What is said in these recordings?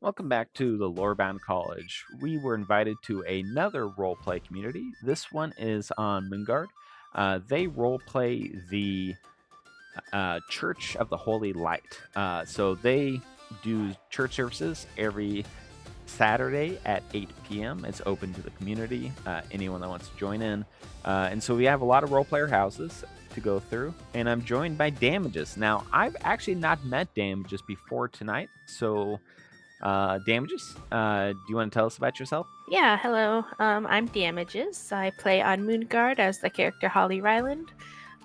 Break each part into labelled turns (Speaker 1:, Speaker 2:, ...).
Speaker 1: Welcome back to the Lorebound College. We were invited to another roleplay community. This one is on Moongard. They roleplay the Church of the Holy Light. So they do church services every Saturday at 8 p.m. It's open to the community, anyone that wants to join in. And so we have a lot of role player houses to go through, and I'm joined by Damages. Now, I've actually not met Damages before tonight, so Damages, do you want to tell us about yourself?
Speaker 2: Yeah, hello. I'm Damages. I play on Moonguard as the character Holly Ryland.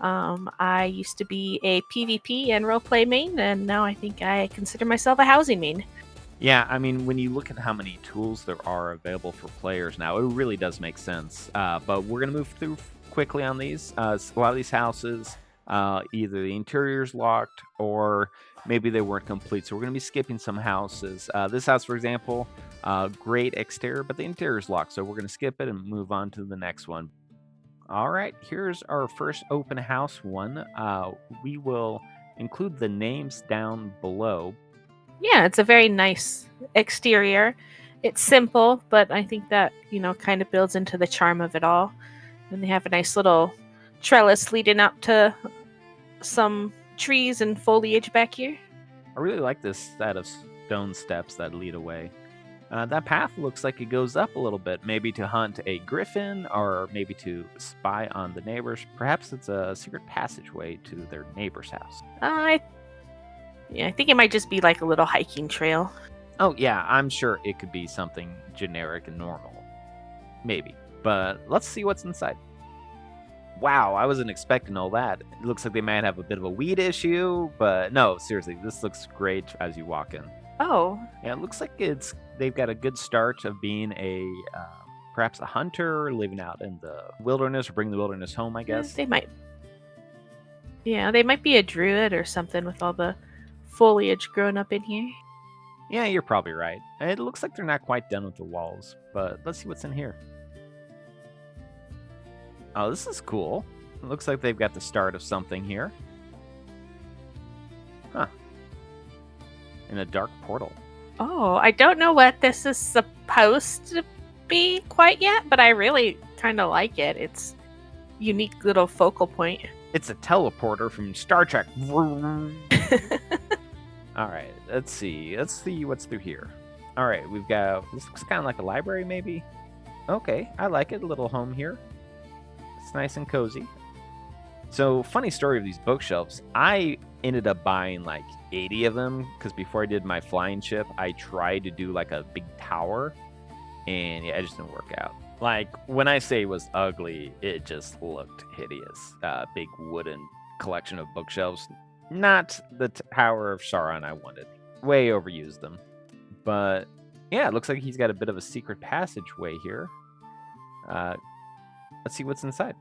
Speaker 2: I used to be a PvP and roleplay main, and now I think I consider myself a housing main.
Speaker 1: Yeah, I mean, when you look at how many tools there are available for players now, it really does make sense. But we're going to move through quickly on these. A lot of these houses, either the interior's locked or maybe they weren't complete. So we're going to be skipping some houses. This house, for example, great exterior, but the interior's locked. So we're going to skip it and move on to the next one. All right, here's our first open house one. We will include the names down below.
Speaker 2: Yeah, it's a very nice exterior. It's simple, but I think that, kind of builds into the charm of it all. And they have a nice little trellis leading up to some trees and foliage back here.
Speaker 1: I really like this set of stone steps that lead away. That path looks like it goes up a little bit, maybe to hunt a griffin or maybe to spy on the neighbors. Perhaps it's a secret passageway to their neighbor's house.
Speaker 2: I think it might just be like a little hiking trail.
Speaker 1: Oh, yeah, I'm sure it could be something generic and normal. Maybe. But let's see what's inside. Wow, I wasn't expecting all that. It looks like they might have a bit of a weed issue, but no, seriously, this looks great as you walk in.
Speaker 2: Oh.
Speaker 1: Yeah, it looks like they've got a good start of being perhaps a hunter living out in the wilderness or bring the wilderness home, I guess.
Speaker 2: They might. Yeah, they might be a druid or something with all the foliage growing up in here.
Speaker 1: Yeah, you're probably right. It looks like they're not quite done with the walls, but let's see what's in here. Oh, this is cool. It looks like they've got the start of something here. Huh. In a dark portal.
Speaker 2: Oh, I don't know what this is supposed to be quite yet, but I really kind of like it. It's unique little focal point.
Speaker 1: It's a teleporter from Star Trek. All right, let's see. Let's see what's through here. All right, we've got, this looks kind of like a library maybe. Okay, I like it. A little home here. It's nice and cozy. So, funny story of these bookshelves. I ended up buying like 80 of them because before I did my flying ship, I tried to do like a big tower, and yeah, it just didn't work out. Like, when I say it was ugly, it just looked hideous. Big wooden collection of bookshelves. Not the Tower of Sauron I wanted. Way overused them. But yeah, it looks like he's got a bit of a secret passageway here. Let's see what's inside.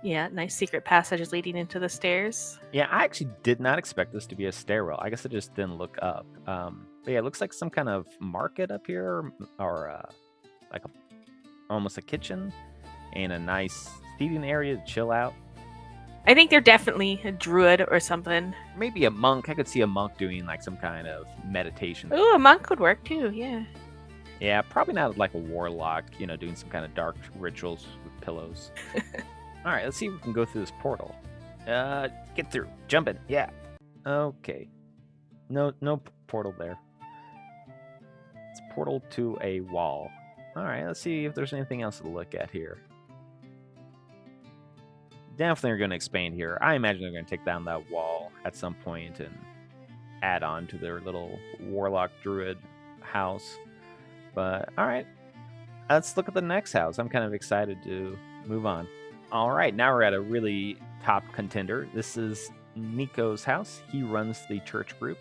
Speaker 2: Yeah, nice secret passages leading into the stairs.
Speaker 1: Yeah, I actually did not expect this to be a stairwell. I guess I just didn't look up. But yeah, it looks like some kind of market up here, or like almost a kitchen, and a nice seating area to chill out.
Speaker 2: I think they're definitely a druid or something.
Speaker 1: Maybe a monk. I could see a monk doing like some kind of meditation.
Speaker 2: Ooh, a monk would work too, yeah.
Speaker 1: Yeah, probably not like a warlock, doing some kind of dark rituals with pillows. All right, let's see if we can go through this portal. Get through. Jump in. Yeah. Okay. No portal there. It's a portal to a wall. All right, let's see if there's anything else to look at here. Definitely are going to expand here. I imagine they're going to take down that wall at some point and add on to their little warlock druid house. But all right, let's look at the next house. I'm kind of excited to move on. All right, now we're at a really top contender. This is Nico's house. He runs the church group,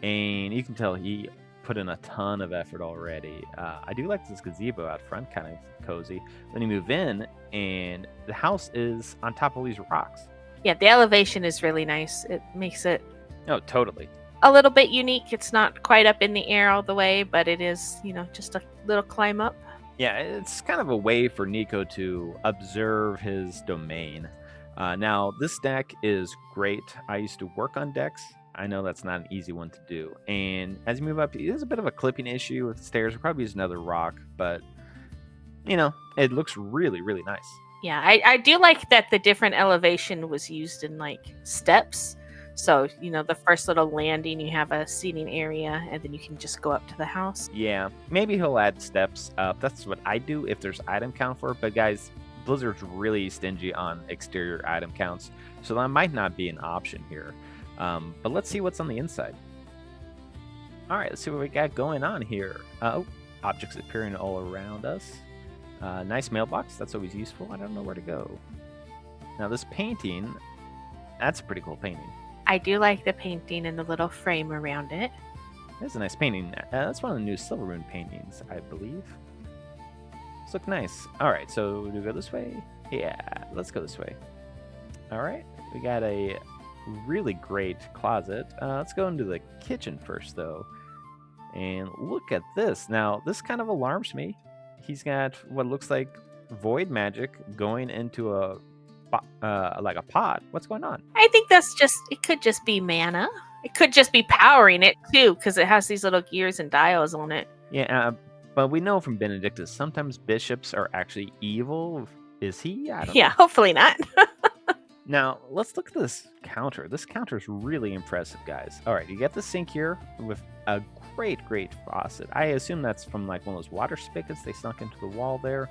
Speaker 1: and you can tell he put in a ton of effort already. I do like this gazebo out front, kind of cozy. Then you move in, and the house is on top of these rocks.
Speaker 2: Yeah, the elevation is really nice. It makes it
Speaker 1: Oh, totally.
Speaker 2: a little bit unique. It's not quite up in the air all the way, but it is, just a little climb up.
Speaker 1: Yeah, it's kind of a way for Nico to observe his domain. Now, this deck is great. I used to work on decks, I know that's not an easy one to do. And as you move up, there's a bit of a clipping issue with the stairs. We'll probably use another rock, but it looks really, really nice.
Speaker 2: Yeah, I do like that the different elevation was used in like steps. So, the first little landing, you have a seating area, and then you can just go up to the house.
Speaker 1: Yeah, maybe he'll add steps up. That's what I do if there's item count for it. But guys, Blizzard's really stingy on exterior item counts, so that might not be an option here. But let's see what's on the inside. All right, let's see what we got going on here. Objects appearing all around us. Nice mailbox. That's always useful. I don't know where to go. Now this painting, that's a pretty cool painting.
Speaker 2: I do like the painting and the little frame around it.
Speaker 1: That's a nice painting. That's one of the new Silvermoon paintings, I believe. These look nice. All right, so do we go this way? Yeah, let's go this way. All right, we got a really great closet. Let's go into the kitchen first, though. And look at this. Now, this kind of alarms me. He's got what looks like void magic going into a pot. What's going on?
Speaker 2: I think it could just be mana. It could just be powering it too, because it has these little gears and dials on it.
Speaker 1: Yeah, but we know from Benedictus sometimes bishops are actually evil. Is he? I don't know.
Speaker 2: Hopefully not.
Speaker 1: Now, let's look at this counter. This counter is really impressive, guys. All right, you get the sink here with a great faucet. I assume that's from like one of those water spigots they snuck into the wall there.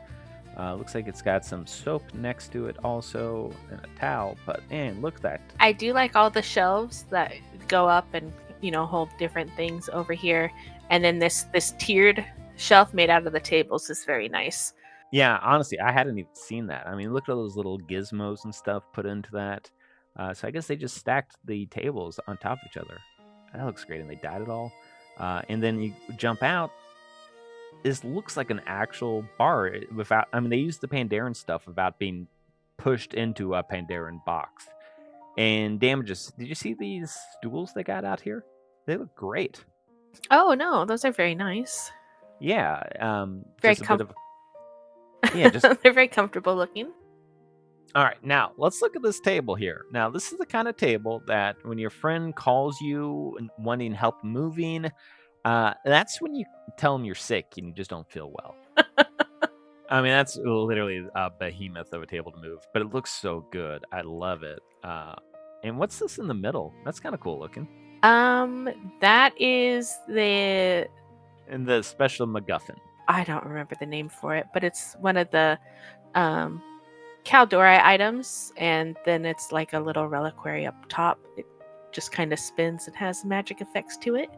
Speaker 1: Looks like it's got some soap next to it also, and a towel. But man, look at that.
Speaker 2: I do like all the shelves that go up and hold different things over here, and then this tiered shelf made out of the tables is very nice.
Speaker 1: Yeah, honestly, I hadn't even seen that. I mean, look at all those little gizmos and stuff put into that. So I guess they just stacked the tables on top of each other. That looks great, and they dyed it all. And then you jump out. This looks like an actual bar without. I mean, they used the Pandaren stuff without being pushed into a Pandaren box. And damages. Did you see these stools they got out here? They look great.
Speaker 2: Oh no, those are very nice.
Speaker 1: Yeah.
Speaker 2: Very
Speaker 1: just a bit of. Yeah, just
Speaker 2: they're very comfortable looking.
Speaker 1: All right, now let's look at this table here. Now, this is the kind of table that when your friend calls you and wanting help moving, that's when you tell them you're sick and you just don't feel well. I mean, that's literally a behemoth of a table to move, but it looks so good. I love it. And what's this in the middle? That's kind of cool looking.
Speaker 2: That is the
Speaker 1: special MacGuffin.
Speaker 2: I don't remember the name for it, but it's one of the Caldora items, and then it's like a little reliquary up top. It just kind of spins and has magic effects to it.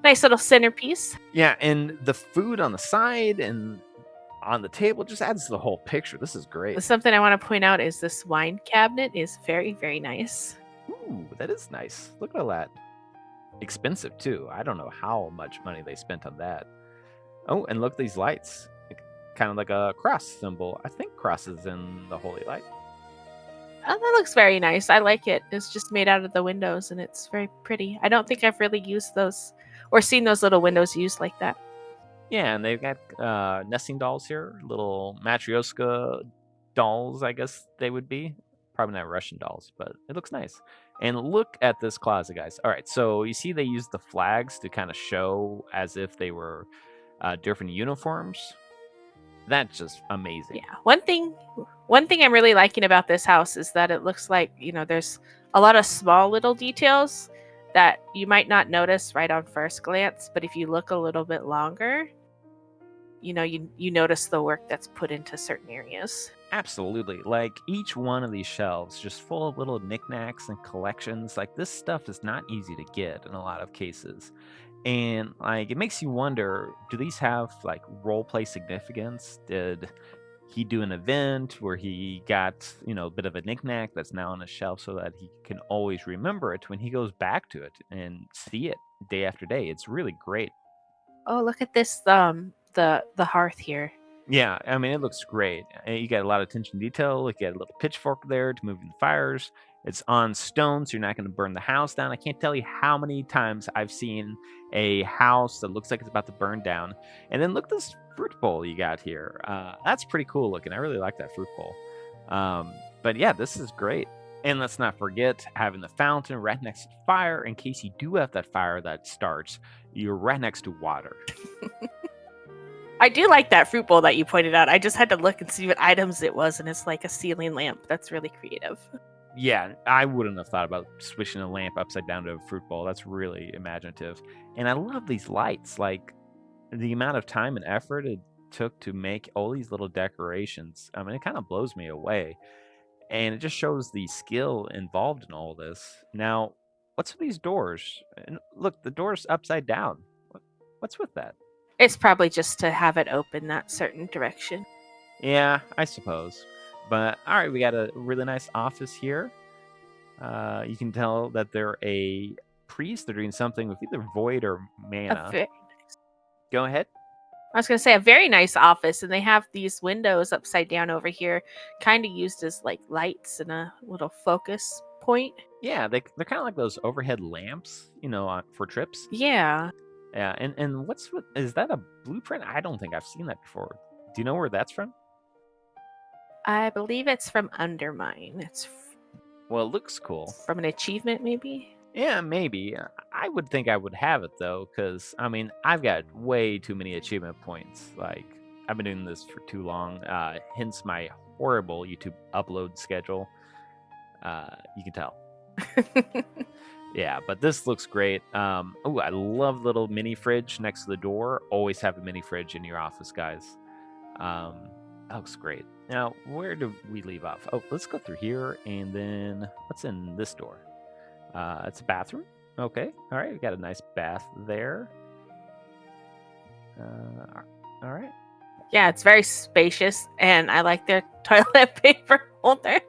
Speaker 2: Nice little centerpiece.
Speaker 1: Yeah, and the food on the side and on the table just adds to the whole picture. This is great.
Speaker 2: Something I want to point out is this wine cabinet is very, very nice.
Speaker 1: Ooh, that is nice. Look at all that. Expensive, too. I don't know how much money they spent on that. Oh, and look at these lights. Kind of like a cross symbol. I think cross is in the Holy Light.
Speaker 2: Oh, that looks very nice. I like it. It's just made out of the windows, and it's very pretty. I don't think I've really used those or seen those little windows used like that.
Speaker 1: Yeah, and they've got nesting dolls here. Little Matryoshka dolls, I guess they would be. Probably not Russian dolls, but it looks nice. And look at this closet, guys. All right, so you see they use the flags to kind of show as if they were different uniforms. That's just amazing.
Speaker 2: Yeah. One thing I'm really liking about this house is that it looks like, there's a lot of small little details that you might not notice right on first glance, but if you look a little bit longer, you notice the work that's put into certain areas.
Speaker 1: Absolutely. Like each one of these shelves just full of little knickknacks and collections. Like this stuff is not easy to get in a lot of cases. And like it makes you wonder, do these have like role play significance? Did he do an event where he got, a bit of a knickknack that's now on a shelf so that he can always remember it when he goes back to it and see it day after day? It's really great.
Speaker 2: Oh, look at this the hearth here.
Speaker 1: Yeah, I mean, it looks great. You got a lot of attention to detail. You got a little pitchfork there to move the fires. It's on stone, so you're not going to burn the house down. I can't tell you how many times I've seen a house that looks like it's about to burn down. And then look at this fruit bowl you got here. That's pretty cool looking. I really like that fruit bowl. But yeah, this is great. And let's not forget having the fountain right next to the fire in case you do have that fire that starts. You're right next to water.
Speaker 2: I do like that fruit bowl that you pointed out. I just had to look and see what items it was, and it's like a ceiling lamp. That's really creative.
Speaker 1: Yeah, I wouldn't have thought about switching a lamp upside down to a fruit bowl. That's really imaginative. And I love these lights. Like, the amount of time and effort it took to make all these little decorations. I mean, it kind of blows me away. And it just shows the skill involved in all this. Now, what's with these doors? And look, the door's upside down. What's with that?
Speaker 2: It's probably just to have it open that certain direction.
Speaker 1: Yeah, I suppose. But all right, we got a really nice office here. You can tell that they're a priest. They're doing something with either void or mana. Go ahead.
Speaker 2: I was going to say a very nice office, and they have these windows upside down over here, kind of used as like lights and a little focus point.
Speaker 1: Yeah, they're kind of like those overhead lamps, for trips.
Speaker 2: Yeah.
Speaker 1: Yeah, and is that a blueprint? I don't think I've seen that before. Do you know where that's from?
Speaker 2: I believe it's from Undermine.
Speaker 1: Well, it looks cool.
Speaker 2: From an achievement, maybe?
Speaker 1: Yeah, maybe. I would think I would have it, though, because, I mean, I've got way too many achievement points. Like, I've been doing this for too long, hence my horrible YouTube upload schedule. You can tell. Yeah, but this looks great. Oh, I love little mini fridge next to the door. Always have a mini fridge in your office, guys. That looks great. Now, where do we leave off? Oh, let's go through here, and then what's in this door? It's a bathroom. Okay, all right, we got a nice bath there. All right.
Speaker 2: Yeah, it's very spacious, and I like their toilet paper holder.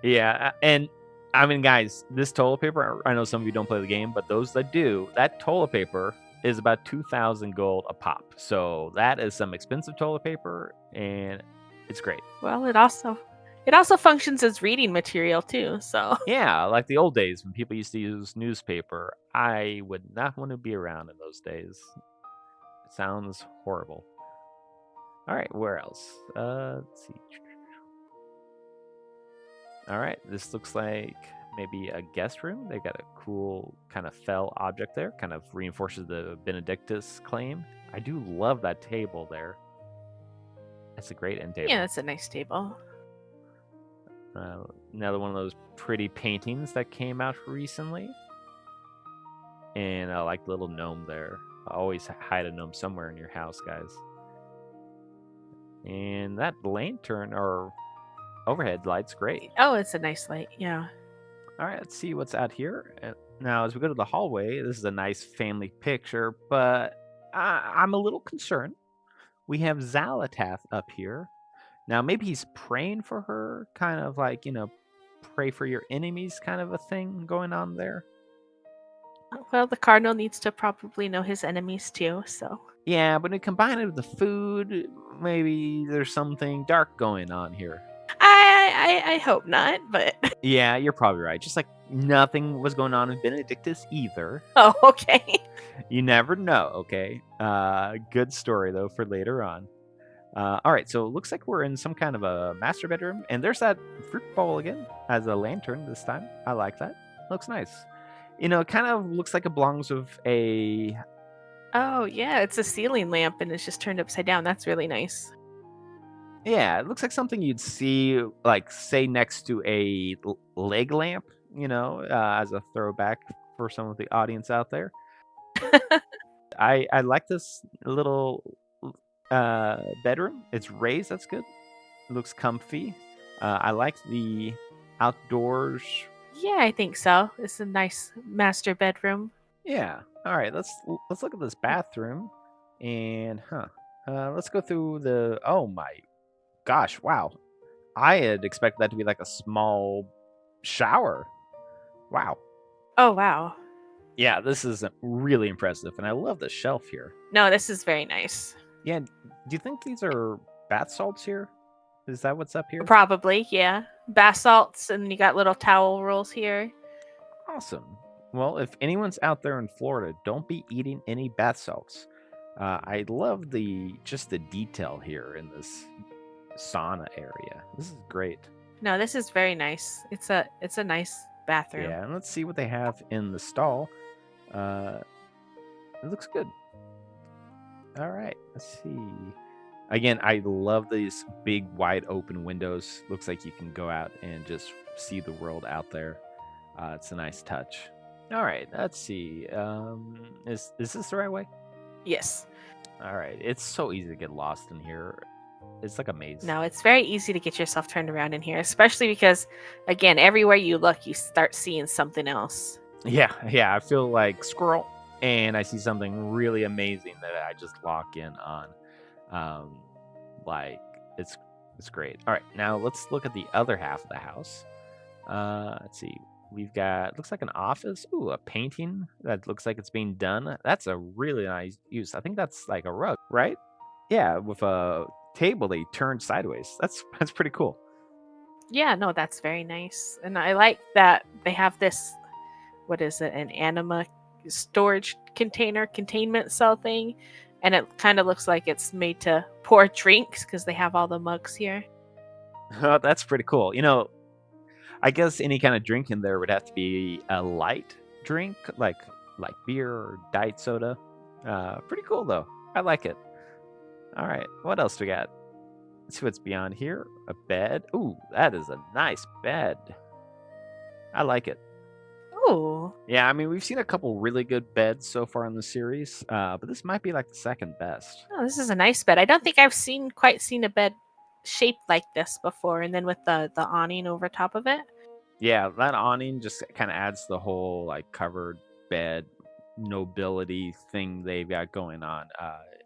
Speaker 1: Yeah, and I mean, guys, this toilet paper, I know some of you don't play the game, but those that do, that toilet paper is about 2,000 gold a pop. So that is some expensive toilet paper, and it's great.
Speaker 2: Well, it also functions as reading material too, so.
Speaker 1: Yeah, like the old days when people used to use newspaper. I would not want to be around in those days. It sounds horrible. All right, where else? Let's see. All right, this looks like maybe a guest room. They got a cool kind of fell object there, kind of reinforces the Benedictus claim. I do love that table there. That's a great end table.
Speaker 2: Yeah, that's a nice table.
Speaker 1: Another one of those pretty paintings that came out recently. And I like the little gnome there. I always hide a gnome somewhere in your house, guys. And that lantern or overhead light's great.
Speaker 2: Oh, it's a nice light, yeah.
Speaker 1: All right, let's see what's out here. Now, as we go to the hallway, this is a nice family picture, but I'm a little concerned. We have Zalatath up here. Now, maybe he's praying for her, kind of like, pray for your enemies kind of a thing going on there.
Speaker 2: Well, the cardinal needs to probably know his enemies too, so.
Speaker 1: Yeah, but when you combine it with the food, maybe there's something dark going on here.
Speaker 2: I hope not, but.
Speaker 1: Yeah, you're probably right. Just like nothing was going on in Benedictus either.
Speaker 2: Oh, okay.
Speaker 1: You never know, okay? Good story, though, for later on. All right, so it looks like we're in some kind of a master bedroom. And there's that fruit bowl again as a lantern this time. I like that. Looks nice. It kind of looks like it belongs with a...
Speaker 2: Oh, yeah, it's a ceiling lamp and it's just turned upside down. That's really nice.
Speaker 1: Yeah, it looks like something you'd see, like, say, next to a leg lamp, as a throwback for some of the audience out there. I like this little bedroom. It's raised. That's good. It looks comfy. I like the outdoors.
Speaker 2: Yeah, I think so. It's a nice master bedroom.
Speaker 1: Yeah. All right. Let's look at this bathroom, and let's go through the. Oh my gosh! Wow. I had expected that to be like a small shower. Wow.
Speaker 2: Oh, wow.
Speaker 1: Yeah, this is really impressive, and I love the shelf here.
Speaker 2: No, this is very nice.
Speaker 1: Yeah, do you think these are bath salts here? Is that what's up here?
Speaker 2: Probably, yeah. Bath salts, and you got little towel rolls here.
Speaker 1: Awesome. Well, if anyone's out there in Florida, don't be eating any bath salts. I love the detail here in this sauna area. This is great.
Speaker 2: No, this is very nice. It's a nice bathroom.
Speaker 1: Yeah, and let's see what they have in the stall. It looks good. All right, let's see. Again, I love these big, wide open windows. Looks like you can go out and just see the world out there. It's a nice touch. All right, let's see. Is this the right way?
Speaker 2: Yes.
Speaker 1: All right, it's so easy to get lost in here. It's like a maze.
Speaker 2: No, it's very easy to get yourself turned around in here, especially because, again, everywhere you look, you start seeing something else.
Speaker 1: Yeah. I feel like squirrel, and I see something really amazing that I just lock in on. Like it's great. All right, now let's look at the other half of the house. Let's see. We've got looks like an office. Ooh, a painting that looks like it's being done. That's a really nice use. I think that's like a rug, right? Yeah, with a table they turned sideways. That's pretty cool.
Speaker 2: Yeah, no, that's very nice. And I like that they have this, what is it, an anima storage container, containment cell thing. And it kind of looks like it's made to pour drinks because they have all the mugs here.
Speaker 1: Oh, that's pretty cool. I guess any kind of drink in there would have to be a light drink, like beer or diet soda. Pretty cool though. I like it. All right, what else do we got? Let's see what's beyond here. A bed. Ooh, that is a nice bed. I like it.
Speaker 2: Ooh.
Speaker 1: Yeah, I mean we've seen a couple really good beds so far in the series, but this might be like the second best.
Speaker 2: Oh, this is a nice bed. I don't think I've quite seen a bed shaped like this before, and then with the awning over top of it.
Speaker 1: Yeah, that awning just kind of adds the whole like covered bed nobility thing they've got going on.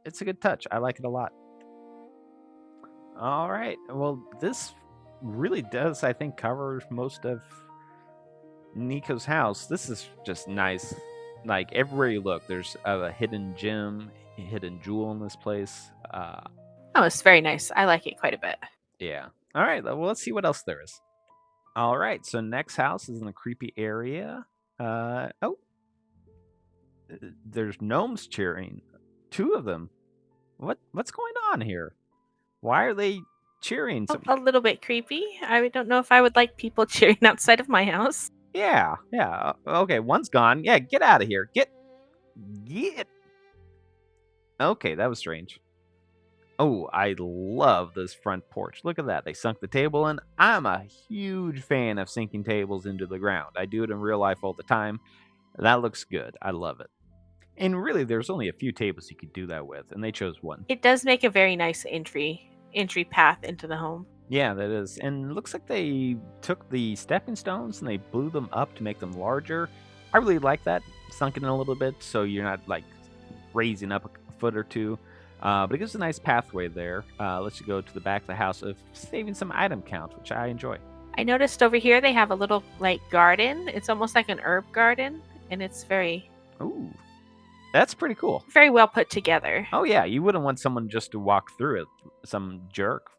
Speaker 1: It's a good touch. I like it a lot. All right. Well, this really does, I think, cover most of Nico's house. This is just nice. Like everywhere you look, there's a hidden gem, hidden jewel in this place.
Speaker 2: Oh, it's very nice. I like it quite a bit.
Speaker 1: Yeah. All right. Well, let's see what else there is. All right. So next house is in the creepy area. Oh, there's gnomes cheering. Two of them. What's going on here? Why are they cheering?
Speaker 2: A little bit creepy. I don't know if I would like people cheering outside of my house.
Speaker 1: Yeah. Okay, one's gone. Yeah, get out of here. Get. Okay, that was strange. Oh, I love this front porch. Look at that. They sunk the table in. I'm a huge fan of sinking tables into the ground. I do it in real life all the time. That looks good. I love it. And really, there's only a few tables you could do that with, and they chose one.
Speaker 2: It does make a very nice entry path into the home.
Speaker 1: Yeah, that is. And it looks like they took the stepping stones and they blew them up to make them larger. I really like that. Sunk in a little bit so you're not like raising up a foot or two. But it gives a nice pathway there. Lets you go to the back of the house of saving some item count, which I enjoy.
Speaker 2: I noticed over here they have a little like garden. It's almost like an herb garden, and it's very
Speaker 1: Ooh, that's pretty cool.
Speaker 2: very well put together.
Speaker 1: Oh yeah, you wouldn't want someone just to walk through it. Some jerk.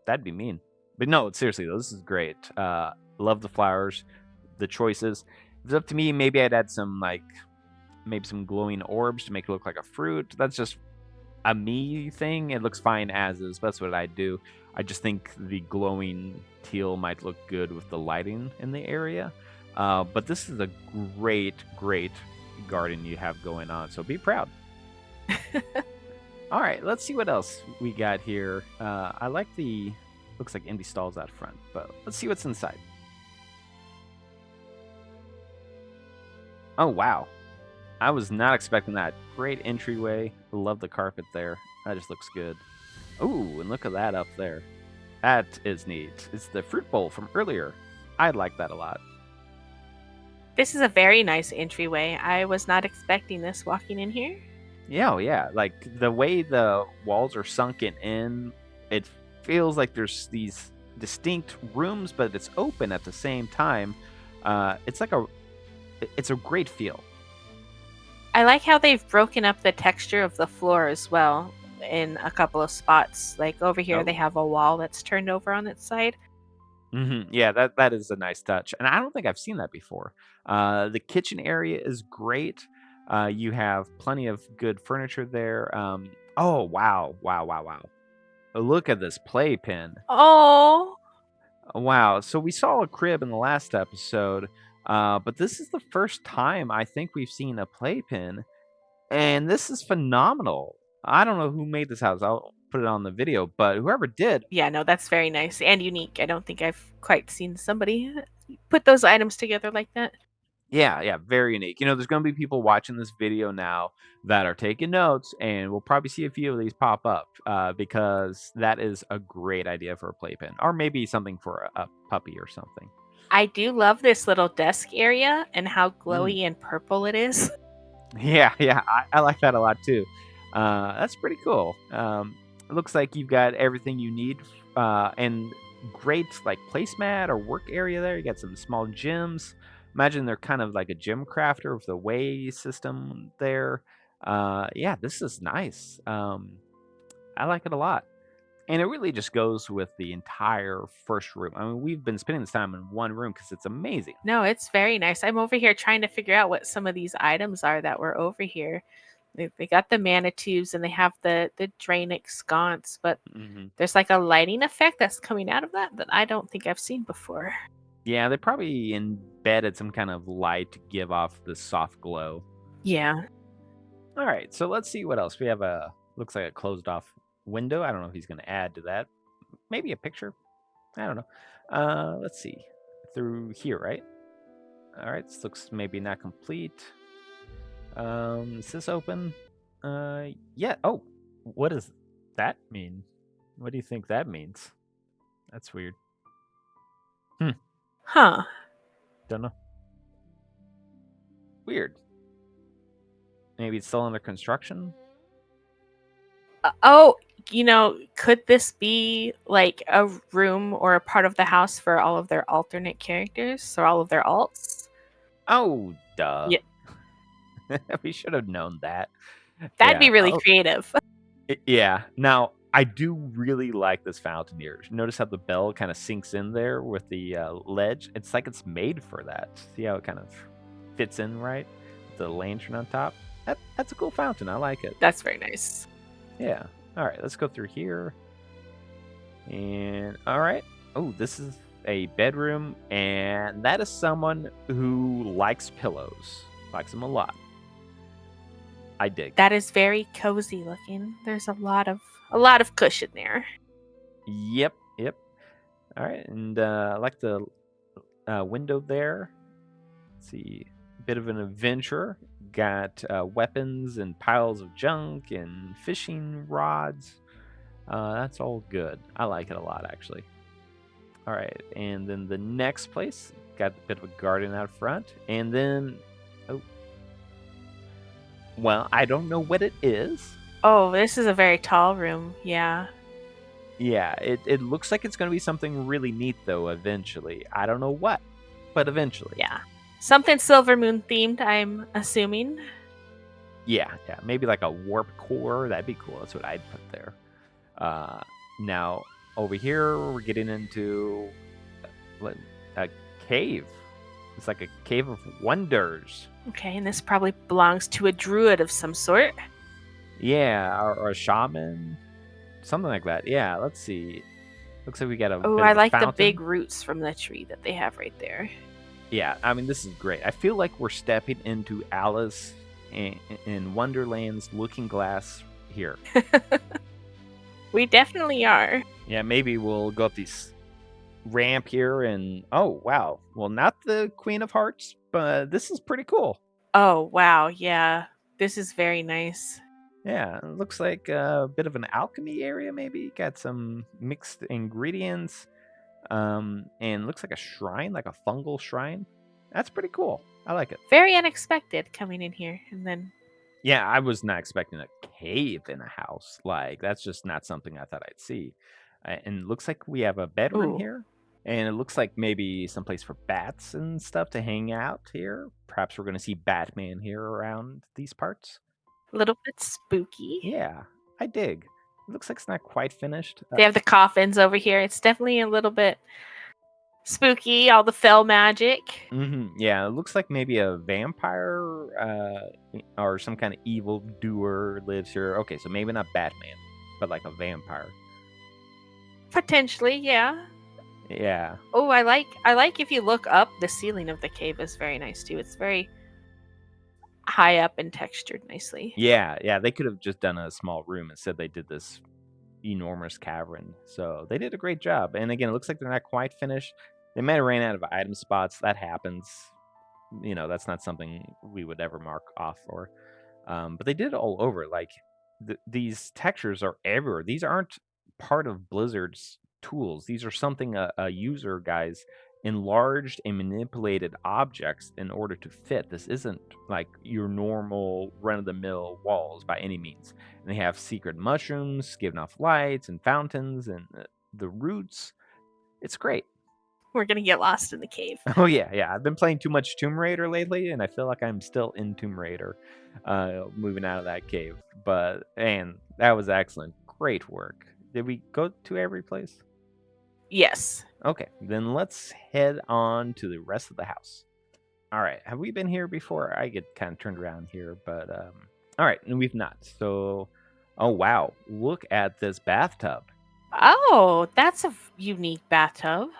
Speaker 1: That'd be mean. But no, seriously though, this is great. Love the flowers, the choices. If it's up to me, maybe I'd add some maybe some glowing orbs to make it look like a fruit. That's just a me thing. It looks fine as is. That's what I'd do. I just think the glowing teal might look good with the lighting in the area. But this is a great garden you have going on. So be proud. All right, let's see what else we got here. I like the looks like empty stalls out front, but let's see what's inside. Oh wow, I was not expecting that. Great entryway. Love the carpet there. That just looks good. Ooh, and look at that up there. That is neat. It's the fruit bowl from earlier. I like that a lot.
Speaker 2: This is a very nice entryway. I was not expecting this walking in here.
Speaker 1: Yeah, yeah. Like the way the walls are sunken in, it feels like there's these distinct rooms, but it's open at the same time. It's a great feel.
Speaker 2: I like how they've broken up the texture of the floor as well in a couple of spots. Like over here, they have a wall that's turned over on its side.
Speaker 1: Yeah, that is a nice touch, and I don't think I've seen that before. The kitchen area is great. You have plenty of good furniture there. Oh wow! Look at this playpen.
Speaker 2: Oh,
Speaker 1: Wow. So we saw a crib in the last episode, but this is the first time I think we've seen a playpen, and this is phenomenal. I don't know who made this house. I'll put it on the video, but whoever did,
Speaker 2: Yeah, no, that's very nice and unique. I don't think I've quite seen somebody put those items together like that.
Speaker 1: yeah, very unique. There's going to be people watching this video now that are taking notes, and we'll probably see a few of these pop up because that is a great idea for a playpen, or maybe something for a puppy or something.
Speaker 2: I do love this little desk area and how
Speaker 1: Mm.
Speaker 2: glowy and purple it is.
Speaker 1: Yeah, I like that a lot too. That's pretty cool. It looks like you've got everything you need, and great like placemat or work area there. You got some small gyms. Imagine they're kind of like a gym crafter with the way system there. Yeah, this is nice. I like it a lot. And it really just goes with the entire first room. I mean, we've been spending this time in one room because it's amazing.
Speaker 2: No, it's very nice. I'm over here trying to figure out what some of these items are that were over here. They got the mana tubes and they have the Draenic sconce, but
Speaker 1: Hmm.
Speaker 2: there's like a lighting effect that's coming out of that I don't think I've seen before.
Speaker 1: Yeah, they probably embedded some kind of light to give off the soft glow.
Speaker 2: Yeah.
Speaker 1: All right, so let's see what else. We have looks like a closed off window. I don't know if he's going to add to that. Maybe a picture. I don't know. Let's see. Through here, right? All right, this looks maybe not complete. Is this open? Yeah. Oh, what does that mean? What do you think that means? That's weird.
Speaker 2: Huh.
Speaker 1: Don't know. Weird. Maybe it's still under construction.
Speaker 2: Oh, could this be like a room or a part of the house for all of their alternate characters or all of their alts?
Speaker 1: Oh, duh.
Speaker 2: Yeah,
Speaker 1: We should have known that.
Speaker 2: that'd
Speaker 1: Yeah.
Speaker 2: be really
Speaker 1: Oh,
Speaker 2: creative.
Speaker 1: yeah. Now, I do really like this fountain here. Notice how the bell kind of sinks in there with the ledge? It's like it's made for that. See how it kind of fits in right? The lantern on top. That's a cool fountain. I like it.
Speaker 2: That's very nice.
Speaker 1: Yeah. All right, let's go through here. And all right. Oh, this is a bedroom, and that is someone who likes pillows. Likes them a lot. I dig.
Speaker 2: That is very cozy looking. There's a lot of cushion there.
Speaker 1: Yep. All right, and I like the window there. Let's see, bit of an adventure. Got weapons and piles of junk and fishing rods. That's all good. I like it a lot, actually. All right, and then the next place got a bit of a garden out front, and then well, I don't know what it is.
Speaker 2: Oh, this is a very tall room. Yeah.
Speaker 1: Yeah, it looks like it's going to be something really neat, though, eventually. I don't know what, but eventually.
Speaker 2: Yeah. Something Silver Moon themed, I'm assuming.
Speaker 1: Yeah, maybe like a warp core. That'd be cool. That's what I'd put there. Now, over here, we're getting into a cave. It's like a cave of wonders.
Speaker 2: Okay, and this probably belongs to a druid of some sort.
Speaker 1: Yeah, or a shaman. Something like that. Yeah, let's see. Looks like we got a
Speaker 2: Oh,
Speaker 1: bit
Speaker 2: I
Speaker 1: of a
Speaker 2: like the
Speaker 1: fountain.
Speaker 2: big roots from the tree that they have right there.
Speaker 1: Yeah, I mean, this is great. I feel like we're stepping into Alice in Wonderland's Looking Glass here.
Speaker 2: We definitely are.
Speaker 1: Yeah, maybe we'll go up this ramp here and oh, wow. Well, not the Queen of Hearts, but this is pretty cool.
Speaker 2: Oh, wow. Yeah. This is very nice.
Speaker 1: Yeah, it looks like a bit of an alchemy area, maybe. Got some mixed ingredients. And looks like a shrine, like a fungal shrine. That's pretty cool. I like it.
Speaker 2: Very unexpected coming in here. And then,
Speaker 1: Yeah, I was not expecting a cave in a house. Like, that's just not something I thought I'd see. And it looks like we have a bedroom
Speaker 2: ooh,
Speaker 1: here. And it looks like maybe someplace for bats and stuff to hang out here. Perhaps we're going to see Batman here around these parts.
Speaker 2: a little bit spooky.
Speaker 1: Yeah, I dig. It looks like it's not quite finished.
Speaker 2: They have the coffins over here. It's definitely a little bit spooky, all the fell magic.
Speaker 1: Yeah, it looks like maybe a vampire or some kind of evil doer lives here. Okay, so maybe not Batman, but like a vampire.
Speaker 2: Potentially, yeah.
Speaker 1: Yeah.
Speaker 2: Oh, I like if you look up, the ceiling of the cave is very nice too. It's very high up and textured nicely.
Speaker 1: Yeah. They could have just done a small room. Instead, they did this enormous cavern. So they did a great job. And again, it looks like they're not quite finished. They might have ran out of item spots. That happens. That's not something we would ever mark off for. But they did it all over. Like these textures are everywhere. These aren't part of Blizzard's tools. These are something a user guys enlarged and manipulated objects in order to fit. This isn't like your normal run-of-the-mill walls by any means. And they have secret mushrooms giving off lights and fountains and the roots. It's great.
Speaker 2: We're gonna get lost in the cave.
Speaker 1: Oh yeah. I've been playing too much Tomb Raider lately, and I feel like I'm still in Tomb Raider, moving out of that cave. But and that was excellent, great work. Did we go to every place?
Speaker 2: Yes.
Speaker 1: Okay, then let's head on to the rest of the house. All right, have we been here before? I get kind of turned around here, but all right, and we've not. So, oh wow, look at this bathtub.
Speaker 2: Oh, that's a unique bathtub.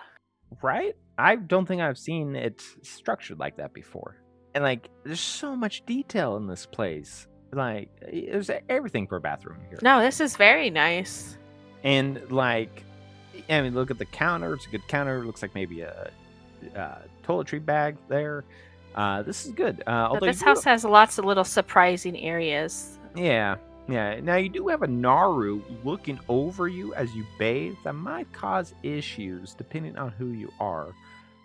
Speaker 1: Right? I don't think I've seen it structured like that before. And like, there's so much detail in this place. Like, there's everything for a bathroom here.
Speaker 2: No, this is very nice.
Speaker 1: And like, I mean, look at the counter. It's a good counter. It looks like maybe a toiletry bag there. This is good. Although
Speaker 2: This house has lots of little surprising areas.
Speaker 1: Yeah. Now you do have a Naru looking over you as you bathe. That might cause issues depending on who you are.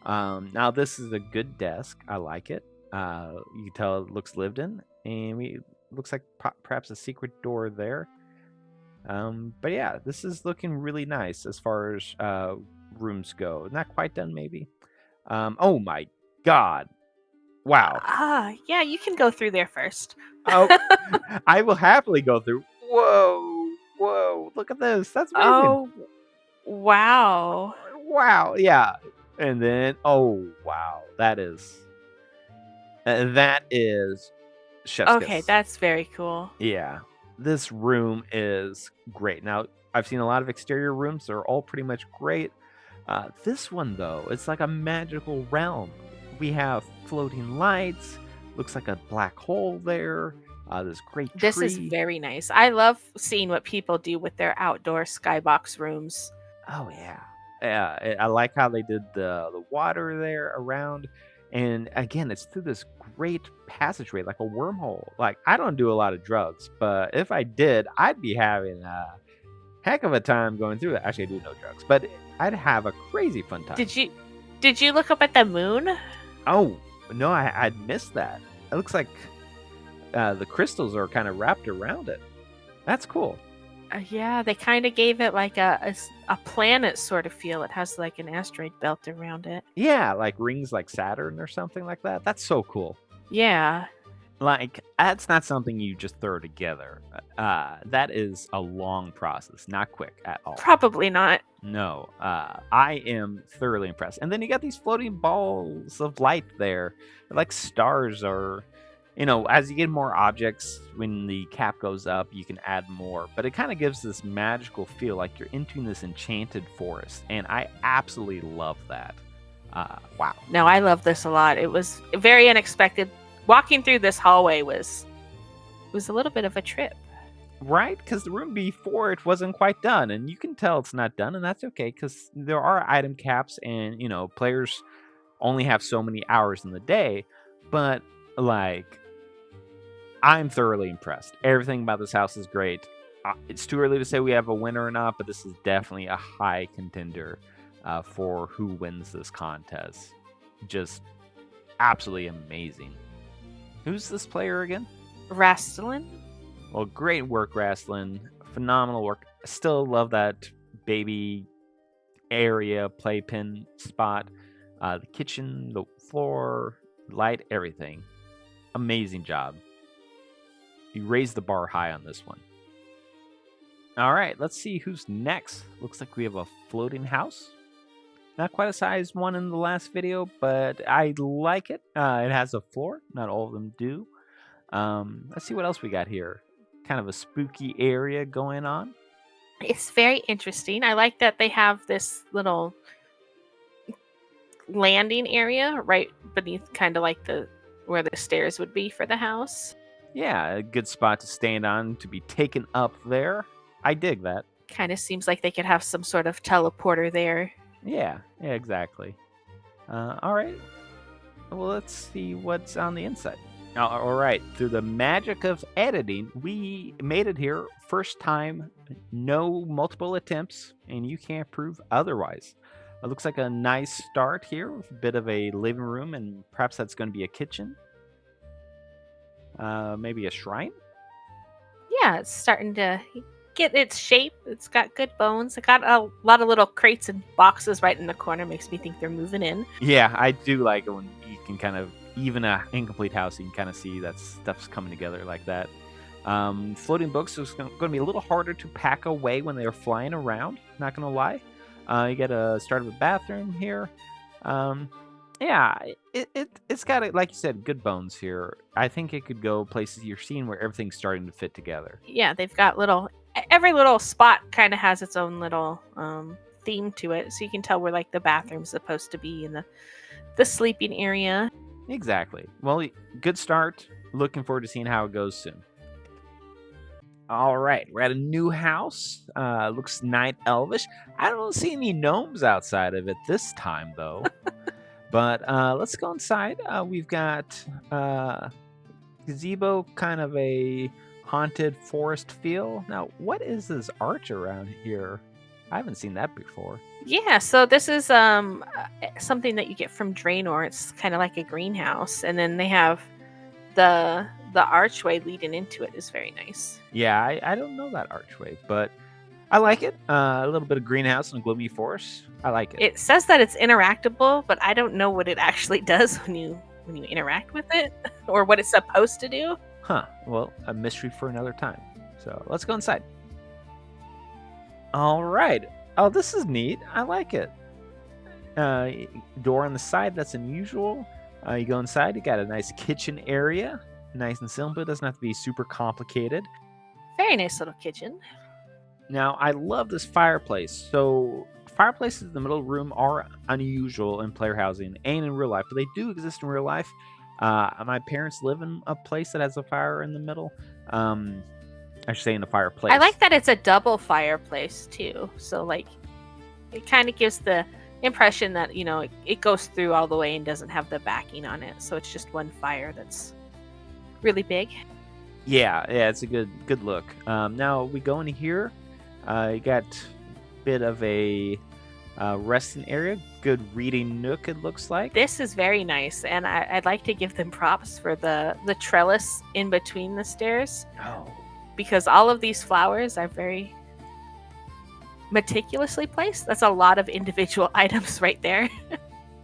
Speaker 1: Now this is a good desk. I like it. You can tell it looks lived in, and looks like perhaps a secret door there. But yeah, this is looking really nice as far as rooms go. Not quite done, maybe. Oh my God! Wow.
Speaker 2: Yeah, you can go through there first.
Speaker 1: Oh, I will happily go through. Whoa! Look at this. That's amazing.
Speaker 2: Oh, wow.
Speaker 1: Wow. Yeah. And then, oh wow, that is chef's
Speaker 2: Okay,
Speaker 1: kiss.
Speaker 2: that's very cool.
Speaker 1: Yeah, this room is great. Now, I've seen a lot of exterior rooms; they're all pretty much great. This one, though, it's like a magical realm. We have floating lights. Looks like a black hole there. This great tree.
Speaker 2: This is very nice. I love seeing what people do with their outdoor skybox rooms.
Speaker 1: Oh yeah. I like how they did the water there around. And again, it's through this great passageway, like a wormhole. Like, I don't do a lot of drugs, but if I did, I'd be having a heck of a time going through that. Actually, I do no drugs, but I'd have a crazy fun time.
Speaker 2: Did you look up at the moon?
Speaker 1: Oh, no, I'd missed that. It looks like the crystals are kind of wrapped around it. That's cool.
Speaker 2: Yeah, they kind of gave it like a planet sort of feel. It has like an asteroid belt around it.
Speaker 1: Yeah, like rings like Saturn or something like that. That's so cool.
Speaker 2: Yeah.
Speaker 1: Like, that's not something you just throw together. That is a long process, not quick at all.
Speaker 2: Probably not.
Speaker 1: No, I am thoroughly impressed. And then you got these floating balls of light there, like stars or, as you get more objects, when the cap goes up, you can add more. But it kind of gives this magical feel like you're entering this enchanted forest. And I absolutely love that. Wow.
Speaker 2: No, I love this a lot. It was very unexpected. Walking through this hallway was a little bit of a trip.
Speaker 1: Right? Because the room before it wasn't quite done. And you can tell it's not done, and that's okay, because there are item caps, and, players only have so many hours in the day. But, like, I'm thoroughly impressed. Everything about this house is great. It's too early to say we have a winner or not, but this is definitely a high contender for who wins this contest. Just absolutely amazing. Who's this player again?
Speaker 2: Rastlin.
Speaker 1: Well, great work, Rastlin. Phenomenal work. I still love that baby area, playpen spot. The kitchen, the floor, light, everything. Amazing job. You raised the bar high on this one. All right, let's see who's next. Looks like we have a floating house. Not quite a size one in the last video, but I like it. It has a floor. Not all of them do. Let's see what else we got here. Kind of a spooky area going on.
Speaker 2: It's very interesting. I like that they have this little landing area right beneath kind of like the where the stairs would be for the house.
Speaker 1: Yeah, a good spot to stand on to be taken up there. I dig that.
Speaker 2: Kind of seems like they could have some sort of teleporter there.
Speaker 1: Yeah, exactly. All right. Well, let's see what's on the inside. All right. Through the magic of editing, we made it here. First time, no multiple attempts, and you can't prove otherwise. It looks like a nice start here with a bit of a living room, and perhaps that's going to be a kitchen. Maybe a shrine?
Speaker 2: Yeah, it's starting to get its shape. It's got good bones. It got a lot of little crates and boxes right in the corner. Makes me think they're moving in.
Speaker 1: Yeah, I do like it when you can kind of, even a incomplete house, you can kind of see that stuff's coming together like that. Floating books is going to be a little harder to pack away when they're flying around, not going to lie. You get a start of a bathroom here. Yeah, it's got, like you said, good bones here. I think it could go places you're seeing where everything's starting to fit together.
Speaker 2: Yeah, they've got every little spot kind of has its own little theme to it, so you can tell where like the bathroom's supposed to be and the sleeping area.
Speaker 1: Exactly. Well, good start. Looking forward to seeing how it goes soon. All right, we're at a new house. Looks night elvish. I don't see any gnomes outside of it this time, though. But let's go inside. We've got gazebo, kind of a haunted forest feel. Now, what is this arch around here? I haven't seen that before.
Speaker 2: Yeah, so this is something that you get from Draenor. It's kind of like a greenhouse, and then they have the archway leading into it is very nice.
Speaker 1: Yeah, I don't know that archway, but I like it. A little bit of greenhouse and gloomy forest. I like it.
Speaker 2: It says that it's interactable, but I don't know what it actually does when you interact with it or what it's supposed to do.
Speaker 1: Huh. Well, a mystery for another time. So let's go inside. All right. Oh, this is neat. I like it. Door on the side. That's unusual. You go inside. You got a nice kitchen area. Nice and simple. It doesn't have to be super complicated.
Speaker 2: Very nice little kitchen.
Speaker 1: Now, I love this fireplace. So, fireplaces in the middle of the room are unusual in player housing and in real life, but they do exist in real life. My parents live in a place that has a fire in the middle. I should say in the fireplace.
Speaker 2: I like that it's a double fireplace, too. So, like, it kind of gives the impression that, it goes through all the way and doesn't have the backing on it. So, it's just one fire that's really big.
Speaker 1: Yeah, it's a good look. Now, we go in here. You got a bit of a resting area, good reading nook, it looks like.
Speaker 2: This is very nice, and I'd like to give them props for the trellis in between the stairs.
Speaker 1: Oh.
Speaker 2: Because all of these flowers are very meticulously placed. That's a lot of individual items right there.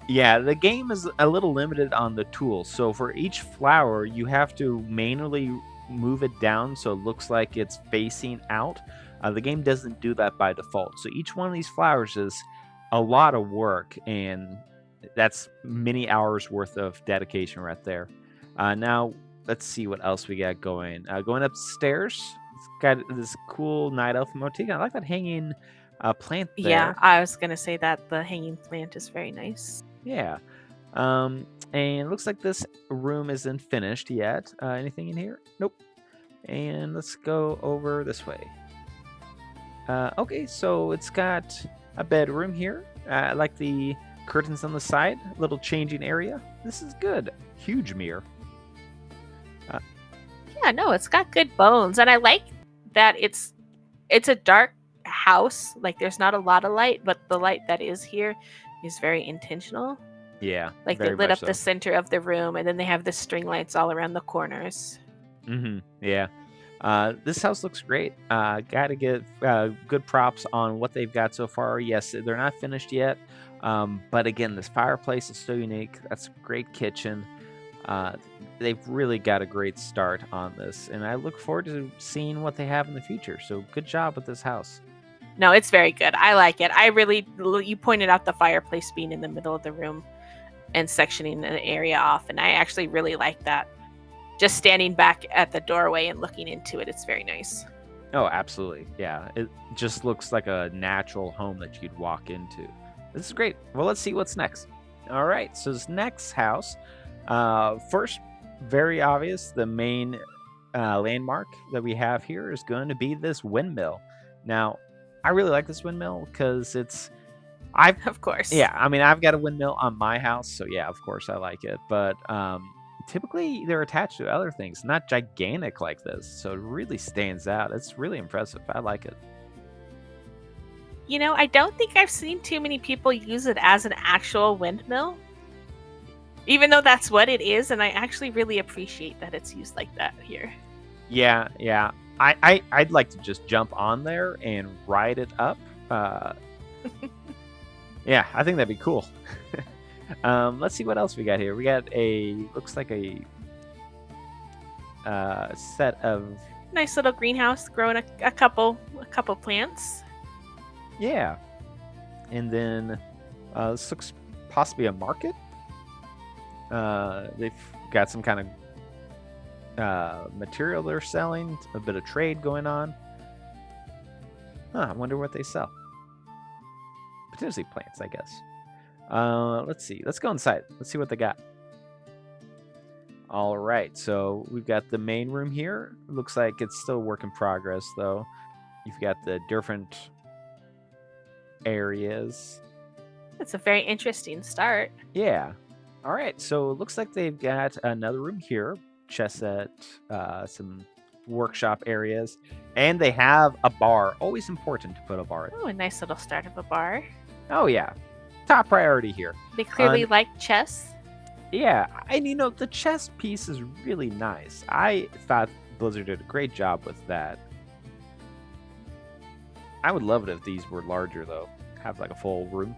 Speaker 1: Yeah, the game is a little limited on the tools. So for each flower, you have to manually move it down so it looks like it's facing out. The game doesn't do that by default. So each one of these flowers is a lot of work, and that's many hours worth of dedication right there. Now, let's see what else we got going. Going upstairs, it's got this cool night elf motif. I like that hanging plant there.
Speaker 2: Yeah, I was going to say that the hanging plant is very nice.
Speaker 1: Yeah. And it looks like this room isn't finished yet. Anything in here? Nope. And let's go over this way. Okay, so it's got a bedroom here. I like the curtains on the side, little changing area. This is good. Huge mirror.
Speaker 2: Yeah, no, it's got good bones, and I like that it's a dark house. Like, there's not a lot of light, but the light that is here is very intentional.
Speaker 1: Yeah,
Speaker 2: like they lit up the center of the room, and then they have the string lights all around the corners.
Speaker 1: Yeah. This house looks great. Gotta get good props on what they've got so far. Yes, they're not finished yet, but again, this fireplace is so unique. That's a great kitchen. They've really got a great start on this, and I look forward to seeing what they have in the future. So good job with this house.
Speaker 2: No, it's very good. I like it. You pointed out the fireplace being in the middle of the room and sectioning an area off, and I actually really like that. Just standing back at the doorway and looking into it, it's very nice.
Speaker 1: Oh, absolutely. Yeah, it just looks like a natural home that you'd walk into. This is great. Well, let's see what's next. All right, so this next house, first, very obvious, the main landmark that we have here is going to be this windmill. Now, I really like this windmill because I've,
Speaker 2: Of course.
Speaker 1: yeah, I mean, I've got a windmill on my house, so yeah, of course I like it. But typically they're attached to other things, not gigantic like this, so it really stands out. It's really impressive. I like it.
Speaker 2: You know, I don't think I've seen too many people use it as an actual windmill, even though that's what it is, and I actually really appreciate that it's used like that here.
Speaker 1: Yeah, yeah. I'd like to just jump on there and ride it up. Yeah, I think that'd be cool. Let's see what else we got here. We got looks like a set of,
Speaker 2: Nice little greenhouse growing a couple plants.
Speaker 1: yeah. And then this looks possibly a market. They've got some kind of material they're selling, a bit of trade going on. I wonder what they sell. Potentially plants, I guess. Let's see. Let's go inside. Let's see what they got. All right, so we've got the main room here. Looks like it's still work in progress, though. You've got the different areas.
Speaker 2: It's a very interesting start.
Speaker 1: Yeah. All right, so it looks like they've got another room here, chess set, some workshop areas, and they have a bar. Always important to put a bar.
Speaker 2: Oh, a nice little start of a bar.
Speaker 1: Oh yeah, top priority here.
Speaker 2: They clearly like chess.
Speaker 1: Yeah, and the chess piece is really nice. I thought Blizzard did a great job with that. I would love it if these were larger, though. Have like a full room.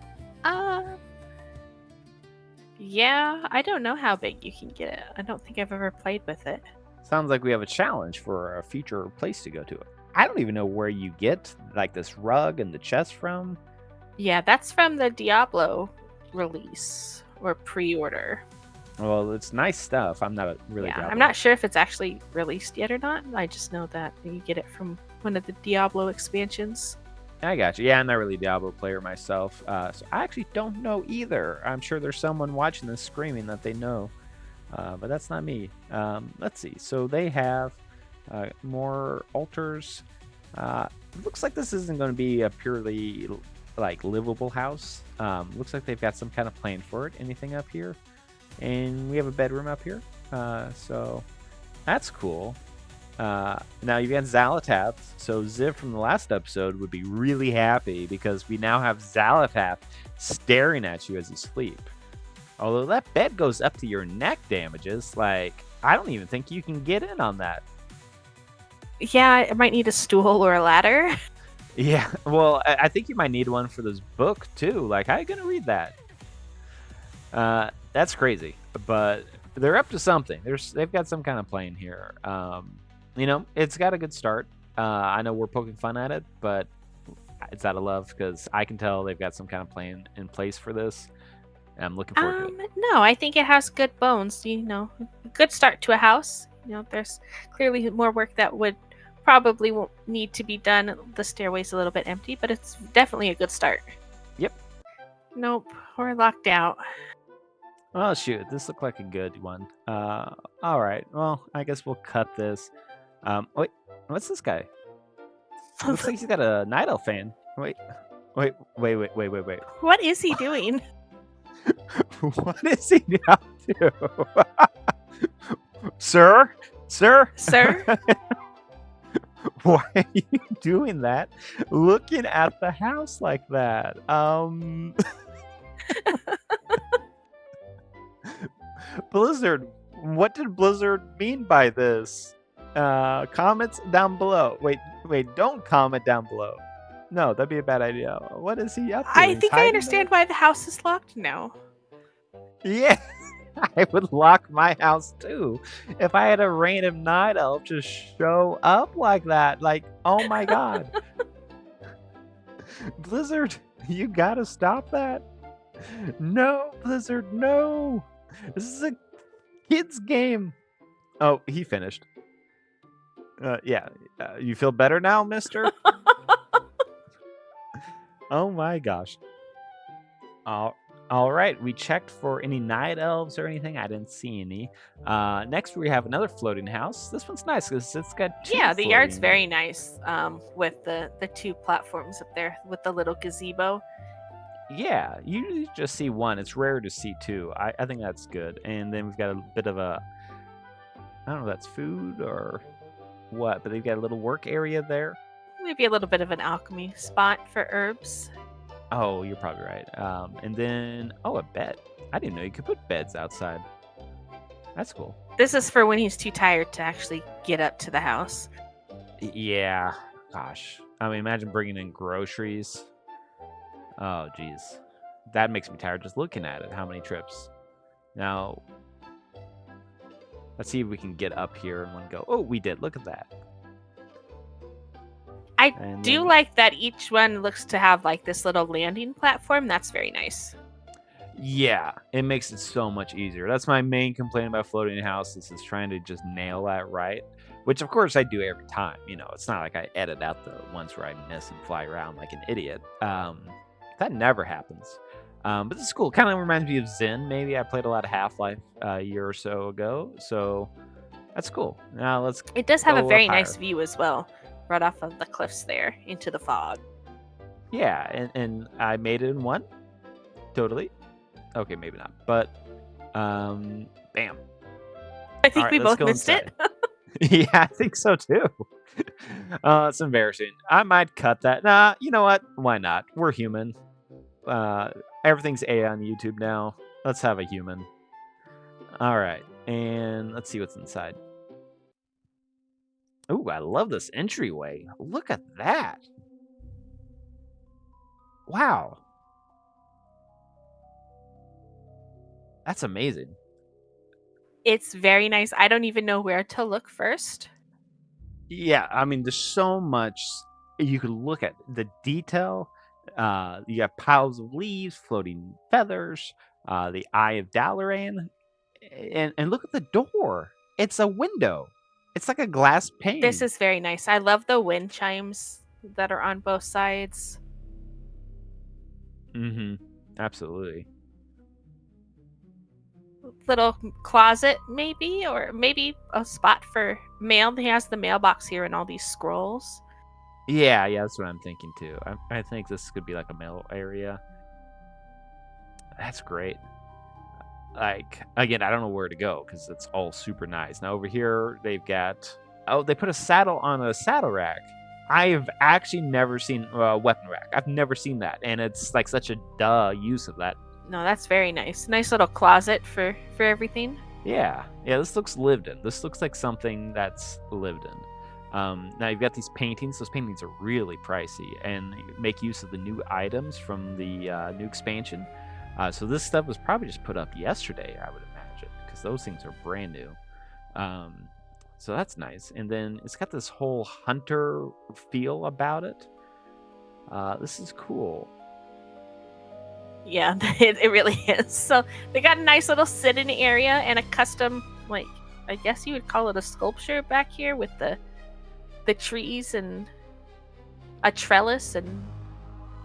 Speaker 2: Yeah, I don't know how big you can get it. I don't think I've ever played with it.
Speaker 1: Sounds like we have a challenge for a future place to go to. I don't even know where you get like this rug and the chest from.
Speaker 2: Yeah, that's from the Diablo release or pre-order.
Speaker 1: Well, it's nice stuff. I'm not really.
Speaker 2: Yeah,
Speaker 1: Diablo.
Speaker 2: I'm not sure if it's actually released yet or not. I just know that you get it from one of the Diablo expansions.
Speaker 1: I got you. Yeah, I'm not really a Diablo player myself, so I actually don't know either. I'm sure there's someone watching this screaming that they know, but that's not me. Let's see. So they have more altars. Looks like this isn't going to be a purely like livable house. Looks like they've got some kind of plan for it. Anything up here? And we have a bedroom up here, so that's cool. Now you've got Xalatath, so Ziv from the last episode would be really happy because we now have Xalatath staring at you as you sleep. Although that bed goes up to your neck damages, like, I don't even think you can get in on that.
Speaker 2: Yeah, I might need a stool or a ladder.
Speaker 1: Yeah, well, I think you might need one for this book, too. Like, how are you going to read that? That's crazy, but they're up to something. They've got some kind of plan here. It's got a good start. I know we're poking fun at it, but it's out of love because I can tell they've got some kind of plan in place for this. And I'm looking forward to it.
Speaker 2: No, I think it has good bones. A good start to a house. There's clearly more work that would probably won't need to be done. The stairway's a little bit empty, but it's definitely a good start.
Speaker 1: Yep.
Speaker 2: Nope, we're locked out.
Speaker 1: Oh, shoot. This looked like a good one. All right. Well, I guess we'll cut this. Wait. What's this guy? Looks like he's got a Night Elf fan. Wait.
Speaker 2: What is he doing?
Speaker 1: What is he up to? Sir?
Speaker 2: Sir?
Speaker 1: Why are you doing that? Looking at the house like that? Blizzard, what did Blizzard mean by this? Comments down below. Wait, don't comment down below. No, that'd be a bad idea. What is he up to?
Speaker 2: I think I understand why the house is locked now.
Speaker 1: Yeah, I would lock my house too if I had a random night elf just show up like that. Like, oh my god. Blizzard, you gotta stop that. No, Blizzard, no. This is a kid's game. Oh, he finished. Yeah. You feel better now, mister? Oh my gosh. All All right, we checked for any night elves or anything. I didn't see any. Next, we have another floating house. This one's nice because it's got two
Speaker 2: Yeah, the yard's
Speaker 1: floating.
Speaker 2: very nice. With the two platforms up there with the little gazebo.
Speaker 1: Yeah, you usually just see one. It's rare to see two. I think that's good. And then we've got a bit of a, I don't know if that's food or what, but they've got a little work area there.
Speaker 2: Maybe a little bit of an alchemy spot for herbs.
Speaker 1: Oh, you're probably right. And then, oh, a bed. I didn't know you could put beds outside. That's cool.
Speaker 2: This is for when he's too tired to actually get up to the house.
Speaker 1: Yeah, gosh. I mean, imagine bringing in groceries. Oh, geez. That makes me tired just looking at it. How many trips? Now, let's see if we can get up here in one go. Oh, we did. Look at that.
Speaker 2: I do like that each one looks to have like this little landing platform. That's very nice.
Speaker 1: Yeah, it makes it so much easier. That's my main complaint about floating houses is trying to just nail that right. Which, of course, I do every time. You know, it's not like I edit out the ones where I miss and fly around like an idiot. That never happens. But this is cool. Kind of reminds me of Zen, maybe. I played a lot of Half-Life a year or so ago. So that's cool. Now let's
Speaker 2: It does have a
Speaker 1: go
Speaker 2: very
Speaker 1: up higher.
Speaker 2: nice view as well, right off of the cliffs there into the fog.
Speaker 1: Yeah, and I made it in one. Totally. Okay, maybe not. But, bam.
Speaker 2: I think
Speaker 1: All right,
Speaker 2: we
Speaker 1: let's
Speaker 2: both
Speaker 1: go
Speaker 2: missed
Speaker 1: inside.
Speaker 2: it.
Speaker 1: Yeah, I think so too. It's embarrassing. I might cut that. Nah, you know what? Why not? We're human. Everything's AI on YouTube now. Let's have a human. All right, and let's see what's inside. Ooh, I love this entryway. Look at that. Wow. That's amazing.
Speaker 2: It's very nice. I don't even know where to look first.
Speaker 1: Yeah, I mean, there's so much you could look at. The detail. You have piles of leaves, floating feathers, the Eye of Dalaran, and look at the door. It's a window. It's like a glass pane.
Speaker 2: This is very nice. I love the wind chimes that are on both sides.
Speaker 1: Absolutely.
Speaker 2: Little closet, maybe, or maybe a spot for mail. He has the mailbox here and all these scrolls.
Speaker 1: Yeah, that's what I'm thinking too. I think this could be like a mail area. That's great. Like, again, I don't know where to go because it's all super nice. Now over here, they've got, oh, they put a saddle on a saddle rack. I have actually never seen a weapon rack. I've never seen that, and it's like such a duh use of that.
Speaker 2: No, that's very nice. Nice little closet for everything.
Speaker 1: Yeah, this looks lived in. This looks like something that's lived in. Now you've got these paintings. Those paintings are really pricey and make use of the new items from the new expansion. So this stuff was probably just put up yesterday, I would imagine, because those things are brand new. So that's nice. And then it's got this whole hunter feel about it. This is cool.
Speaker 2: Yeah, it really is. So they got a nice little sit-in area and a custom, like, I guess you would call it a sculpture back here with the trees and a trellis and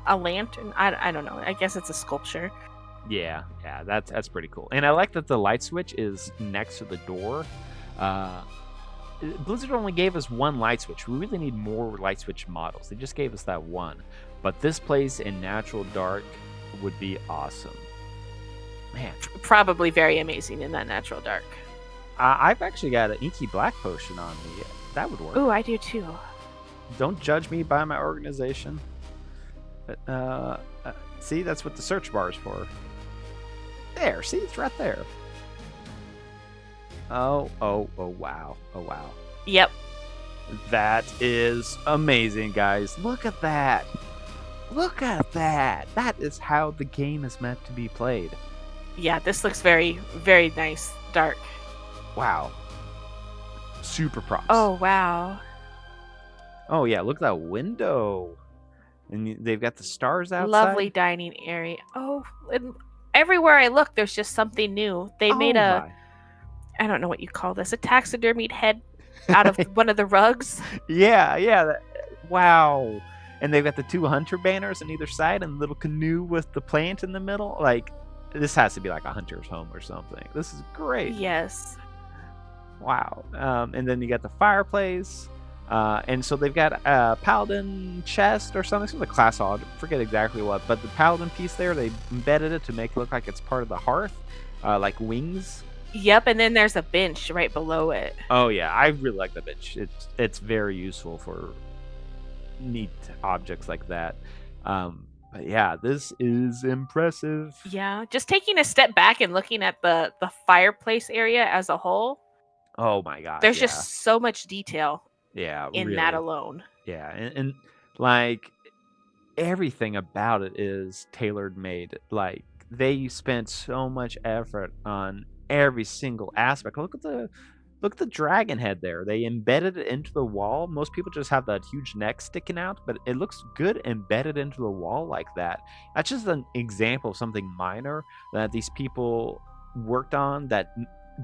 Speaker 2: a lantern. I don't know. I guess it's a sculpture.
Speaker 1: Yeah, that's pretty cool. And I like that the light switch is next to the door. Blizzard only gave us one light switch. We really need more light switch models. They just gave us that one. But this place in natural dark would be awesome. Man.
Speaker 2: Probably very amazing in that natural dark.
Speaker 1: I've actually got an inky black potion on me. That would work.
Speaker 2: Ooh, I do too.
Speaker 1: Don't judge me by my organization. See, that's what the search bar is for. There, see, it's right there. Oh, wow. Oh, wow.
Speaker 2: Yep.
Speaker 1: That is amazing, guys. Look at that. Look at that. That is how the game is meant to be played.
Speaker 2: Yeah, this looks very, very nice. Dark.
Speaker 1: Wow. Super props.
Speaker 2: Oh, wow.
Speaker 1: Oh, yeah, look at that window. And they've got the stars outside.
Speaker 2: Lovely dining area. Oh, and everywhere I look, there's just something new. They made I don't know what you call this, a taxidermied head out of one of the rugs.
Speaker 1: Yeah. Wow. And they've got the two hunter banners on either side and a little canoe with the plant in the middle. Like, This has to be like a hunter's home or something. This is great.
Speaker 2: Yes.
Speaker 1: Wow. And then you got the fireplace. And so they've got a paladin chest or something. It's a class odd. Forget exactly what. But the paladin piece there, they embedded it to make it look like it's part of the hearth, like wings.
Speaker 2: Yep, and then there's a bench right below it.
Speaker 1: Oh yeah, I really like the bench. It's very useful for neat objects like that. But yeah, this is impressive.
Speaker 2: Yeah, just taking a step back and looking at the fireplace area as a whole,
Speaker 1: Oh my gosh,
Speaker 2: there's
Speaker 1: yeah.
Speaker 2: just so much detail
Speaker 1: Yeah,
Speaker 2: in that
Speaker 1: really.
Speaker 2: alone.
Speaker 1: Yeah, and like everything about it is tailor made. Like they spent so much effort on every single aspect. Look at the dragon head there. They embedded it into the wall. Most people just have that huge neck sticking out, but it looks good embedded into the wall like that. That's just an example of something minor that these people worked on that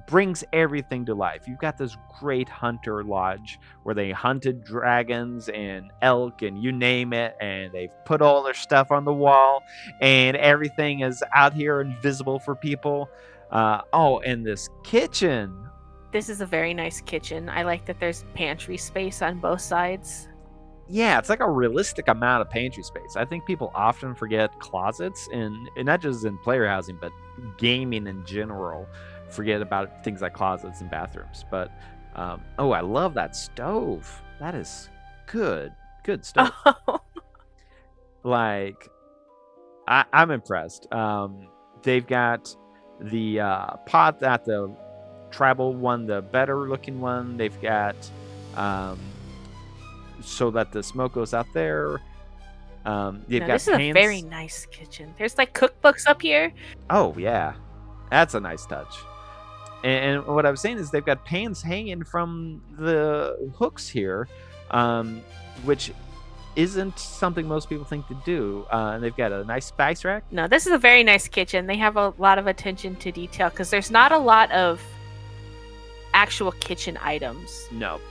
Speaker 1: brings everything to life. You've got this great hunter lodge where they hunted dragons and elk and you name it, and they've put all their stuff on the wall, and everything is out here and visible for people. Oh, and this kitchen.
Speaker 2: This is a very nice kitchen. I like that there's pantry space on both sides.
Speaker 1: Yeah, it's like a realistic amount of pantry space. I think people often forget closets, and not just in player housing, but gaming in general. Forget about things like closets and bathrooms. But oh, I love that stove. That is good stove. Like, I'm impressed. They've got the pot at the tribal one, the better looking one. They've got so that the smoke goes out there. They've got
Speaker 2: this is a very nice kitchen. There's like cookbooks up here.
Speaker 1: Oh yeah, that's a nice touch. And what I was saying is they've got pans hanging from the hooks here, which isn't something most people think to do. And they've got a nice spice rack.
Speaker 2: No, this is a very nice kitchen. They have a lot of attention to detail because there's not a lot of actual kitchen items.
Speaker 1: No.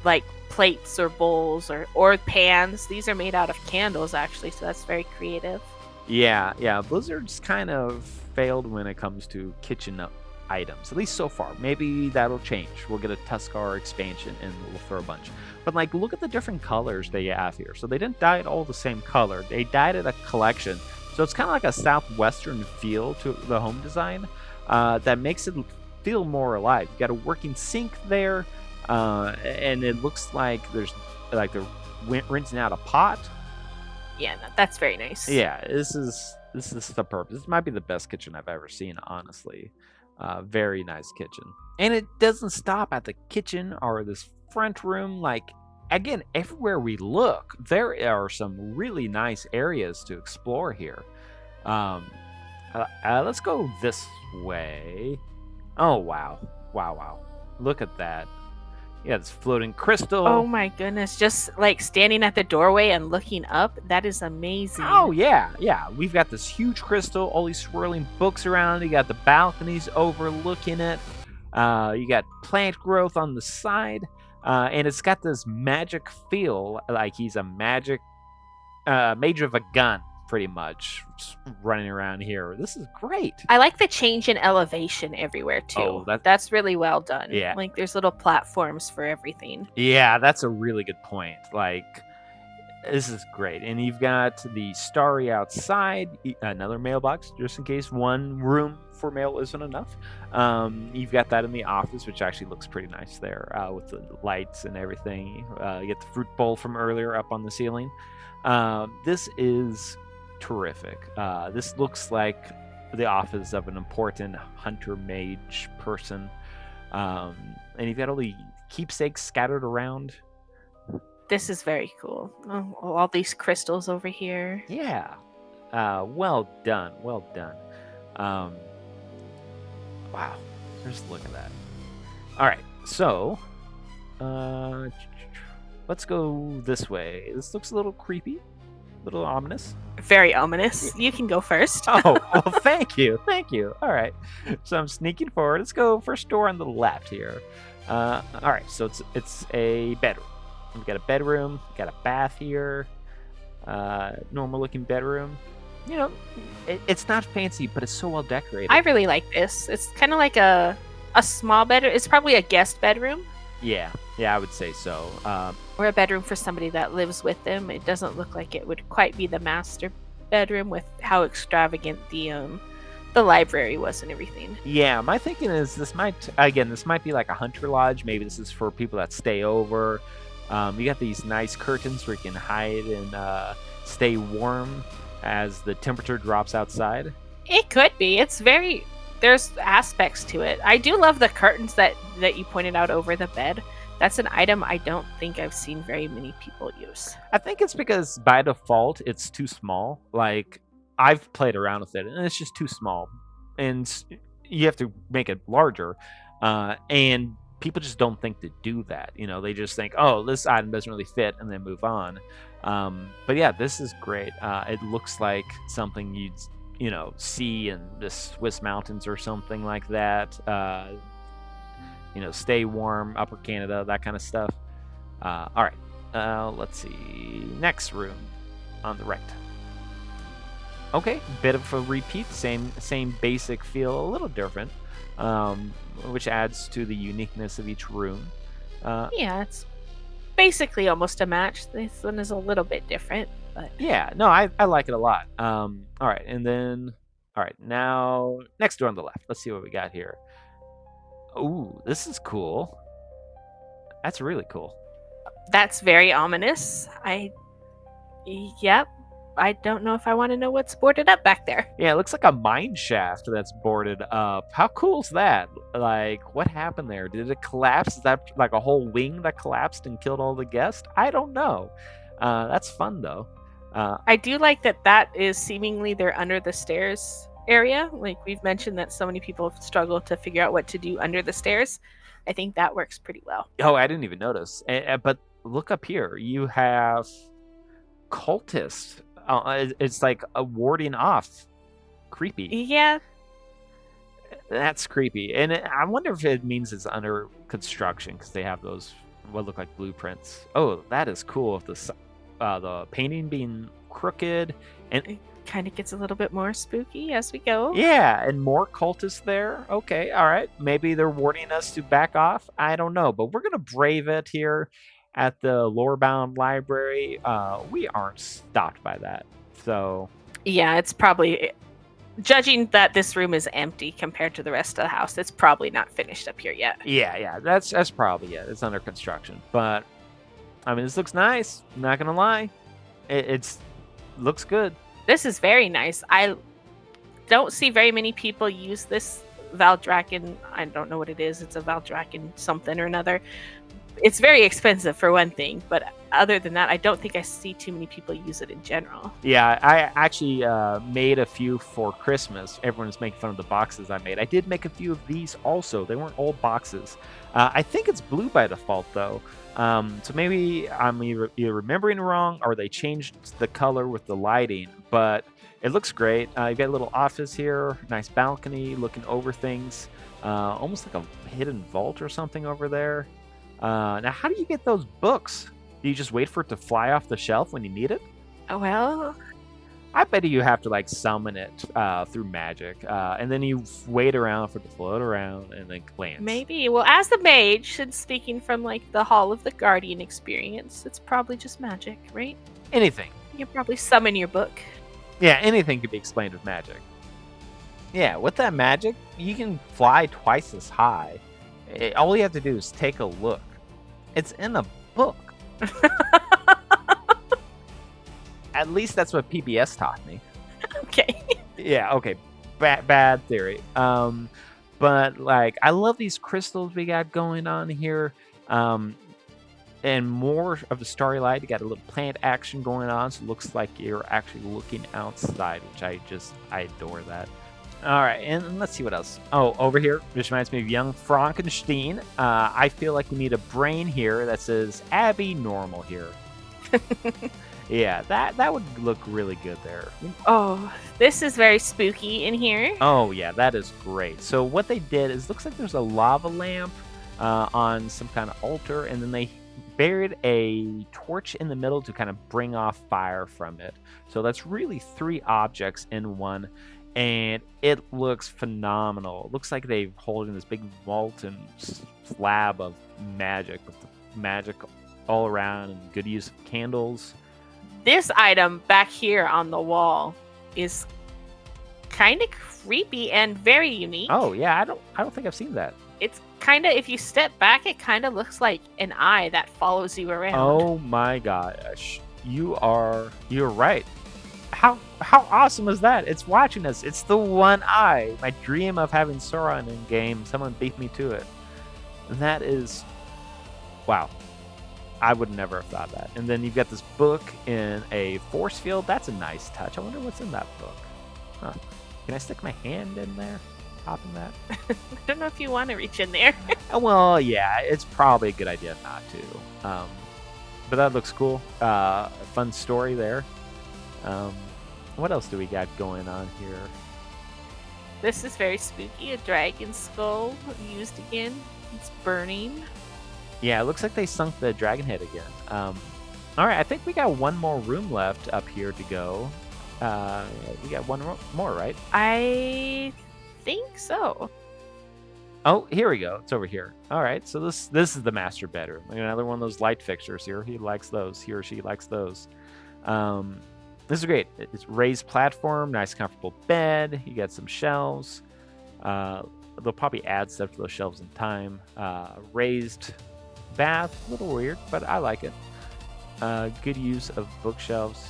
Speaker 2: Like plates or bowls or pans. These are made out of candles, actually, so that's very creative.
Speaker 1: Yeah. Blizzard's kind of failed when it comes to kitchen items, at least so far. Maybe that'll change. We'll get a Tuskar expansion and we'll throw a bunch. But like, look at the different colors they have here. So they didn't dye it all the same color. They dyed it a collection. So it's kind of like a southwestern feel to the home design that makes it feel more alive. You got a working sink there, and it looks like there's like they're rinsing out a pot.
Speaker 2: Yeah, no, that's very nice.
Speaker 1: Yeah, this is superb. This might be the best kitchen I've ever seen, honestly. Very nice kitchen. And it doesn't stop at the kitchen or this front room. Like, again, everywhere we look, there are some really nice areas to explore here. Let's go this way. Oh, wow. Look at that. Yeah, this floating crystal.
Speaker 2: Oh my goodness, just like standing at the doorway and looking up, that is amazing.
Speaker 1: Oh, yeah. We've got this huge crystal, all these swirling books around. You got the balconies overlooking it. You got plant growth on the side. And it's got this magic feel, like he's a magic mage of a gun, pretty much, running around here. This is great.
Speaker 2: I like the change in elevation everywhere, too.
Speaker 1: Oh,
Speaker 2: that's really well done.
Speaker 1: Yeah.
Speaker 2: Like, there's little platforms for everything.
Speaker 1: Yeah, that's a really good point. Like, this is great. And you've got the starry outside, another mailbox, just in case one room for mail isn't enough. You've got that in the office, which actually looks pretty nice there with the lights and everything. You get the fruit bowl from earlier up on the ceiling. This is terrific. This looks like the office of an important hunter mage person. And you've got all the keepsakes scattered around.
Speaker 2: This is very cool. Oh, all these crystals over here.
Speaker 1: Yeah. Well done. Wow. Just look at that. All right. So, let's go this way. This looks a little creepy, a little ominous.
Speaker 2: Very ominous. You can go first.
Speaker 1: Oh, well, thank you. All right. So I'm sneaking forward. Let's go first door on the left here. All right. So it's a bedroom. We've got a bedroom. Got a bath here. Normal looking bedroom. you know, it's not fancy, but it's so well decorated.
Speaker 2: I really like this. It's kind of like a small bedroom. It's probably a guest bedroom.
Speaker 1: Yeah, I would say so.
Speaker 2: Or a bedroom for somebody that lives with them. It doesn't look like it would quite be the master bedroom with how extravagant the library was and everything.
Speaker 1: Yeah, my thinking is this might be like a hunter lodge. Maybe this is for people that stay over. You got these nice curtains where you can hide and stay warm as the temperature drops outside.
Speaker 2: It could be. There's aspects to it. I do love the curtains that you pointed out over the bed. That's an item I don't think I've seen very many people use.
Speaker 1: I think it's because by default it's too small. Like I've played around with it and it's just too small, and you have to make it larger. And people just don't think to do that. They just think, oh, this item doesn't really fit, and then move on. But yeah, this is great. It looks like something you'd see in the Swiss mountains or something like that. Stay warm, Upper Canada, that kind of stuff. All right, let's see. Next room on the right. Okay, bit of a repeat, same basic feel, a little different, which adds to the uniqueness of each room.
Speaker 2: Yeah, it's basically almost a match. This one is a little bit different, but
Speaker 1: yeah, no, I like it a lot. All right, and then now next door on the left. Let's see what we got here. Ooh, this is cool. That's really cool.
Speaker 2: That's very ominous. Yep. I don't know if I want to know what's boarded up back there.
Speaker 1: Yeah, it looks like a mine shaft that's boarded up. How cool is that? Like, what happened there? Did it collapse? Is that like a whole wing that collapsed and killed all the guests? I don't know. That's fun, though.
Speaker 2: I do like that is seemingly they're under the stairs area. Like, we've mentioned that so many people struggle to figure out what to do under the stairs. I think that works pretty well.
Speaker 1: Oh, I didn't even notice. But look up here. You have cultists. It's like a warding off. Creepy.
Speaker 2: Yeah.
Speaker 1: That's creepy. And I wonder if it means it's under construction because they have those what look like blueprints. Oh, that is cool. If the painting being crooked and
Speaker 2: it kind of gets a little bit more spooky as we go.
Speaker 1: Yeah, and more cultists there. Okay, all right. Maybe they're warning us to back off. I don't know, but we're gonna brave it here at the Lorebound library. We aren't stopped by that. So
Speaker 2: yeah, it's probably, judging that this room is empty compared to the rest of the house, it's probably not finished up here yet.
Speaker 1: Yeah, that's probably it. It's under construction. But I mean, this looks nice. I'm not gonna lie. It's looks good.
Speaker 2: This is very nice. I don't see very many people use this Valdraken. I don't know what it is. It's a Valdraken something or another. It's very expensive for one thing, but other than that, I don't think I see too many people use it in general.
Speaker 1: Yeah, I actually made a few for Christmas. Everyone's making fun of the boxes I made. I did make a few of these also. They weren't old boxes. I think it's blue by default, though. So maybe I'm either remembering wrong or they changed the color with the lighting, but it looks great. You've got a little office here, nice balcony, looking over things. Almost like a hidden vault or something over there. Now, how do you get those books? Do you just wait for it to fly off the shelf when you need it?
Speaker 2: Well,
Speaker 1: I bet you have to like summon it through magic, and then you wait around for it to float around and then lands.
Speaker 2: Maybe. Well, as the mage, and speaking from like the Hall of the Guardian experience, it's probably just magic, right?
Speaker 1: Anything.
Speaker 2: You can probably summon your book.
Speaker 1: Yeah, anything can be explained with magic. Yeah, with that magic, you can fly twice as high. All you have to do is take a look. It's in a book. At least that's what PBS taught me.
Speaker 2: Okay.
Speaker 1: Yeah, okay. Bad theory. But like I love these crystals we got going on here. And more of the starry light. You got a little plant action going on, so it looks like you're actually looking outside, which I adore that. All right, and let's see what else. Oh, over here, this reminds me of young Frankenstein. I feel like we need a brain here that says Abby Normal here. Yeah, that would look really good there.
Speaker 2: Oh, this is very spooky in here.
Speaker 1: Oh, yeah, that is great. So what they did is, looks like there's a lava lamp on some kind of altar, and then they buried a torch in the middle to kind of bring off fire from it. So that's really 3 objects in one, and it looks phenomenal. It looks like they're holding this big molten slab of magic with the magic all around and good use of candles.
Speaker 2: This item back here on the wall is kind of creepy and very unique.
Speaker 1: Oh yeah, I don't think I've seen that.
Speaker 2: It's kind of, if you step back, it kind of looks like an eye that follows you around.
Speaker 1: Oh my gosh, you're right. How awesome is that? It's watching us. It's the one eye. My dream of having Sauron in game. Someone beat me to it. And that is, wow. I would never have thought that. And then you've got this book in a force field. That's a nice touch. I wonder what's in that book. Huh. Can I stick my hand in there? Hop in that?
Speaker 2: I don't know if you want to reach in there.
Speaker 1: Well, yeah, it's probably a good idea not to. But that looks cool. Fun story there. What else do we got going on here?
Speaker 2: This is very spooky. A dragon skull used again. It's burning.
Speaker 1: Yeah, it looks like they sunk the dragon head again. All right, I think we got one more room left up here to go. We got one more, right?
Speaker 2: I think so.
Speaker 1: Oh, here we go. It's over here. All right, so this is the master bedroom. Another one of those light fixtures here. He likes those. He or she likes those. This is great. It's raised platform, nice comfortable bed. You got some shelves. They'll probably add stuff to those shelves in time. Raised bath, a little weird, but I like it. Good use of bookshelves.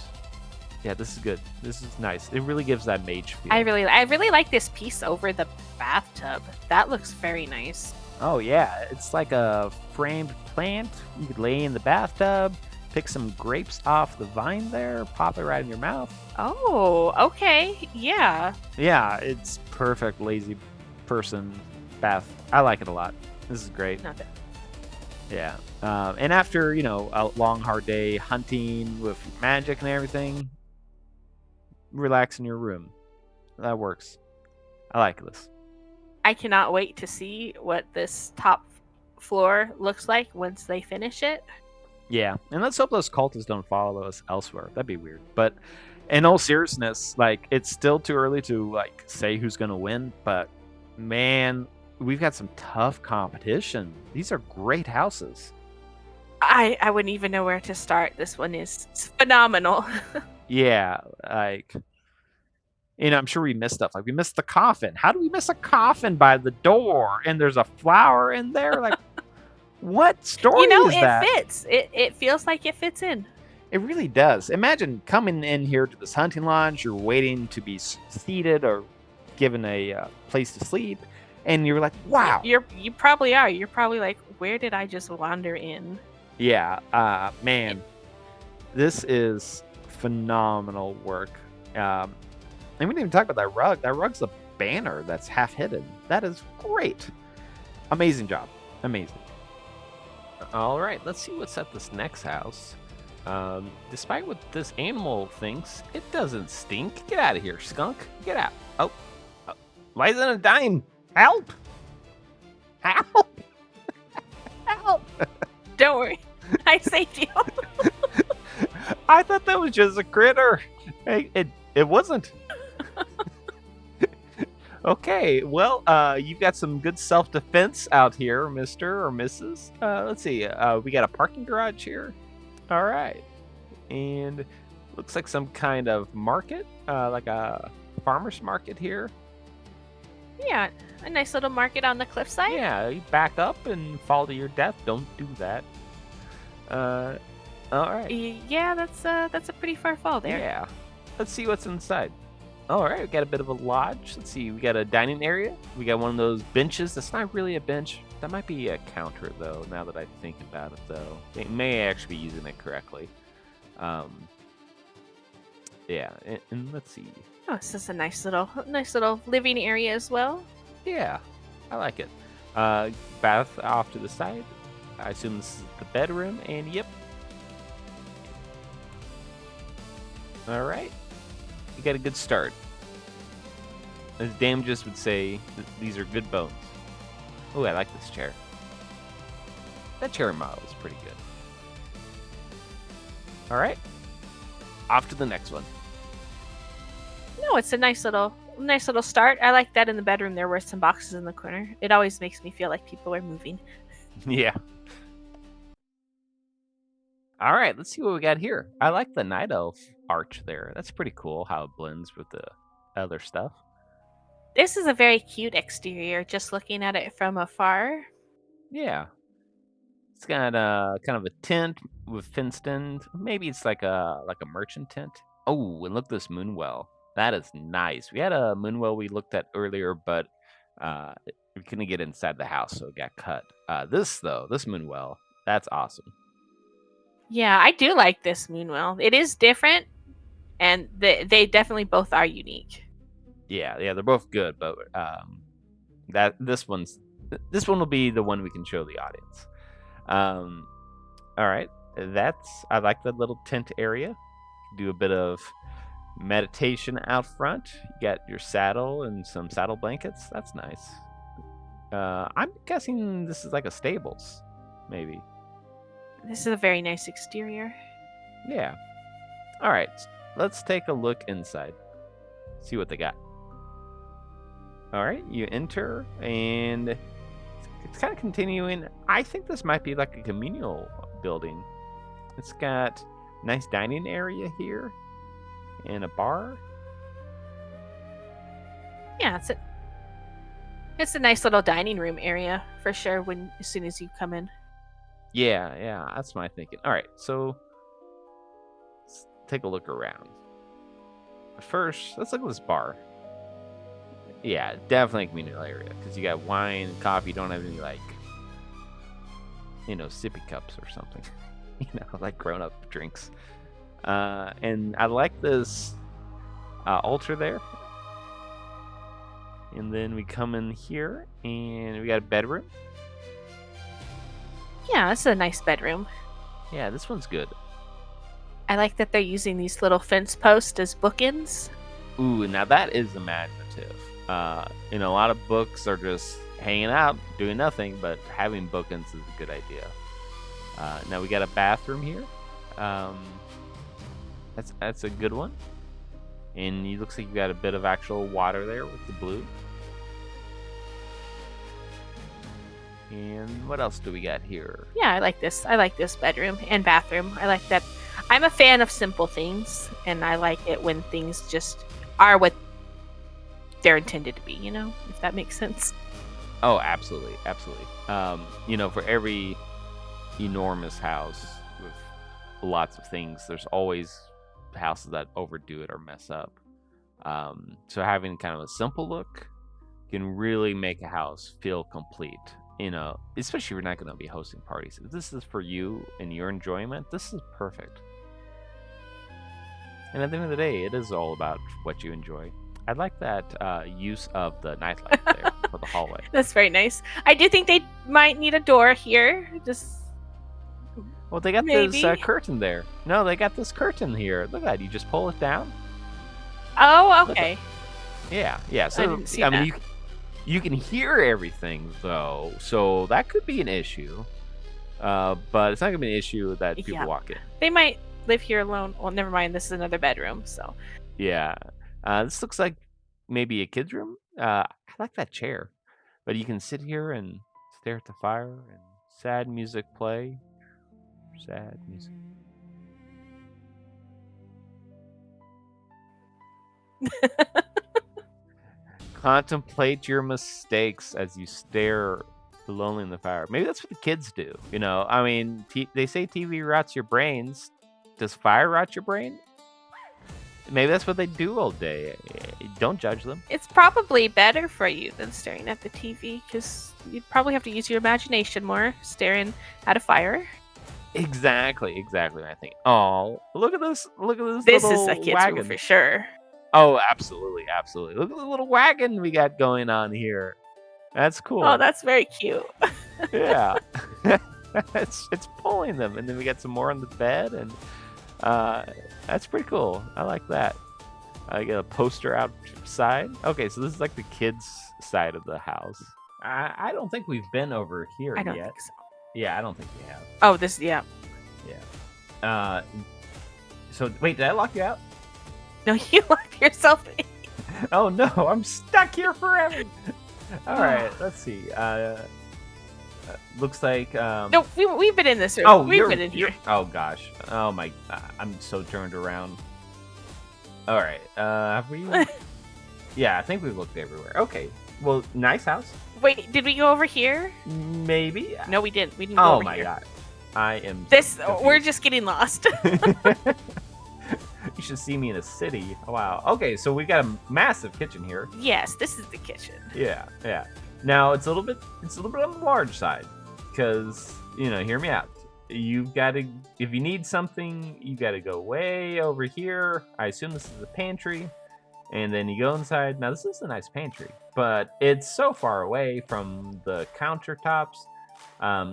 Speaker 1: Yeah, this is good. This is nice. It really gives that mage feel.
Speaker 2: I really like this piece over the bathtub. That looks very nice.
Speaker 1: Oh yeah, it's like a framed plant. You could lay in the bathtub, pick some grapes off the vine there, pop it right in your mouth.
Speaker 2: Oh, okay. Yeah.
Speaker 1: Yeah, it's perfect lazy person bath. I like it a lot. This is great.
Speaker 2: Not bad.
Speaker 1: Yeah. And after, a long, hard day hunting with magic and everything, relax in your room. That works. I like this.
Speaker 2: I cannot wait to see what this top floor looks like once they finish it.
Speaker 1: Yeah. And let's hope those cultists don't follow us elsewhere. That'd be weird. But in all seriousness, it's still too early to, say who's going to win. But, man, we've got some tough competition. These are great houses.
Speaker 2: I wouldn't even know where to start. This one is phenomenal.
Speaker 1: Yeah, I'm sure we missed stuff. We missed the coffin. How do we miss a coffin by the door? And there's a flower in there? What story is that?
Speaker 2: It fits. It feels like it fits in.
Speaker 1: It really does. Imagine coming in here to this hunting lodge. You're waiting to be seated or given a place to sleep. And you're like, wow.
Speaker 2: You probably are. You're probably like, where did I just wander in?
Speaker 1: Yeah, man. This is phenomenal work. And we didn't even talk about that rug. That rug's a banner that's half hidden. That is great. Amazing job. Amazing. All right, let's see what's at this next house. Despite what this animal thinks, it doesn't stink. Get out of here, skunk. Get out. Oh. Why isn't it dying? Help! Help! Help!
Speaker 2: Don't worry. I saved you.
Speaker 1: I thought that was just a critter. Hey, it wasn't. Okay, well, you've got some good self-defense out here, Mr. or Mrs. Let's see. We got a parking garage here. All right. And looks like some kind of market, like a farmer's market here.
Speaker 2: Yeah, a nice little market on the cliffside.
Speaker 1: Yeah, you back up and fall to your death. Don't do that. All right.
Speaker 2: Yeah, that's a pretty far fall there.
Speaker 1: Yeah. Let's see what's inside. All right, we got a bit of a lodge. Let's see, we got a dining area. We got one of those benches. That's not really a bench. That might be a counter, though, now that I think about it, though. They may actually be using it correctly. Yeah, and let's see.
Speaker 2: Oh, this is a nice little living area as well.
Speaker 1: Yeah, I like it. Bath off to the side. I assume this is the bedroom, and yep. All right. You got a good start. As Damages would say, these are good bones. Oh, I like this chair. That chair model is pretty good. All right, off to the next one.
Speaker 2: No, it's a nice little start. I like that in the bedroom there were some boxes in the corner. It always makes me feel like people are moving.
Speaker 1: Yeah. All right, let's see what we got here. I like the night elf arch there. That's pretty cool how it blends with the other stuff.
Speaker 2: This is a very cute exterior, just looking at it from afar.
Speaker 1: Yeah. It's got kind of a tent with fenced in. Maybe it's like a merchant tent. Oh, and look at this moonwell. That is nice. We had a moonwell we looked at earlier, but we couldn't get inside the house, so it got cut. This moonwell, that's awesome.
Speaker 2: Yeah, I do like this Moonwell. It is different, and they definitely both are unique.
Speaker 1: Yeah, they're both good, but this one will be the one we can show the audience. All right, I like the little tent area. Do a bit of meditation out front. You got your saddle and some saddle blankets. That's nice. I'm guessing this is like a stables, maybe.
Speaker 2: This is a very nice exterior.
Speaker 1: Yeah. All right, let's take a look inside. See what they got. All right, you enter, and it's kind of continuing. I think this might be like a communal building. It's got a nice dining area here and a bar.
Speaker 2: Yeah, it's a nice little dining room area for sure. As soon as you come in.
Speaker 1: Yeah, that's my thinking. All right, so let's take a look around. First, let's look at this bar. Yeah, definitely a communal area because you got wine and coffee. You don't have any like, sippy cups or something, like grown-up drinks. And I like this altar there. And then we come in here and we got a bedroom.
Speaker 2: Yeah, this is a nice bedroom.
Speaker 1: Yeah, this one's good.
Speaker 2: I like that they're using these little fence posts as bookends.
Speaker 1: Ooh, now that is imaginative. A lot of books are just hanging out, doing nothing, but having bookends is a good idea. Now we got a bathroom here. That's a good one. And it looks like you got a bit of actual water there with the blue. And what else do we got here?
Speaker 2: Yeah, I like this. I like this bedroom and bathroom. I like that. I'm a fan of simple things, and I like it when things just are what they're intended to be, if that makes sense.
Speaker 1: Oh, absolutely. For every enormous house with lots of things, there's always houses that overdo it or mess up. So having kind of a simple look can really make a house feel complete. Especially if you're not going to be hosting parties. If this is for you and your enjoyment, this is perfect. And at the end of the day, it is all about what you enjoy. I like that use of the nightlight there for the hallway.
Speaker 2: That's very nice. I do think they might need a door here.
Speaker 1: Well, they got
Speaker 2: maybe.
Speaker 1: This curtain there. No, they got this curtain here. Look at that. You just pull it down.
Speaker 2: Oh, okay.
Speaker 1: Yeah. So
Speaker 2: I didn't see that.
Speaker 1: You can hear everything though, so that could be an issue. But it's not gonna be an issue that people walk in.
Speaker 2: They might live here alone. Well, never mind. This is another bedroom, so.
Speaker 1: Yeah. This looks like maybe a kid's room. I like that chair, but you can sit here and stare at the fire and sad music play. Sad music. Contemplate your mistakes as you stare lonely in the fire. Maybe that's what the kids do. They say TV rots your brains. Does fire rot your brain? Maybe that's what they do all day. Don't judge them.
Speaker 2: It's probably better for you than staring at the TV because you'd probably have to use your imagination more staring at a fire.
Speaker 1: Exactly. I think. Oh, look at this!
Speaker 2: This
Speaker 1: little
Speaker 2: is a kid's
Speaker 1: wagon.
Speaker 2: room for sure.
Speaker 1: Oh, absolutely. Look at the little wagon we got going on here. That's cool.
Speaker 2: Oh, that's very cute.
Speaker 1: Yeah. it's pulling them, and then we got some more on the bed, and that's pretty cool. I like that. I get a poster outside. Okay, so this is like the kids' side of the house. I don't think we've been over here
Speaker 2: I don't
Speaker 1: yet.
Speaker 2: think so.
Speaker 1: Yeah, I don't think we have.
Speaker 2: Oh, this, yeah.
Speaker 1: Yeah. So wait, did I lock you out?
Speaker 2: No, you locked yourself in.
Speaker 1: Oh no, I'm stuck here forever. All right, let's see. Looks like
Speaker 2: No, we've been in this room.
Speaker 1: oh,
Speaker 2: We've been in here.
Speaker 1: Oh gosh. Oh my. I'm so turned around. All right. Have we? Yeah, I think we've looked everywhere. Okay. Well, nice house.
Speaker 2: Wait, did we go over here?
Speaker 1: Maybe.
Speaker 2: No, we didn't. We didn't go
Speaker 1: Oh
Speaker 2: over
Speaker 1: my
Speaker 2: here.
Speaker 1: god. I am.
Speaker 2: This
Speaker 1: confused.
Speaker 2: we're just getting lost.
Speaker 1: You should see me in a city. Wow. Okay, so we got a massive kitchen here.
Speaker 2: Yes, this is the kitchen.
Speaker 1: Yeah, yeah. Now it's a little bit on the large side, because hear me out. You've got to, if you need something, you got to go way over here. I assume this is the pantry, and then you go inside. Now this is a nice pantry, but it's so far away from the countertops.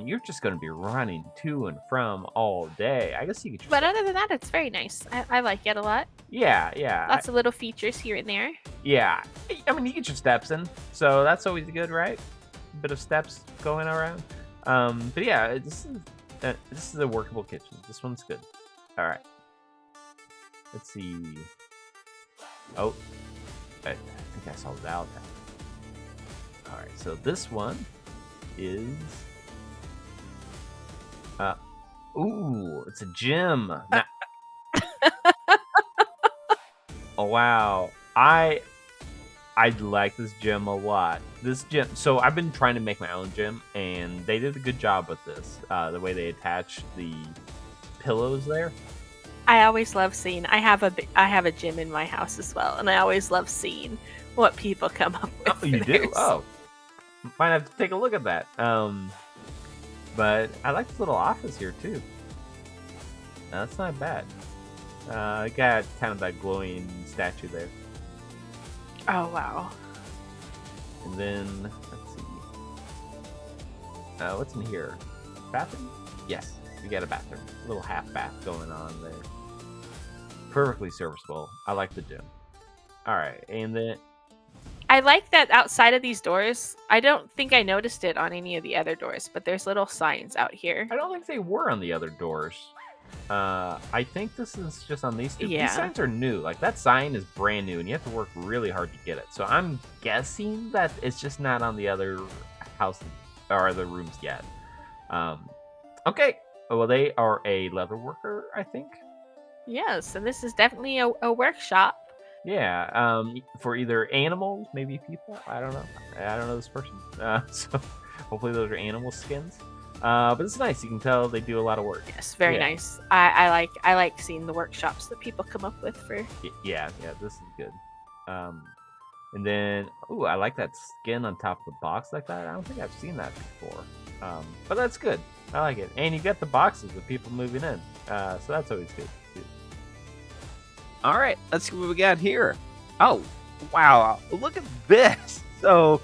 Speaker 1: You're just going to be running to and from all day. I guess you could.
Speaker 2: But other than that, it's very nice. I like it a lot.
Speaker 1: Yeah, yeah.
Speaker 2: Lots of little features here and there.
Speaker 1: Yeah, I mean, you get your steps in, so that's always good, right? A bit of steps going around. But yeah, this is a workable kitchen. This one's good. All right. Let's see. Oh, I think I saw Val. All right, so this one is. Ooh, it's a gym. Oh wow, I like this gym a lot. This gym. So I've been trying to make my own gym, and they did a good job with this. The way they attached the pillows there.
Speaker 2: I always love seeing. I have a gym in my house as well, and I always love seeing what people come up with.
Speaker 1: Oh, you do? Oh, might have to take a look at that. But I like this little office here too. That's not bad. I got kind of that glowing statue there.
Speaker 2: Oh wow.
Speaker 1: And then let's see. What's in here? Bathroom? Yes, we got a bathroom. A little half bath going on there. Perfectly serviceable. I like the gym. All right, and then
Speaker 2: I like that outside of these doors. I don't think I noticed it on any of the other doors, but there's little signs out here.
Speaker 1: I don't think they were on the other doors. I think this is just on these two.
Speaker 2: Yeah.
Speaker 1: These signs are new. Like that sign is brand new, and you have to work really hard to get it. So I'm guessing that it's just not on the other houses or other rooms yet. Okay. Well, they are a leather worker, I think.
Speaker 2: Yes, and this is definitely a workshop.
Speaker 1: Yeah. For either animals, maybe people. I don't know. I don't know this person. So hopefully those are animal skins. But it's nice. You can tell they do a lot of work.
Speaker 2: Yes, very
Speaker 1: Yeah.
Speaker 2: nice. I like seeing the workshops that people come up with for.
Speaker 1: Yeah. This is good. And then, ooh, I like that skin on top of the box like that. I don't think I've seen that before. But that's good. I like it. And you got the boxes with people moving in. So that's always good. All right, let's see what we got here. Oh, wow. Look at this. So,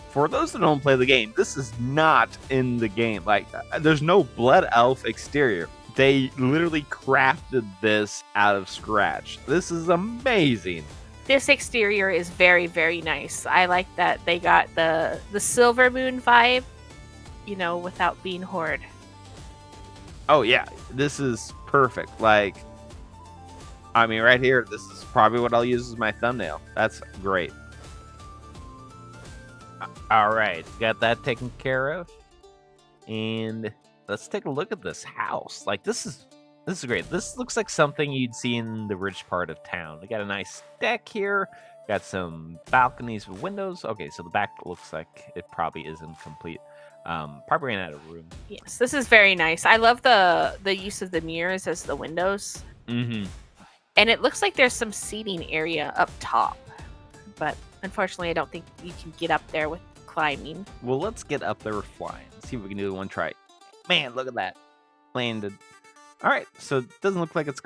Speaker 1: for those that don't play the game, this is not in the game. Like, there's no Blood Elf exterior. They literally crafted this out of scratch. This is amazing.
Speaker 2: This exterior is very, very nice. I like that they got the Silver Moon vibe, without being Horde.
Speaker 1: Oh, yeah. This is perfect. Like, I mean, right here, this is probably what I'll use as my thumbnail. That's great. All right, got that taken care of. And let's take a look at this house. Like, this is great. This looks like something you'd see in the rich part of town. We got a nice deck here. Got some balconies with windows. Okay, so the back looks like it probably isn't complete. Probably ran out of room.
Speaker 2: Yes, this is very nice. I love the use of the mirrors as the windows.
Speaker 1: Mm-hmm.
Speaker 2: And it looks like there's some seating area up top. But unfortunately, I don't think you can get up there with climbing.
Speaker 1: Well, let's get up there with flying. See if we can do one try. Man, look at that. Landed. All right, so it doesn't look like it's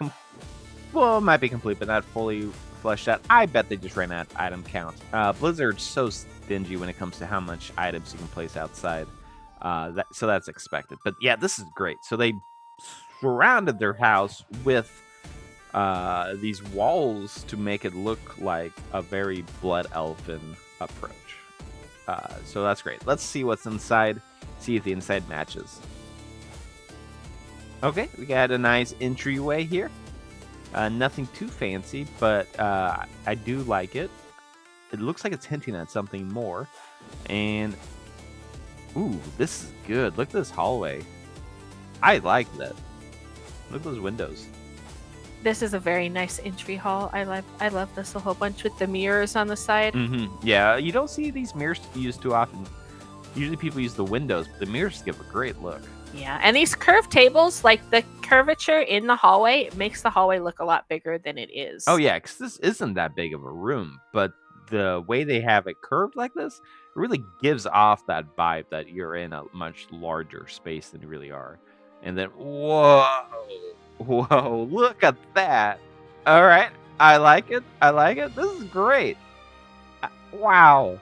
Speaker 1: well, it might be complete, but not fully fleshed out. I bet they just ran out of item count. Blizzard's so stingy when it comes to how much items you can place outside. So that's expected. But yeah, this is great. So they surrounded their house with these walls to make it look like a very blood elfin approach. So that's great. Let's see what's inside. See if the inside matches. Okay, we got a nice entryway here. Nothing too fancy, but I do like it. It looks like it's hinting at something more. And, ooh, this is good. Look at this hallway. I like that. Look at those windows.
Speaker 2: This is a very nice entry hall. I love this a whole bunch with the mirrors on the side.
Speaker 1: Yeah, you don't see these mirrors used too often. Usually people use the windows, but the mirrors give a great look.
Speaker 2: Yeah, and these curved tables, like the curvature in the hallway, it makes the hallway look a lot bigger than it is.
Speaker 1: Oh yeah, because this isn't that big of a room, but the way they have it curved like this, it really gives off that vibe that you're in a much larger space than you really are. And then, whoa, look at that. All right, I like it. I like it. This is great. Wow.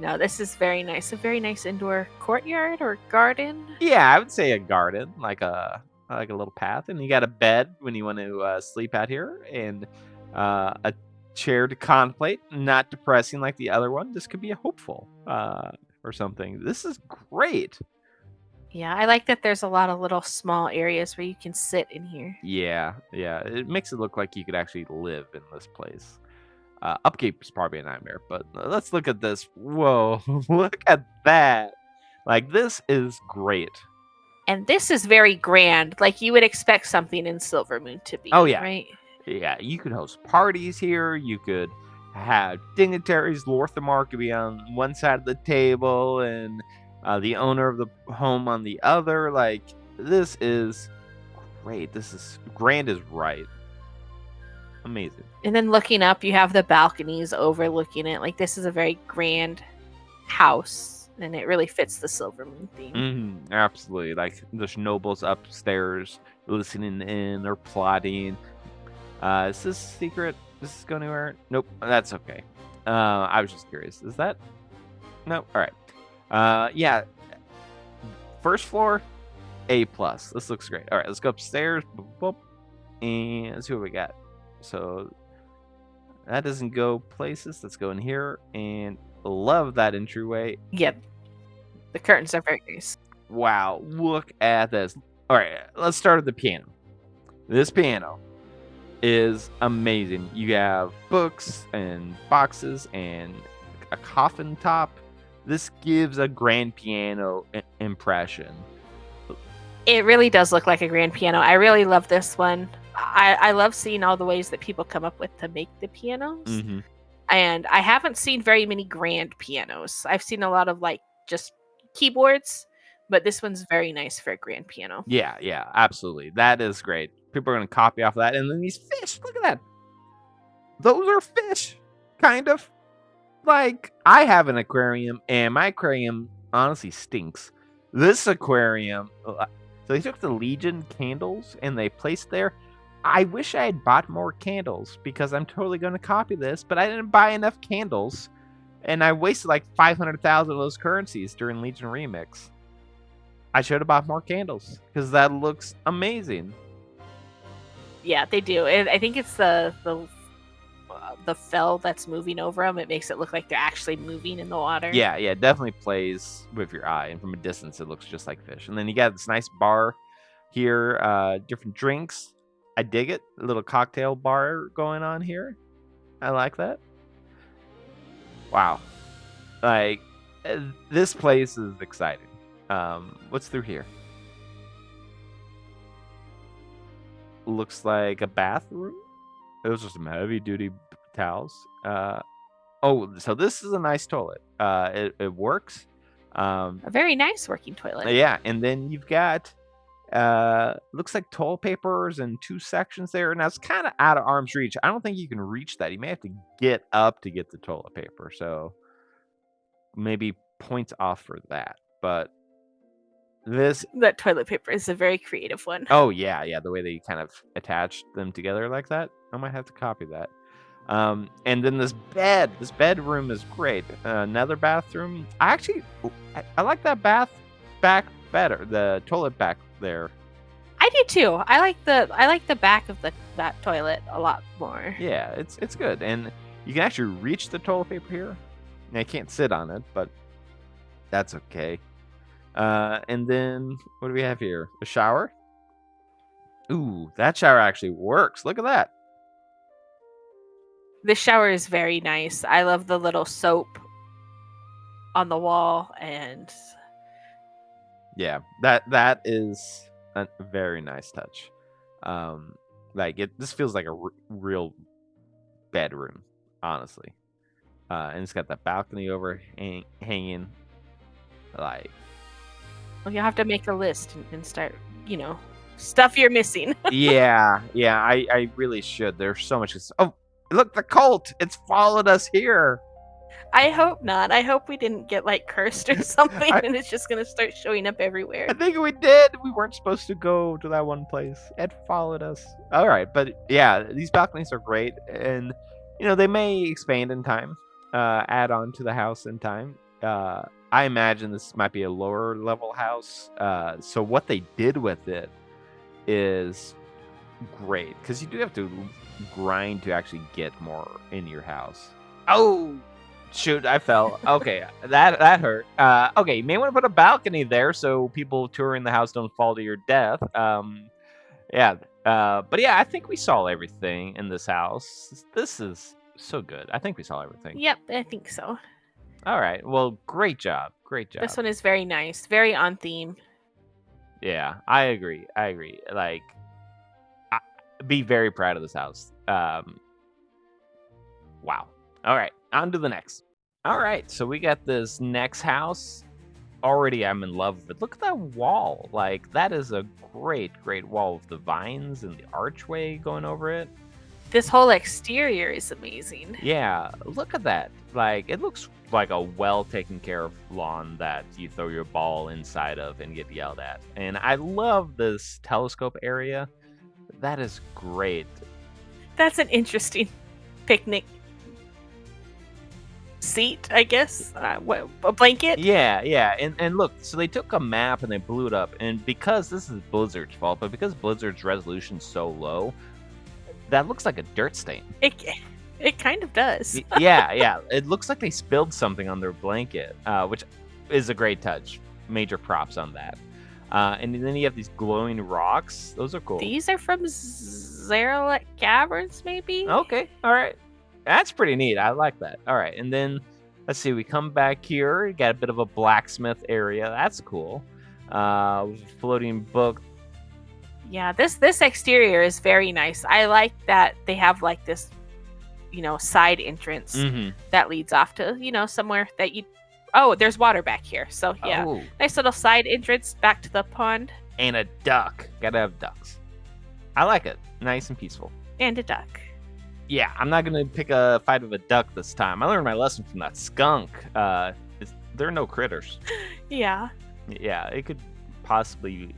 Speaker 2: No, this is very nice. A very nice indoor courtyard or garden.
Speaker 1: Yeah, I would say a garden, like a little path, and you got a bed when you want to sleep out here, and a chair to contemplate. Not depressing like the other one. This could be a hopeful or something. This is great.
Speaker 2: Yeah, I like that there's a lot of little small areas where you can sit in here.
Speaker 1: Yeah, it makes it look like you could actually live in this place. Upkeep is probably a nightmare, but let's look at this. Whoa, look at that. Like, this is great.
Speaker 2: And this is very grand. Like you would expect something in Silvermoon to be.
Speaker 1: Oh, yeah.
Speaker 2: Right?
Speaker 1: Yeah, you could host parties here. You could have dignitaries. Lorthamar could be on one side of the table and the owner of the home on the other. Like, this is great. This is grand is right. Amazing.
Speaker 2: And then looking up, you have the balconies overlooking it. Like this is a very grand house, and it really fits the Silvermoon theme.
Speaker 1: Absolutely. Like the nobles upstairs listening in or plotting. Is this secret? Is this go anywhere? Nope. That's okay. I was just curious. Is that? No. All right. Yeah. First floor, A+. This looks great. All right. Let's go upstairs. Boop, boop, and let's see what we got. So that doesn't go places. Let's go in here and love that entryway.
Speaker 2: Yep. The curtains are very nice.
Speaker 1: Wow. Look at this. All right. Let's start at the piano. This piano is amazing. You have books and boxes and a coffin top. This gives a grand piano impression.
Speaker 2: It really does look like a grand piano. I really love this one. I love seeing all the ways that people come up with to make the pianos. And I haven't seen very many grand pianos. I've seen a lot of like just keyboards, but this one's very nice for a grand piano.
Speaker 1: Yeah, absolutely. That is great. People are going to copy off of that. And then these fish, look at that. Those are fish, kind of. Like, I have an aquarium, and my aquarium honestly stinks. This aquarium, so they took the Legion candles, and they placed there. I wish I had bought more candles, because I'm totally going to copy this, but I didn't buy enough candles, and I wasted like 500,000 of those currencies during Legion Remix. I should have bought more candles, because that looks amazing.
Speaker 2: Yeah, they do. And I think it's the fell that's moving over them. It makes it look like they're actually moving in the water.
Speaker 1: Yeah, it definitely plays with your eye, and from a distance, it looks just like fish. And then you got this nice bar here, different drinks. I dig it. A little cocktail bar going on here. I like that. Wow. Like, this place is exciting. What's through here? Looks like a bathroom. Those are some heavy duty towels. So this is a nice toilet. It works.
Speaker 2: A very nice working toilet.
Speaker 1: Yeah, and then you've got looks like toilet papers in 2 sections there. Now it's kind of out of arm's reach. I don't think you can reach that. You may have to get up to get the toilet paper. So maybe points off for that. But
Speaker 2: that toilet paper is a very creative one.
Speaker 1: Oh yeah, the way they kind of attach them together like that. I might have to copy that. And then this bedroom is great. Another bathroom. I like that bath back better. The toilet back there.
Speaker 2: I do too. I like the back of that toilet a lot more.
Speaker 1: Yeah, it's good, and you can actually reach the toilet paper here. Now, I can't sit on it, but that's okay. And then what do we have here? A shower. Ooh, that shower actually works. Look at that.
Speaker 2: The shower is very nice. I love the little soap on the wall, and
Speaker 1: Yeah, that is a very nice touch. Like this feels like a real bedroom, honestly. And it's got that balcony over hanging. Like,
Speaker 2: well, you'll have to make a list and start, stuff you're missing.
Speaker 1: yeah, I really should. There's so much. Oh, look, the cult! It's followed us here.
Speaker 2: I hope not. I hope we didn't get like cursed or something,
Speaker 1: I-
Speaker 2: and it's just gonna start showing up everywhere.
Speaker 1: I think we did. We weren't supposed to go to that one place. It followed us. All right, but yeah, these balconies are great, and they may expand in time, add on to the house in time. I imagine this might be a lower level house. So what they did with it is great because you do have to grind to actually get more in your house. Oh, shoot, I fell. Okay, that hurt. Okay, you may want to put a balcony there so people touring the house don't fall to your death. Yeah. But yeah, I think we saw everything in this house. This is so good. I think we saw everything.
Speaker 2: Yep, I think so.
Speaker 1: All right. Well, great job. Great job.
Speaker 2: This one is very nice, very on theme.
Speaker 1: Yeah, I agree. Like, be very proud of this house. Wow. All right, on to the next. All right, so we got this next house. Already I'm in love with it. Look at that wall. Like, that is a great wall with the vines and the archway going over it.
Speaker 2: This whole exterior is amazing.
Speaker 1: Yeah, look at that. Like, it looks like a well taken care of lawn that you throw your ball inside of and get yelled at. And I love this telescope area. That is great.
Speaker 2: That's an interesting picnic seat, I guess. What, a blanket?
Speaker 1: Yeah. And look, so they took a map and they blew it up. And because this is Blizzard's fault, but because Blizzard's resolution's so low, that looks like a dirt stain.
Speaker 2: It kind of does.
Speaker 1: Yeah. It looks like they spilled something on their blanket, which is a great touch. Major props on that. And then you have these glowing rocks. Those are cool.
Speaker 2: These are from Zerlet Caverns, maybe?
Speaker 1: Okay, all right. That's pretty neat. I like that. All right, and then let's see. We come back here. You got a bit of a blacksmith area. That's cool. Floating book.
Speaker 2: Yeah, this exterior is very nice. I like that they have like this, side entrance that leads off to, somewhere that you. Oh, there's water back here. So yeah, nice little side entrance back to the pond.
Speaker 1: And a duck. Gotta have ducks. I like it. Nice and peaceful.
Speaker 2: And a duck.
Speaker 1: Yeah, I'm not gonna pick a fight with a duck this time. I learned my lesson from that skunk. There are no critters.
Speaker 2: Yeah.
Speaker 1: Yeah, it could possibly,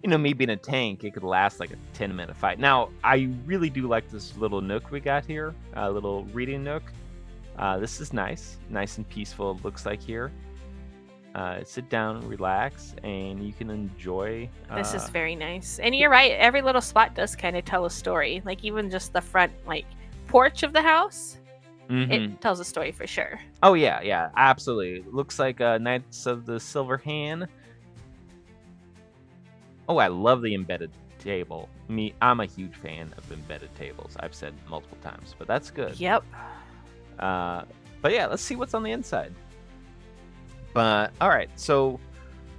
Speaker 1: me being a tank, it could last like a 10-minute fight. Now, I really do like this little nook we got here, a little reading nook. This is nice and peaceful. It looks like here. Sit down, relax, and you can enjoy.
Speaker 2: This is very nice. And you're right. Every little spot does kind of tell a story. Like even just the front, porch of the house, it tells a story for sure.
Speaker 1: Oh yeah, absolutely. Looks like Knights of the Silver Hand. Oh, I love the embedded table. I'm a huge fan of embedded tables. I've said multiple times, but that's good.
Speaker 2: Yep.
Speaker 1: But yeah, let's see what's on the inside. But all right, so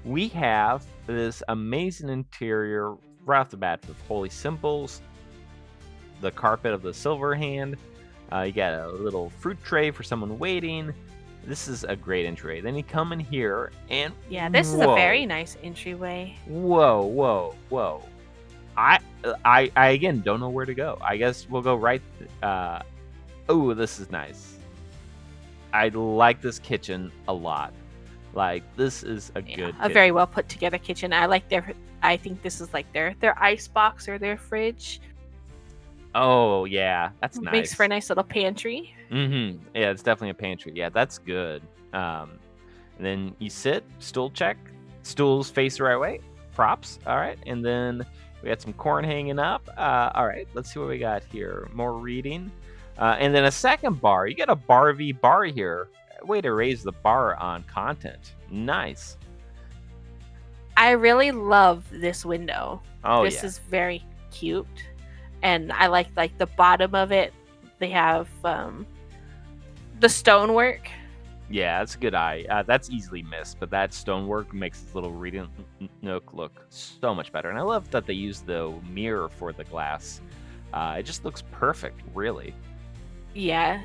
Speaker 1: we have this amazing interior right off the bat with holy symbols, the carpet of the Silver Hand. You got a little fruit tray for someone waiting. This is a great entry. Then you come in here and
Speaker 2: yeah, this is a very nice entryway.
Speaker 1: Whoa. I again don't know where to go. I guess we'll go right. Oh, this is nice. I like this kitchen a lot. Like, this is a good
Speaker 2: a very well put together kitchen. I think this is like their ice box or their fridge.
Speaker 1: Oh yeah, that's nice.
Speaker 2: Makes for a nice little pantry.
Speaker 1: Yeah, it's definitely a pantry. Yeah, that's good. And then you sit, stool check. Stools face the right way. Props. All right, and then we got some corn hanging up. All right, let's see what we got here. More reading. And then a second bar. You got a bar v bar here. Way to raise the bar on content. Nice.
Speaker 2: I really love this window.
Speaker 1: Oh,
Speaker 2: this is very, cute. And I like the bottom of it. They have the stonework.
Speaker 1: Yeah, that's a good eye. That's easily missed, but that stonework makes this little reading nook look so much better. And I love that they use the mirror for the glass. It just looks perfect, really.
Speaker 2: Yeah.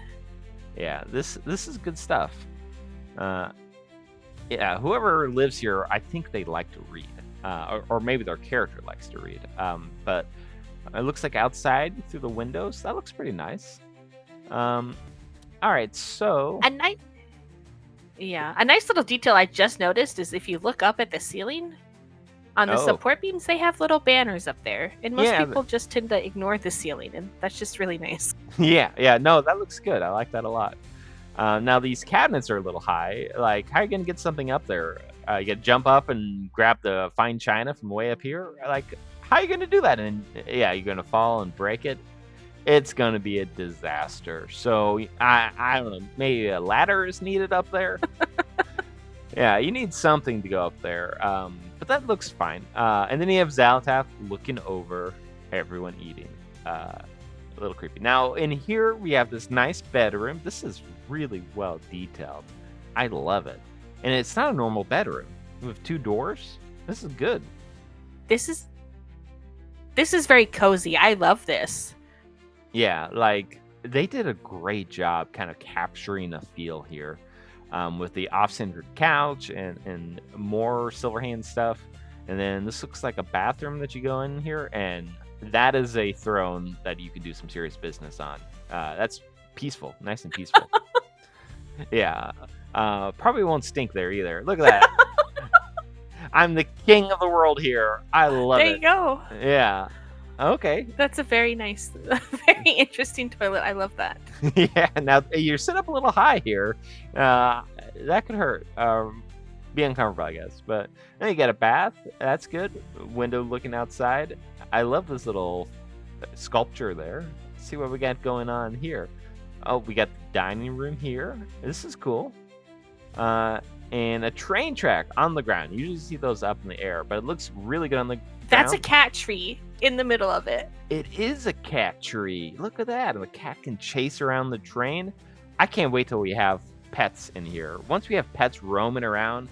Speaker 1: Yeah, this is good stuff. Yeah, whoever lives here, I think they like to read, or maybe their character likes to read. But it looks like outside through the windows, that looks pretty nice. All right, so
Speaker 2: A nice, yeah, a nice little detail I just noticed is if you look up at the ceiling on the
Speaker 1: oh
Speaker 2: support beams, they have little banners up there, and most
Speaker 1: yeah,
Speaker 2: people just tend to ignore the ceiling, and that's just really nice.
Speaker 1: yeah, no, that looks good. I like that a lot. Now these cabinets are a little high. Like, how are you gonna get something up there? You gotta jump up and grab the fine china from way up here. Like, how are you gonna do that? And yeah, you're gonna fall and break it. It's gonna be a disaster. So I don't know. Maybe a ladder is needed up there. Yeah, you need something to go up there. But that looks fine. And then you have Zalatath looking over everyone eating. A little creepy. Now, in here, we have this nice bedroom. This is really well detailed. I love it. And it's not a normal bedroom. With 2 doors. This is good.
Speaker 2: This is very cozy. I love this.
Speaker 1: Yeah, like, they did a great job kind of capturing a feel here. With the off-centered couch and more Silverhand stuff. And then this looks like a bathroom that you go in here, and that is a throne that you can do some serious business on. That's peaceful, nice and peaceful. Yeah, probably won't stink there either. Look at that. I'm the king of the world here. I love
Speaker 2: There
Speaker 1: it.
Speaker 2: you go.
Speaker 1: Yeah. Okay.
Speaker 2: That's a very nice, very interesting toilet. I love that.
Speaker 1: Yeah. Now you're set up a little high here. That could hurt. Be uncomfortable, I guess. But then you got a bath. That's good. Window looking outside. I love this little sculpture there. Let's see what we got going on here. Oh, we got the dining room here. This is cool. And a train track on the ground. You usually see those up in the air, but it looks really good on the ground.
Speaker 2: That's a cat tree in the middle of it.
Speaker 1: It is a cat tree. Look at that. And the cat can chase around the train. I can't wait till we have pets in here. Once we have pets roaming around,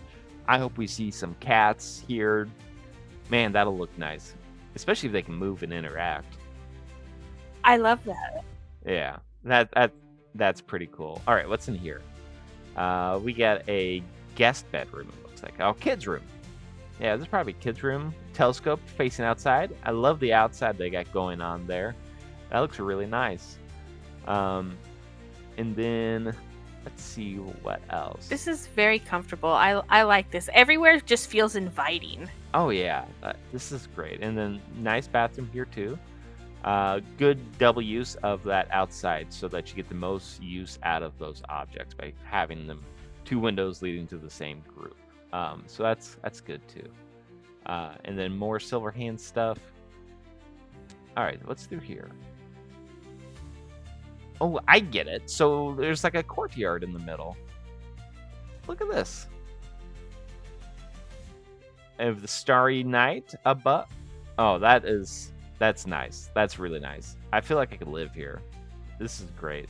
Speaker 1: I hope we see some cats here. Man, that'll look nice. Especially if they can move and interact.
Speaker 2: I love that.
Speaker 1: Yeah, that's pretty cool. All right, what's in here? We got a guest bedroom, it looks like. Oh, kids' room. Yeah, this is probably a kids' room. Telescope facing outside. I love the outside they got going on there. That looks really nice. And then, let's see what else.
Speaker 2: This is very comfortable. I like this. Everywhere just feels inviting.
Speaker 1: Oh, yeah. This is great. And then, nice bathroom here, too. Good double use of that outside so that you get the most use out of those objects by having them 2 windows leading to the same group. So that's good too. And then more Silverhand stuff. All right, what's through here? Oh, I get it. So there's like a courtyard in the middle. Look at this. Of the starry night above. Oh, that's nice. That's really nice. I feel like I could live here. This is great.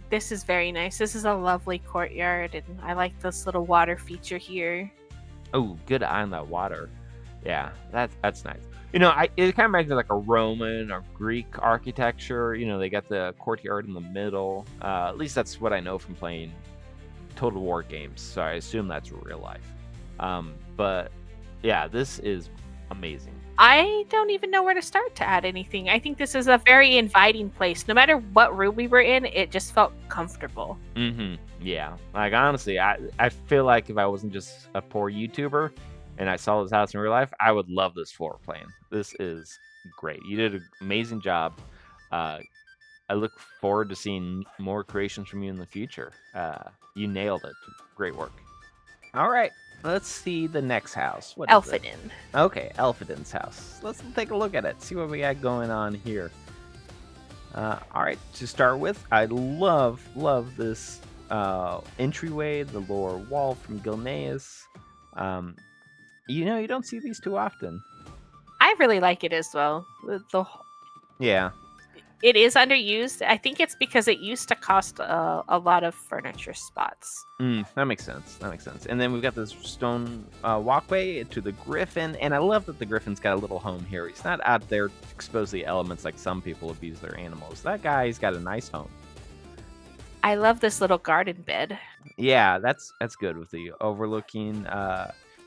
Speaker 2: This is very nice. This is a lovely courtyard, and I like this little water feature here.
Speaker 1: Oh, good eye on that water. Yeah, that's nice. You know, it kind of reminds me of like a Roman or Greek architecture. You know, they got the courtyard in the middle. At least that's what I know from playing Total War games. So I assume that's real life. But yeah, this is amazing.
Speaker 2: I don't even know where to start to add anything. I think this is a very inviting place. No matter what room we were in, it just felt comfortable.
Speaker 1: Mm-hmm. Yeah. Like, honestly, I feel like if I wasn't just a poor YouTuber and I saw this house in real life, I would love this floor plan. This is great. You did an amazing job. I look forward to seeing more creations from you in the future. You nailed it. Great work. All right. Let's see the next house. What is it?
Speaker 2: Elfidin.
Speaker 1: Okay, Elfidin's house. Let's take a look at it. See what we got going on here. All right, to start with, I love this entryway, the lower wall from Gilneas. You know, you don't see these too often.
Speaker 2: I really like it as well.
Speaker 1: Yeah.
Speaker 2: It is underused. I think it's because it used to cost a lot of furniture spots.
Speaker 1: That makes sense. That makes sense. And then we've got this stone walkway to the griffin, and I love that the griffin's got a little home here. He's not out there to expose the elements like some people abuse their animals. That guy's got a nice home.
Speaker 2: I love this little garden bed.
Speaker 1: Yeah, that's good with the overlooking.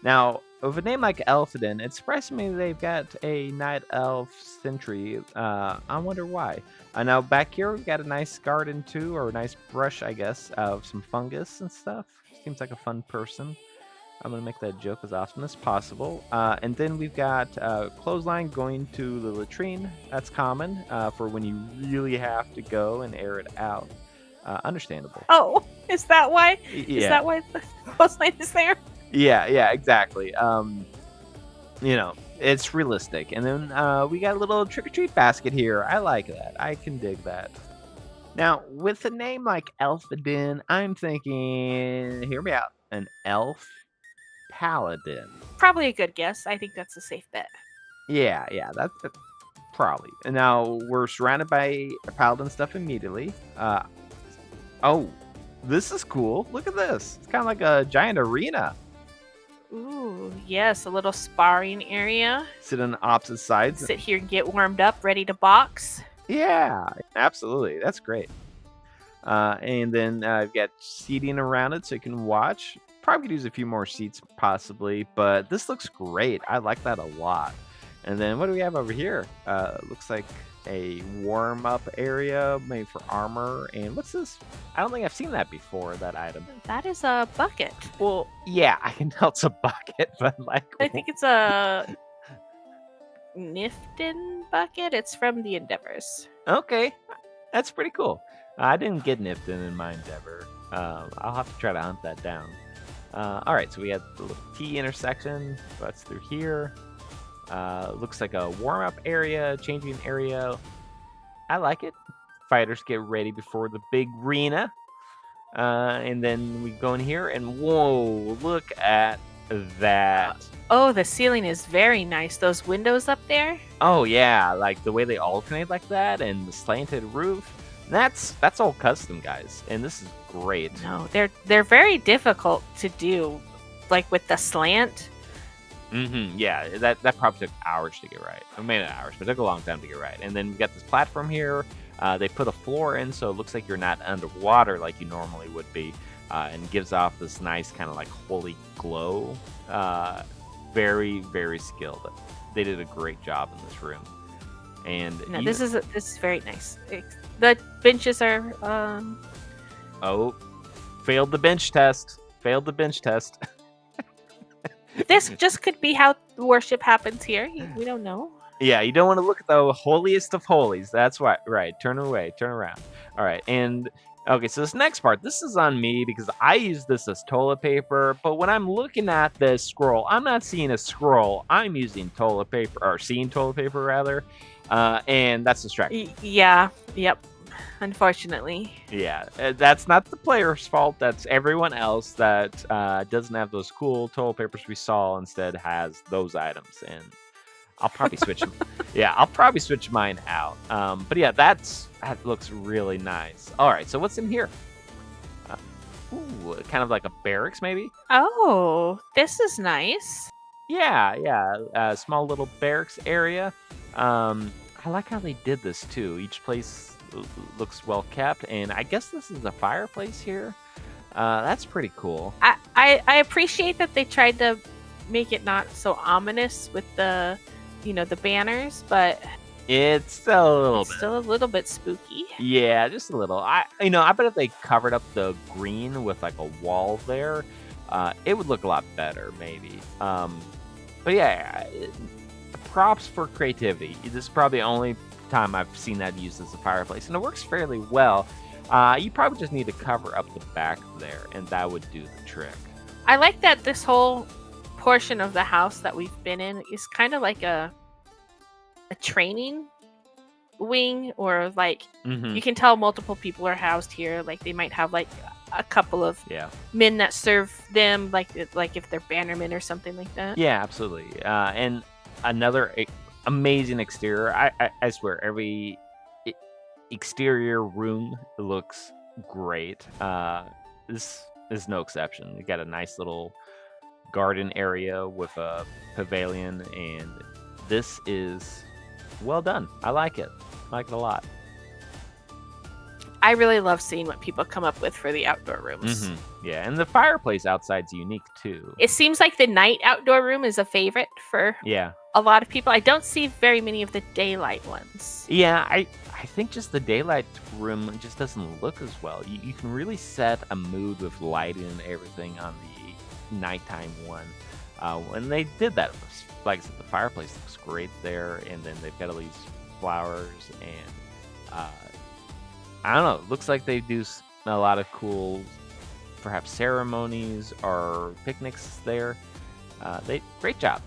Speaker 1: Now, with a name like Elfidin, it surprised me they've got a night elf sentry. I wonder why. Now, back here, we've got a nice garden, too, or a nice brush, I guess, of some fungus and stuff. Seems like a fun person. I'm going to make that joke as often as possible. And then we've got clothesline going to the latrine. That's common for when you really have to go and air it out. Understandable.
Speaker 2: Oh, is that why?
Speaker 1: Yeah.
Speaker 2: Is that why the coastline is there?
Speaker 1: Yeah, exactly. It's realistic. And then we got a little trick-or-treat basket here. I like that. I can dig that. Now, with a name like Elfidin, I'm thinking, hear me out, an elf paladin.
Speaker 2: Probably a good guess. I think that's a safe bet.
Speaker 1: Yeah, that's probably. And now we're surrounded by paladin stuff immediately. Oh, this is cool. Look at this. It's kind of like a giant arena.
Speaker 2: Ooh, yes, a little sparring area.
Speaker 1: Sit on opposite sides.
Speaker 2: Sit here and get warmed up, ready to box.
Speaker 1: Yeah, absolutely. That's great. And then you've got seating around it so you can watch. Probably could use a few more seats possibly, but this looks great. I like that a lot. And then what do we have over here? Looks like a warm-up area made for armor. And what's this? I don't think I've seen that before, that item.
Speaker 2: That is a bucket.
Speaker 1: Well, yeah, I can tell it's a bucket, but like...
Speaker 2: I think it's a Nifton bucket. It's from the Endeavors.
Speaker 1: Okay, that's pretty cool. I didn't get Nifton in my Endeavor. I'll have to try to hunt that down. All right, so we have the little T intersection. So that's through here. Looks like a warm-up area, changing area. I like it. Fighters get ready before the big arena. And then we go in here, and whoa, look at that.
Speaker 2: Oh, the ceiling is very nice. Those windows up there.
Speaker 1: Oh, yeah, like the way they alternate like that, and the slanted roof. That's all custom, guys, and this is great.
Speaker 2: No, they're very difficult to do, like with the slant.
Speaker 1: Yeah, that probably took hours to get right. Or maybe not hours, but it took a long time to get right. And then we got this platform here. They put a floor in, so it looks like you're not underwater like you normally would be, and gives off this nice kind of like holy glow. Very, very skilled. They did a great job in this room. And
Speaker 2: no, this is very nice. The benches are.
Speaker 1: Oh, failed the bench test. Failed the bench test.
Speaker 2: This just could be how worship happens here. We don't know.
Speaker 1: Yeah, you don't want to look at the holiest of holies. That's right. Turn away. Turn around. All right. And okay, so this next part, this is on me because I use this as toilet paper. But when I'm looking at this scroll, I'm not seeing a scroll. I'm using toilet paper, or seeing toilet paper rather. And that's distracting.
Speaker 2: Yeah. Yep. Unfortunately.
Speaker 1: Yeah, that's not the player's fault. That's everyone else that doesn't have those cool toilet papers we saw. Instead, has those items, and I'll probably switch them. Yeah, I'll probably switch mine out. But yeah, that looks really nice. All right, so what's in here? Kind of like a barracks, maybe.
Speaker 2: Oh, this is nice.
Speaker 1: Yeah, small little barracks area. I like how they did this too. Each place looks well kept, and I guess this is a fireplace here. That's pretty cool.
Speaker 2: I appreciate that they tried to make it not so ominous with the banners, but
Speaker 1: it's still
Speaker 2: a little bit spooky.
Speaker 1: Yeah, just a little. I bet if they covered up the green with like a wall there, it would look a lot better maybe. But yeah, props for creativity. This is probably the only time I've seen that used as a fireplace, and it works fairly well. You probably just need to cover up the back there, and that would do the trick.
Speaker 2: I like that this whole portion of the house that we've been in is kind of like a training wing, or like you can tell multiple people are housed here. Like they might have like a couple of men that serve them, like if they're bannermen or something like that.
Speaker 1: Yeah, absolutely. And another amazing exterior. I swear, every exterior room looks great. This is no exception. You got a nice little garden area with a pavilion, and this is well done. I like it. I like it a lot.
Speaker 2: I really love seeing what people come up with for the outdoor rooms.
Speaker 1: Yeah, and the fireplace outside's unique too.
Speaker 2: It seems like the night outdoor room is a favorite for a lot of people. I don't see very many of the daylight ones.
Speaker 1: Yeah, I think just the daylight room just doesn't look as well. You can really set a mood with lighting and everything on the nighttime one. When they did that, like I said, the fireplace looks great there, and then they've got all these flowers, and I don't know, it looks like they do a lot of cool, perhaps ceremonies or picnics there. Great job.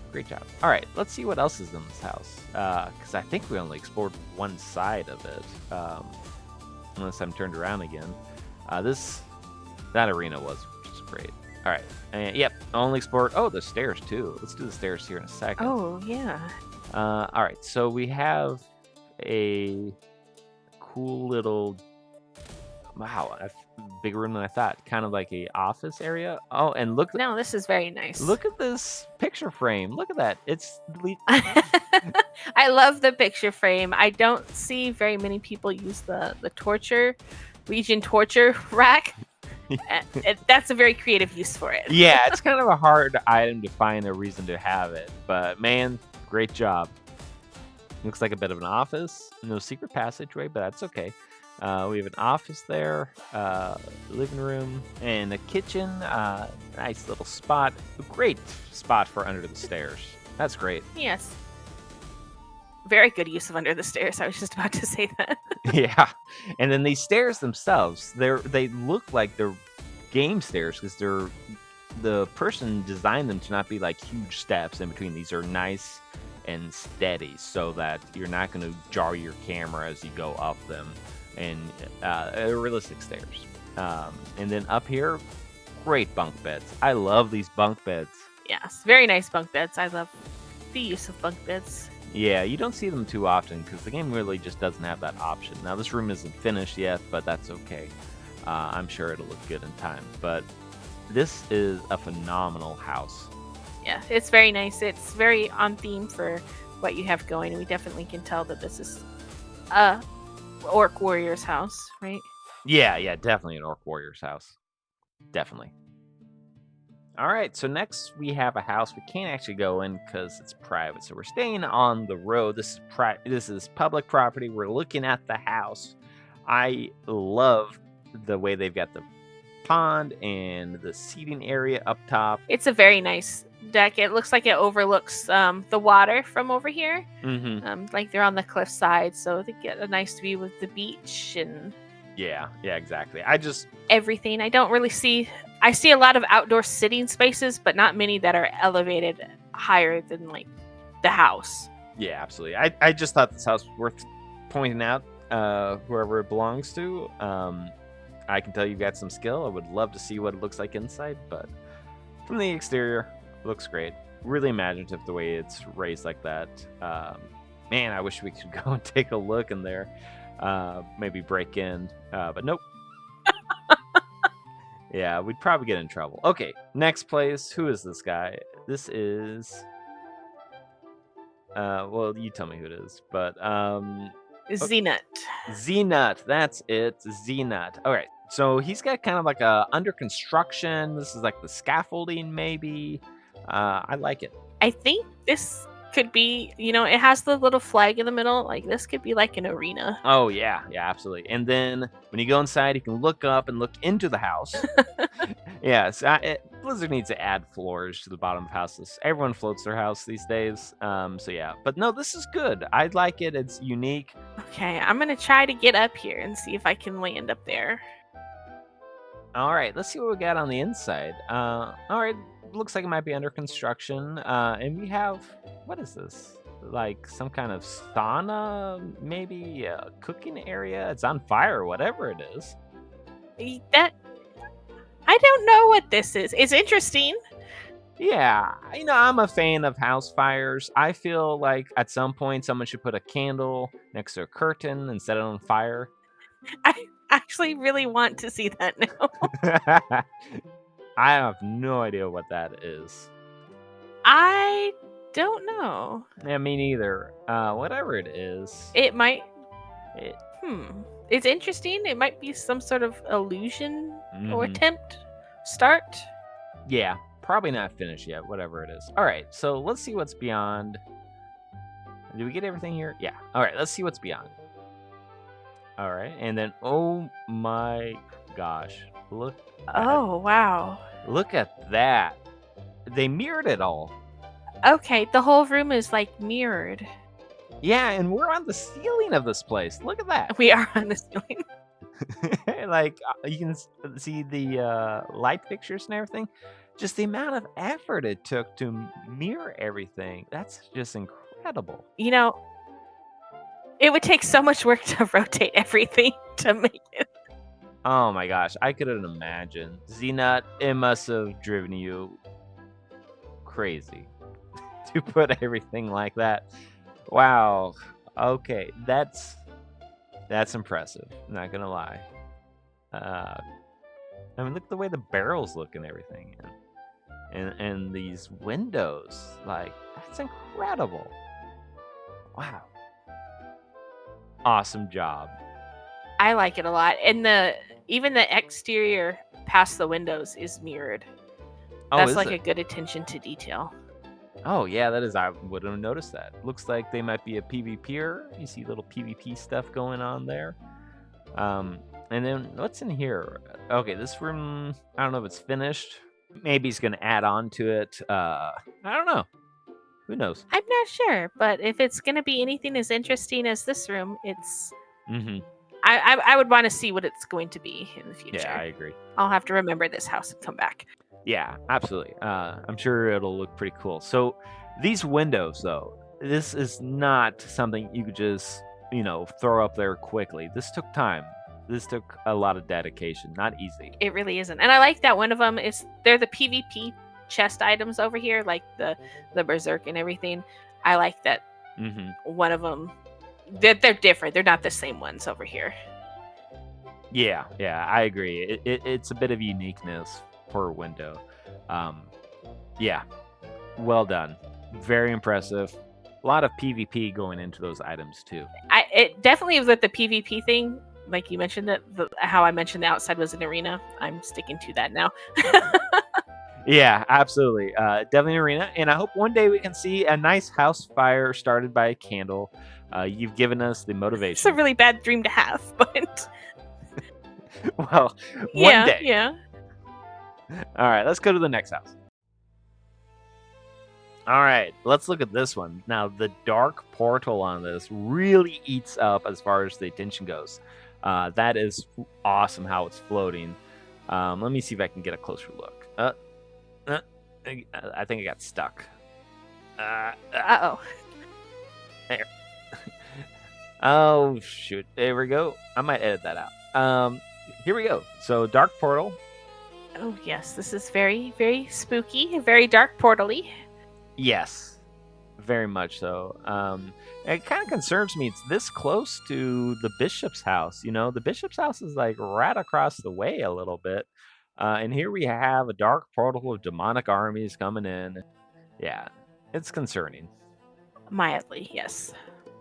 Speaker 1: All right, let's see what else is in this house, because I think we only explored one side of it, unless I'm turned around again. That arena was just great. All right, and yep, only explored. Oh, the stairs too. Let's do the stairs here in a second.
Speaker 2: Oh yeah.
Speaker 1: All right, so we have a cool little, wow, a bigger room than I thought. Kind of like a office area. Oh, and look.
Speaker 2: No, this is very nice.
Speaker 1: Look at this picture frame. Look at that. It's.
Speaker 2: I love the picture frame. I don't see very many people use the Legion torture rack. That's a very creative use for it.
Speaker 1: Yeah, it's kind of a hard item to find a reason to have it, but man, great job. Looks like a bit of an office. No secret passageway, but that's okay. We have an office there, living room, and a kitchen. Nice little spot. A great spot for under the stairs. That's great.
Speaker 2: Yes. Very good use of under the stairs. I was just about to say that.
Speaker 1: Yeah. And then these stairs themselves, they look like they're game stairs because the person designed them to not be like huge steps in between. These are nice and steady so that you're not going to jar your camera as you go up them, and realistic stairs. And then up here, great bunk beds. I love these bunk beds.
Speaker 2: Yes, very nice bunk beds. I love the use of bunk beds.
Speaker 1: Yeah, you don't see them too often because the game really just doesn't have that option. Now this room isn't finished yet, but that's okay. I'm sure it'll look good in time. But this is a phenomenal house.
Speaker 2: Yeah, it's very nice. It's very on theme for what you have going. We definitely can tell that this is a Orc Warrior's house, right?
Speaker 1: Yeah, definitely an Orc Warrior's house. Definitely. All right, so next we have a house we can't actually go in because it's private. So we're staying on the road. This is public property. We're looking at the house. I love the way they've got the pond and the seating area up top.
Speaker 2: It's a very nice deck. It looks like it overlooks the water from over here. Like they're on the cliff side, so they get a nice view of the beach and
Speaker 1: yeah, exactly.
Speaker 2: everything. I see a lot of outdoor sitting spaces, but not many that are elevated higher than like the house.
Speaker 1: Yeah, absolutely. I just thought this house was worth pointing out, whoever it belongs to. I can tell you've got some skill. I would love to see what it looks like inside, but from the exterior, it looks great. Really imaginative the way it's raised like that. Man, I wish we could go and take a look in there. Maybe break in, but nope. Yeah, we'd probably get in trouble. Okay, next place. Who is this guy? This is... well, you tell me who it is, but...
Speaker 2: Zenut.
Speaker 1: Zenut, that's it. Zenut. All right, so he's got kind of like a under construction. This is like the scaffolding, maybe. I like it.
Speaker 2: I think this could be, it has the little flag in the middle. Like this could be like an arena.
Speaker 1: Oh yeah, absolutely. And then when you go inside, you can look up and look into the house. Yeah, so Blizzard needs to add floors to the bottom of houses. Everyone floats their house these days. So yeah, but no, this is good. I like it. It's unique.
Speaker 2: Okay, I'm gonna try to get up here and see if I can land up there.
Speaker 1: All right, let's see what we got on the inside. All right, looks like it might be under construction. And we have, what is this? Like some kind of sauna, maybe a cooking area. It's on fire, whatever it is.
Speaker 2: I don't know what this is. It's interesting.
Speaker 1: Yeah, I'm a fan of house fires. I feel like at some point someone should put a candle next to a curtain and set it on fire.
Speaker 2: I actually really want to see that now.
Speaker 1: I have no idea what that is.
Speaker 2: I don't know.
Speaker 1: Yeah, me neither. Whatever it is.
Speaker 2: It might.
Speaker 1: It,
Speaker 2: It's interesting. It might be some sort of illusion or
Speaker 1: mhm.
Speaker 2: attempt. Start.
Speaker 1: Yeah, probably not finished yet, whatever it is. All right, so let's see what's beyond. Did we get everything here? Yeah. All right, let's see what's beyond. All right, and then, oh my gosh, look
Speaker 2: Oh, wow.
Speaker 1: at that. They mirrored it all.
Speaker 2: Okay, the whole room is like mirrored.
Speaker 1: Yeah, and we're on the ceiling of this place. Look at that.
Speaker 2: We are on the ceiling.
Speaker 1: Like you can see the light fixtures and everything. Just the amount of effort it took to mirror everything. That's just incredible.
Speaker 2: You know, it would take so much work to rotate everything to make it.
Speaker 1: Oh my gosh, I couldn't imagine. Zenut, it must have driven you crazy to put everything like that. Wow. Okay, that's impressive. Not gonna lie. I mean, look at the way the barrels look and everything, and these windows. Like, that's incredible. Wow. Awesome job.
Speaker 2: I like it a lot, and even the exterior past the windows is mirrored.
Speaker 1: Oh,
Speaker 2: That's
Speaker 1: is
Speaker 2: like
Speaker 1: it?
Speaker 2: a good attention to detail.
Speaker 1: Oh, yeah, that is. I wouldn't have noticed that. Looks like they might be a PvPer. You see little PvP stuff going on there. And then what's in here? Okay, this room, I don't know if it's finished. Maybe he's going to add on to it. I don't know. Who knows?
Speaker 2: I'm not sure, but if it's going to be anything as interesting as this room, it's.
Speaker 1: Mm-hmm.
Speaker 2: I would want to see what it's going to be in the future.
Speaker 1: Yeah, I agree.
Speaker 2: I'll have to remember this house and come back.
Speaker 1: Yeah, absolutely. I'm sure it'll look pretty cool. So these windows, though, this is not something you could just, throw up there quickly. This took time. This took a lot of dedication. Not easy.
Speaker 2: It really isn't. And I like that one of them they're the PvP chest items over here, like the berserk and everything. I like that one of them, they're different. They're not the same ones over here.
Speaker 1: Yeah, I agree. It's a bit of uniqueness per window. Yeah, well done. Very impressive. A lot of PvP going into those items too.
Speaker 2: It definitely was with the PvP thing. Like you mentioned how I mentioned the outside was an arena. I'm sticking to that now.
Speaker 1: Yeah, absolutely. Definitely an arena. And I hope one day we can see a nice house fire started by a candle. You've given us the motivation.
Speaker 2: It's a really bad dream to have, but
Speaker 1: well, one day.
Speaker 2: Yeah.
Speaker 1: All right, let's go to the next house. All right, let's look at this one. Now, the dark portal on this really eats up as far as the attention goes. That is awesome how it's floating. Let me see if I can get a closer look. I think I got stuck.
Speaker 2: Uh-oh.
Speaker 1: There. Oh, shoot. There we go. I might edit that out. Here we go. So, dark portal.
Speaker 2: Oh, yes. This is very, very spooky, very dark portal-y.
Speaker 1: Yes, very much so. It kind of concerns me. It's this close to the bishop's house. The bishop's house is like right across the way a little bit. And here we have a dark portal of demonic armies coming in. Yeah, it's concerning.
Speaker 2: Mildly, yes.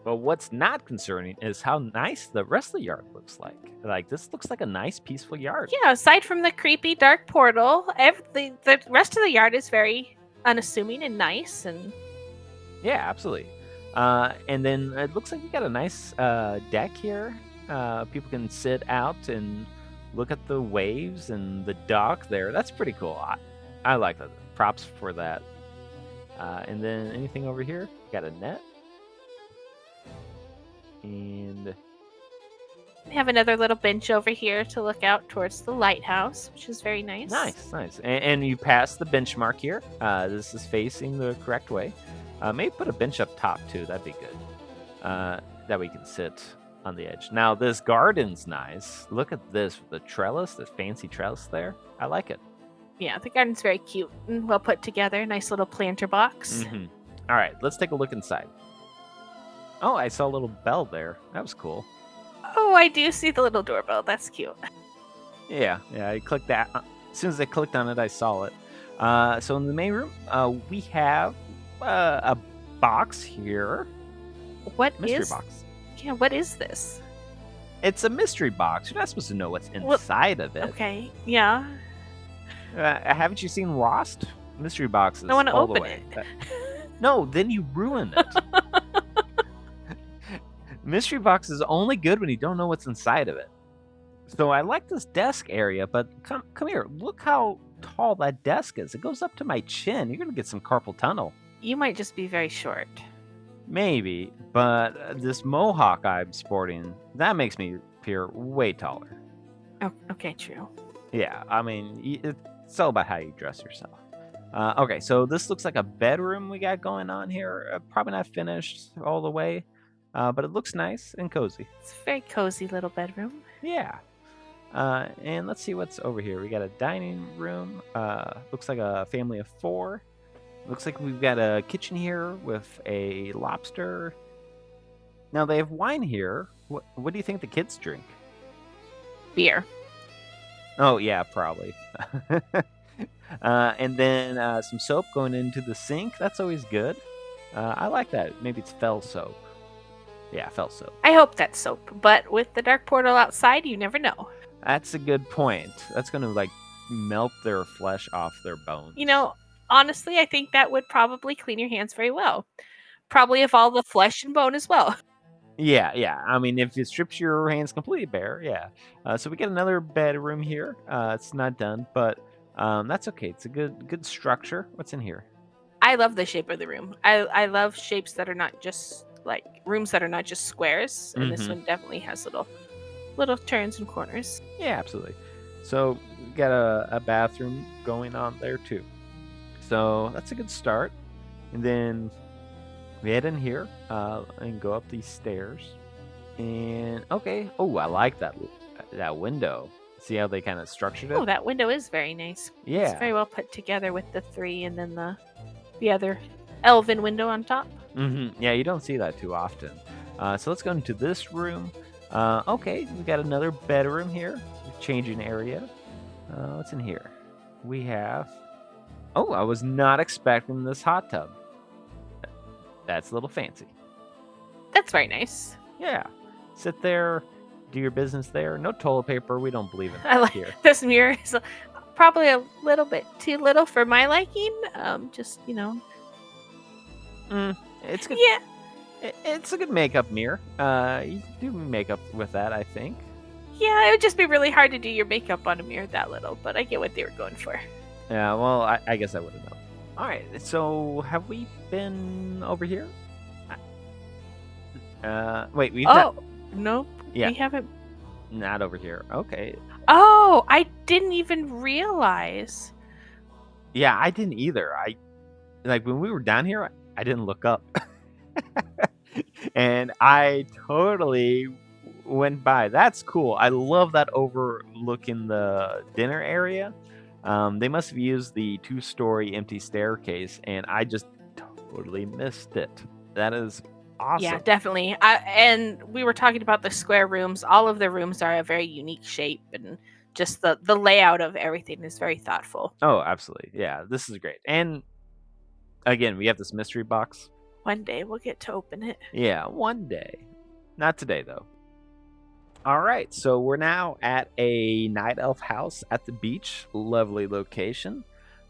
Speaker 1: But what's not concerning is how nice the rest of the yard looks like. Like, this looks like a nice, peaceful yard.
Speaker 2: Yeah, aside from the creepy dark portal, the rest of the yard is very unassuming and nice. And
Speaker 1: yeah, absolutely. And then it looks like we got a nice deck here. People can sit out and look at the waves and the dock there. That's pretty cool. I like that. Props for that. And then anything over here? Got a net. And
Speaker 2: we have another little bench over here to look out towards the lighthouse, which is very nice.
Speaker 1: Nice. And you pass the benchmark here. This is facing the correct way. Maybe put a bench up top too. That'd be good. That we can sit on the edge. Now this garden's nice. Look at this, the trellis, this fancy trellis there. I like it.
Speaker 2: Yeah, the garden's very cute and well put together. Nice little planter box.
Speaker 1: Mm-hmm. All right, let's take a look inside. Oh, I saw a little bell there. That was cool.
Speaker 2: Oh, I do see the little doorbell. That's cute.
Speaker 1: Yeah, I clicked that. As soon as I clicked on it, I saw it. So in the main room, we have a box here.
Speaker 2: What
Speaker 1: Mystery
Speaker 2: is?
Speaker 1: box.
Speaker 2: Yeah, what is this?
Speaker 1: It's a mystery box. You're not supposed to know what's inside of it.
Speaker 2: Okay, yeah.
Speaker 1: Haven't you seen Lost? Mystery boxes.
Speaker 2: I want to
Speaker 1: all the
Speaker 2: open
Speaker 1: way.
Speaker 2: it.
Speaker 1: No, then you ruin it. Mystery box is only good when you don't know what's inside of it. So I like this desk area, but come here. Look how tall that desk is. It goes up to my chin. You're gonna get some carpal tunnel.
Speaker 2: You might just be very short.
Speaker 1: Maybe, but this mohawk I'm sporting, that makes me appear way taller.
Speaker 2: Oh, okay, true.
Speaker 1: Yeah, I mean, it's all about how you dress yourself. Okay, so this looks like a bedroom we got going on here. Probably not finished all the way, but it looks nice and cozy.
Speaker 2: It's a very cozy little bedroom.
Speaker 1: Yeah. And let's see what's over here. We got a dining room. Looks like a family of 4. Looks like we've got a kitchen here with a lobster. Now they have wine here. What do you think the kids drink?
Speaker 2: Beer.
Speaker 1: Oh yeah, probably. And then some soap going into the sink. That's always good. I like that. Maybe it's fell soap. Yeah, fell soap.
Speaker 2: I hope that's soap, but with the dark portal outside, you never know.
Speaker 1: That's a good point. That's gonna like melt their flesh off their bones.
Speaker 2: You know, honestly, I think that would probably clean your hands very well. Probably of all the flesh and bone as well.
Speaker 1: Yeah. I mean, if it strips your hands completely bare, yeah. So we get another bedroom here. It's not done, but that's okay. It's a good structure. What's in here?
Speaker 2: I love the shape of the room. I love shapes that are not just like rooms that are not just squares, and this one definitely has little turns and corners.
Speaker 1: Yeah, absolutely. So we got a bathroom going on there too. So that's a good start. And then we head in here and go up these stairs. And okay. Oh, I like that window. See how they kind of structured it?
Speaker 2: Oh, that window is very nice.
Speaker 1: Yeah.
Speaker 2: It's very well put together with the 3 and then the other elven window on top.
Speaker 1: Yeah, you don't see that too often. So let's go into this room. Okay, we got another bedroom here. Changing area. What's in here? We have... Oh, I was not expecting this hot tub. That's a little fancy.
Speaker 2: That's very nice.
Speaker 1: Yeah. Sit there, do your business there. No toilet paper. We don't believe in
Speaker 2: I
Speaker 1: that
Speaker 2: like
Speaker 1: here.
Speaker 2: this mirror is probably a little bit too little for my liking. Just,
Speaker 1: It's good.
Speaker 2: Yeah.
Speaker 1: It's a good makeup mirror. You can do makeup with that, I think.
Speaker 2: Yeah, it would just be really hard to do your makeup on a mirror that little, but I get what they were going for.
Speaker 1: Yeah, well, I guess I would have known. All right, so have we been over here? Wait, we've not...
Speaker 2: Nope.
Speaker 1: Yeah.
Speaker 2: We haven't.
Speaker 1: Not over here. Okay.
Speaker 2: Oh, I didn't even realize.
Speaker 1: Yeah, I didn't either. Like when we were down here, I didn't look up. And I totally went by. That's cool. I love that overlooking the dinner area. They must have used the 2-story empty staircase, and I just totally missed it. That is awesome.
Speaker 2: Yeah, definitely. And we were talking about the square rooms. All of the rooms are a very unique shape, and just the layout of everything is very thoughtful.
Speaker 1: Oh, absolutely. Yeah, this is great. And again, we have this mystery box.
Speaker 2: One day we'll get to open it.
Speaker 1: Yeah, one day. Not today, though. All right, so we're now at a night elf house at the beach. Lovely location.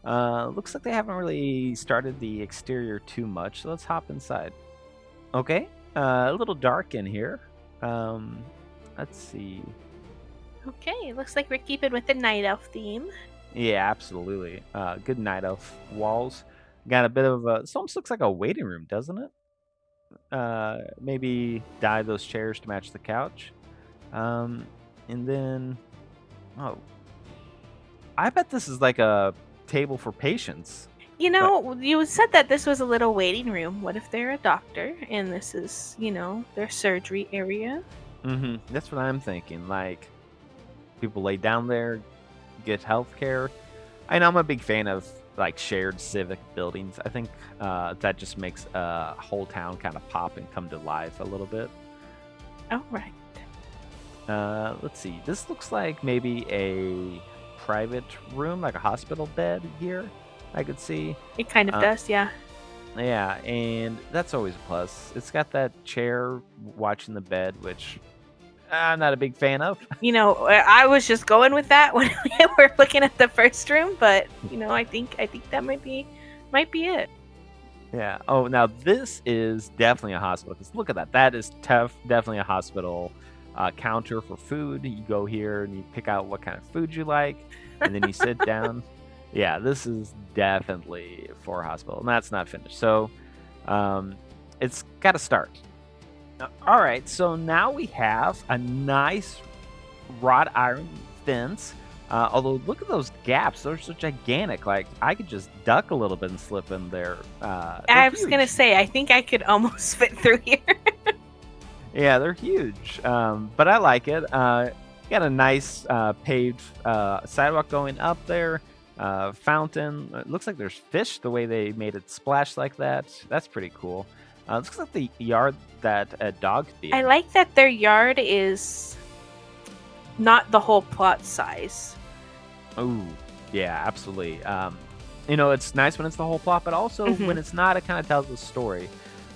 Speaker 1: Looks like they haven't really started the exterior too much, so let's hop inside. Okay, a little dark in here. Let's see.
Speaker 2: Okay, looks like we're keeping with the night elf theme.
Speaker 1: Yeah, absolutely. Good night elf walls. Got a bit of a... This almost looks like a waiting room, doesn't it? Maybe dye those chairs to match the couch. And then... Oh. I bet this is like a table for patients.
Speaker 2: You said that this was a little waiting room. What if they're a doctor and this is, their surgery area?
Speaker 1: That's what I'm thinking. Like, people lay down there, get health care. I know I'm a big fan of like shared civic buildings. I think that just makes a whole town kind of pop and come to life a little bit.
Speaker 2: Oh, right.
Speaker 1: Let's see. This looks like maybe a private room, like a hospital bed here. I could see.
Speaker 2: It kind of
Speaker 1: Uh,
Speaker 2: does, yeah.
Speaker 1: yeah, and that's always a plus. It's got that chair watching the bed, which I'm not a big fan of.
Speaker 2: I was just going with that when we were looking at the first room, but I think that might be it.
Speaker 1: Yeah. Oh, now this is definitely a hospital. Because look at that. That is tough. Definitely a hospital counter for food. You go here and you pick out what kind of food you like, and then you sit down. Yeah, this is definitely for a hospital, and that's not finished. So, it's got to start. All right. So now we have a nice wrought iron fence. Although look at those gaps; they're so gigantic. Like I could just duck a little bit and slip in there.
Speaker 2: I was gonna say, I think I could almost fit through here.
Speaker 1: Yeah, they're huge. But I like it. Got a nice paved sidewalk going up there. Fountain. It looks like there's fish the way they made it splash like that. That's pretty cool. Looks like the yard that a dog could be in.
Speaker 2: I like that their yard is not the whole plot size.
Speaker 1: Oh, yeah, absolutely. It's nice when it's the whole plot, but also when it's not, it kind of tells the story.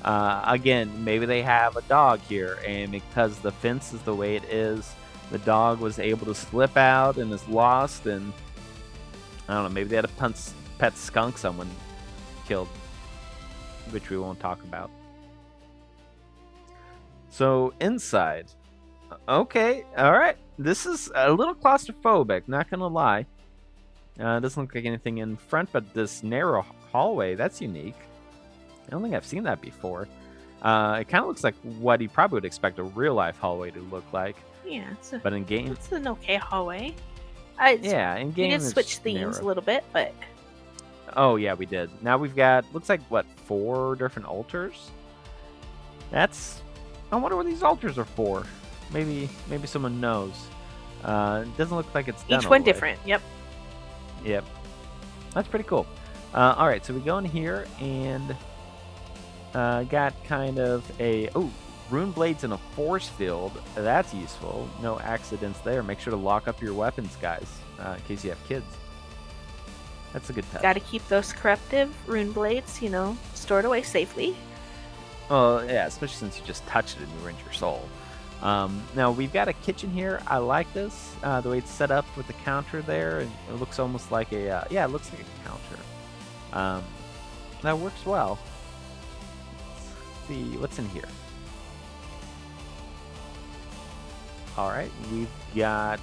Speaker 1: Again, maybe they have a dog here, and because the fence is the way it is, the dog was able to slip out and is lost, and I don't know, maybe they had a pet skunk someone killed, which we won't talk about. So, inside. Okay, alright. This is a little claustrophobic, not gonna lie. It doesn't look like anything in front, but this narrow hallway, that's unique. I don't think I've seen that before. It kind of looks like what you probably would expect a real-life hallway to look like.
Speaker 2: Yeah,
Speaker 1: but in game...
Speaker 2: it's an okay hallway.
Speaker 1: Yeah, in game
Speaker 2: we did switch themes
Speaker 1: narrow.
Speaker 2: a little bit, but...
Speaker 1: Oh, yeah, we did. Now we've got, looks like, 4 different altars? I wonder what these altars are for. Maybe someone knows. It doesn't look like it's done
Speaker 2: Each one different, yep.
Speaker 1: Yep. That's pretty cool. Alright, so we go in here and got kind of a... Oh, rune blades in a force field. That's useful. No accidents there. Make sure to lock up your weapons, guys, in case you have kids. That's a good touch.
Speaker 2: Gotta keep those corruptive rune blades, stored away safely.
Speaker 1: Well, yeah, especially since you just touched it and you ruined your soul. Now, we've got a kitchen here. I like this, the way it's set up with the counter there. And it looks almost like a, it looks like a counter. That works well. Let's see, what's in here? All right, we've got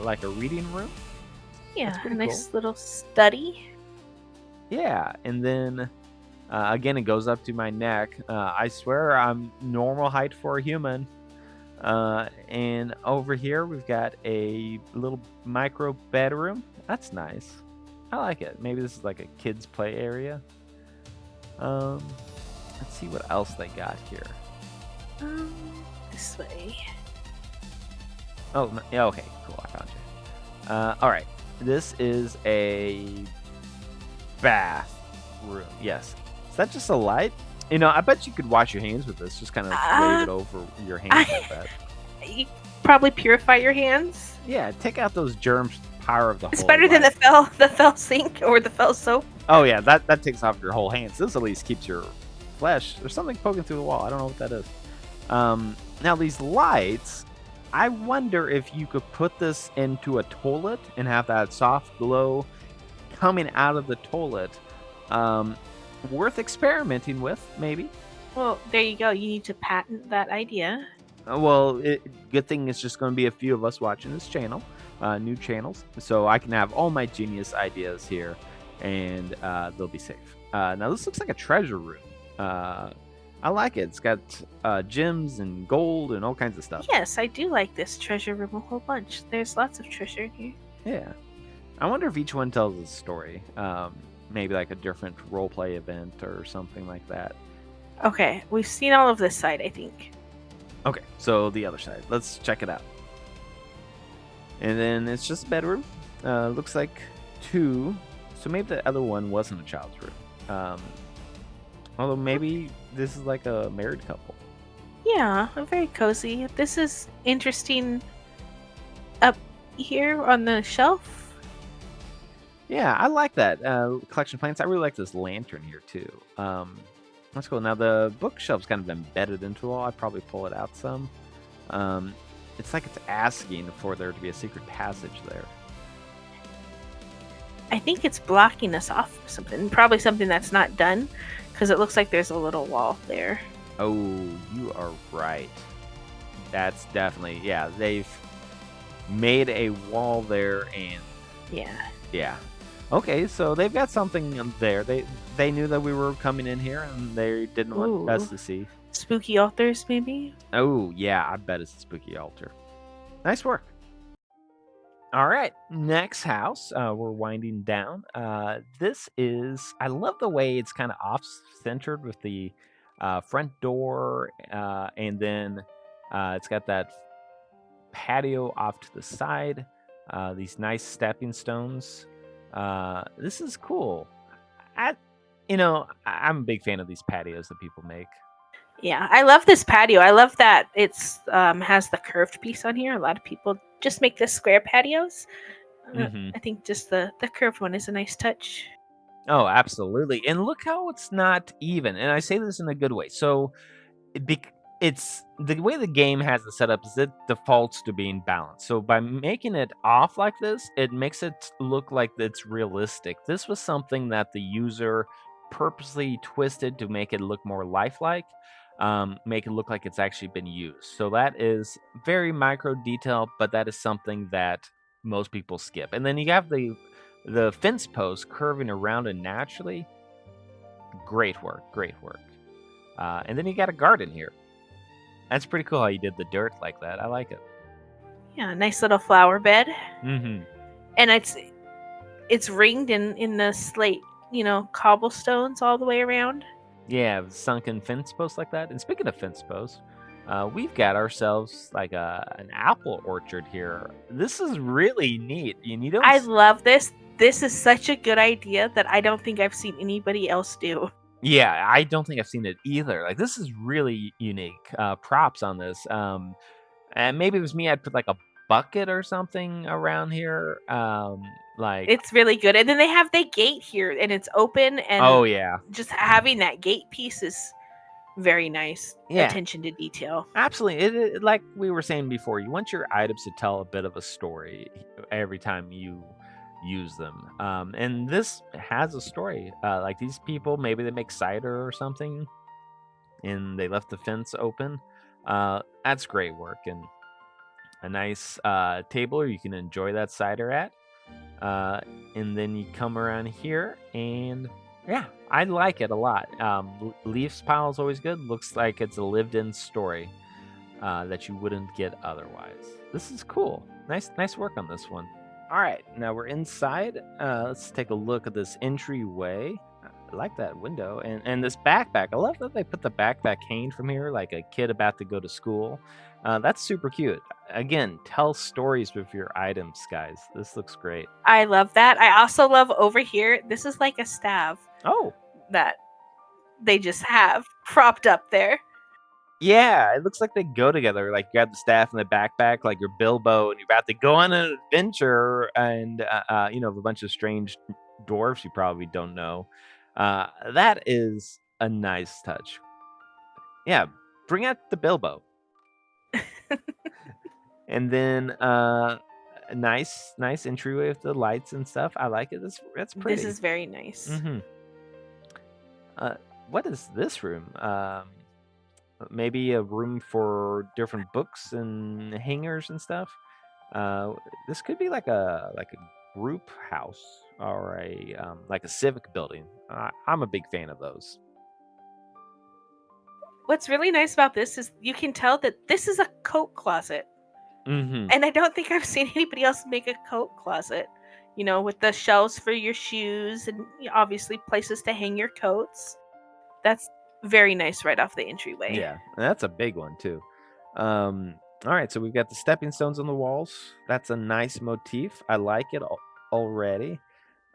Speaker 1: like a reading room.
Speaker 2: Yeah, a nice little study.
Speaker 1: Yeah, and then again, it goes up to my neck. I swear I'm normal height for a human. And over here we've got a little micro bedroom. That's nice. I like it. Maybe this is like a kids play area. Let's see what else they got here.
Speaker 2: This way.
Speaker 1: Oh, yeah, okay, cool. I found you. All right. This is a bathroom. Yes. Is that just a light? I bet you could wash your hands with this. Just kind of wave it over your hands like that.
Speaker 2: You probably purify your hands.
Speaker 1: Yeah, take out those germs. Power of the
Speaker 2: it's
Speaker 1: whole
Speaker 2: better than
Speaker 1: life.
Speaker 2: the fell sink or the fell soap.
Speaker 1: Oh yeah, that takes off your whole hands. This at least keeps your flesh. There's something poking through the wall. I don't know what that is. Now these lights. I wonder if you could put this into a toilet and have that soft glow coming out of the toilet. Worth experimenting with, maybe.
Speaker 2: Well, there you go. You need to patent that idea.
Speaker 1: Good thing it's just going to be a few of us watching this channel, new channels, so I can have all my genius ideas here, and they'll be safe. Now this looks like a treasure room. I like it. It's got gems and gold and all kinds of stuff.
Speaker 2: Yes, I do like this treasure room a whole bunch. There's lots of treasure in here.
Speaker 1: Yeah. I wonder if each one tells a story. Maybe like a different roleplay event or something like that.
Speaker 2: Okay, we've seen all of this side, I think.
Speaker 1: Okay, so the other side. Let's check it out. And then it's just a bedroom. Looks like 2 So maybe the other one wasn't a child's room. Although maybe this is like a married couple.
Speaker 2: Yeah, very cozy. This is interesting up here on the shelf.
Speaker 1: Yeah, I like that collection of plants. I really like this lantern here too. That's cool. Now the bookshelf's kind of embedded into the wall. I'd probably pull it out some. It's like it's asking for there to be a secret passage there.
Speaker 2: I think it's blocking us off from something. Probably something that's not done, because it looks like there's a little wall there.
Speaker 1: Oh, you are right. That's definitely, yeah, they've made a wall there and
Speaker 2: Yeah.
Speaker 1: Okay, so they've got something there. They knew that we were coming in here and they didn't want us to see.
Speaker 2: Spooky altars, maybe?
Speaker 1: Oh, yeah, I bet it's a spooky altar. Nice work. All right, next house. We're winding down. This is, I love the way it's kind of off-centered with the front door, and then it's got that patio off to the side. These nice stepping stones. This is cool. I'm a big fan of these patios that people make.
Speaker 2: Yeah, I love this patio. I love that it's has the curved piece on here. A lot of people just make the square patios. I think just the curved one is a nice touch.
Speaker 1: Oh, absolutely. And look how it's not even. And I say this in a good way. So it's the way the game has it set up is it defaults to being balanced. So by making it off like this, it makes it look like it's realistic. This was something that the user purposely twisted to make it look more lifelike, make it look like it's actually been used. So that is very micro detail, but that is something that most people skip. And then you have the fence post curving around it naturally. Great work, great work. And then you got a garden here. That's pretty cool how you did the dirt like that. I like it.
Speaker 2: Yeah, nice little flower bed.
Speaker 1: Mm-hmm.
Speaker 2: And it's ringed in the slate, cobblestones all the way around.
Speaker 1: Yeah, sunken fence posts like that. And speaking of fence posts, we've got ourselves like an apple orchard here. This is really neat.
Speaker 2: I love this. This is such a good idea that I don't think I've seen anybody else do.
Speaker 1: Yeah, I don't think I've seen it either. Like, this is really unique. Props on this. And maybe it was me. I'd put like a bucket or something around here.
Speaker 2: It's really good. And then they have the gate here, and it's open. And
Speaker 1: oh yeah,
Speaker 2: just having that gate piece is very nice.
Speaker 1: Yeah.
Speaker 2: Attention to detail.
Speaker 1: Absolutely. It like we were saying before, you want your items to tell a bit of a story every time you use them. And this has a story. Like these people, maybe they make cider or something, and they left the fence open. That's great work, and a nice table you can enjoy that cider at. And then you come around here, and yeah, I like it a lot. Leaves pile is always good. Looks like it's a lived-in story that you wouldn't get otherwise. This is cool. Nice work on this one. All right, now we're inside. Let's take a look at this entryway. I like that window and this backpack. I love that they put the backpack hanging from here like a kid about to go to school. That's super cute. Again, tell stories with your items, guys. This looks great.
Speaker 2: I love that. I also love over here. This is like a staff.
Speaker 1: Oh,
Speaker 2: that they just have propped up there.
Speaker 1: Yeah, it looks like they go together. Like you have the staff and the backpack, like you're Bilbo, and you're about to go on an adventure, and a bunch of strange dwarfs you probably don't know. That is a nice touch. Yeah, bring out the Bilbo. And then a nice entryway with the lights and stuff. I like it. That's pretty.
Speaker 2: This is very nice.
Speaker 1: Mm-hmm. What is this room? Maybe a room for different books and hangers and stuff. This could be like a group house or like a civic building. I'm a big fan of those.
Speaker 2: What's really nice about this is you can tell that this is a coat closet.
Speaker 1: Mm-hmm.
Speaker 2: And I don't think I've seen anybody else make a coat closet. With the shelves for your shoes and obviously places to hang your coats. That's very nice right off the entryway.
Speaker 1: Yeah, and that's a big one too. All right, so we've got the stepping stones on the walls. That's a nice motif. I like it already.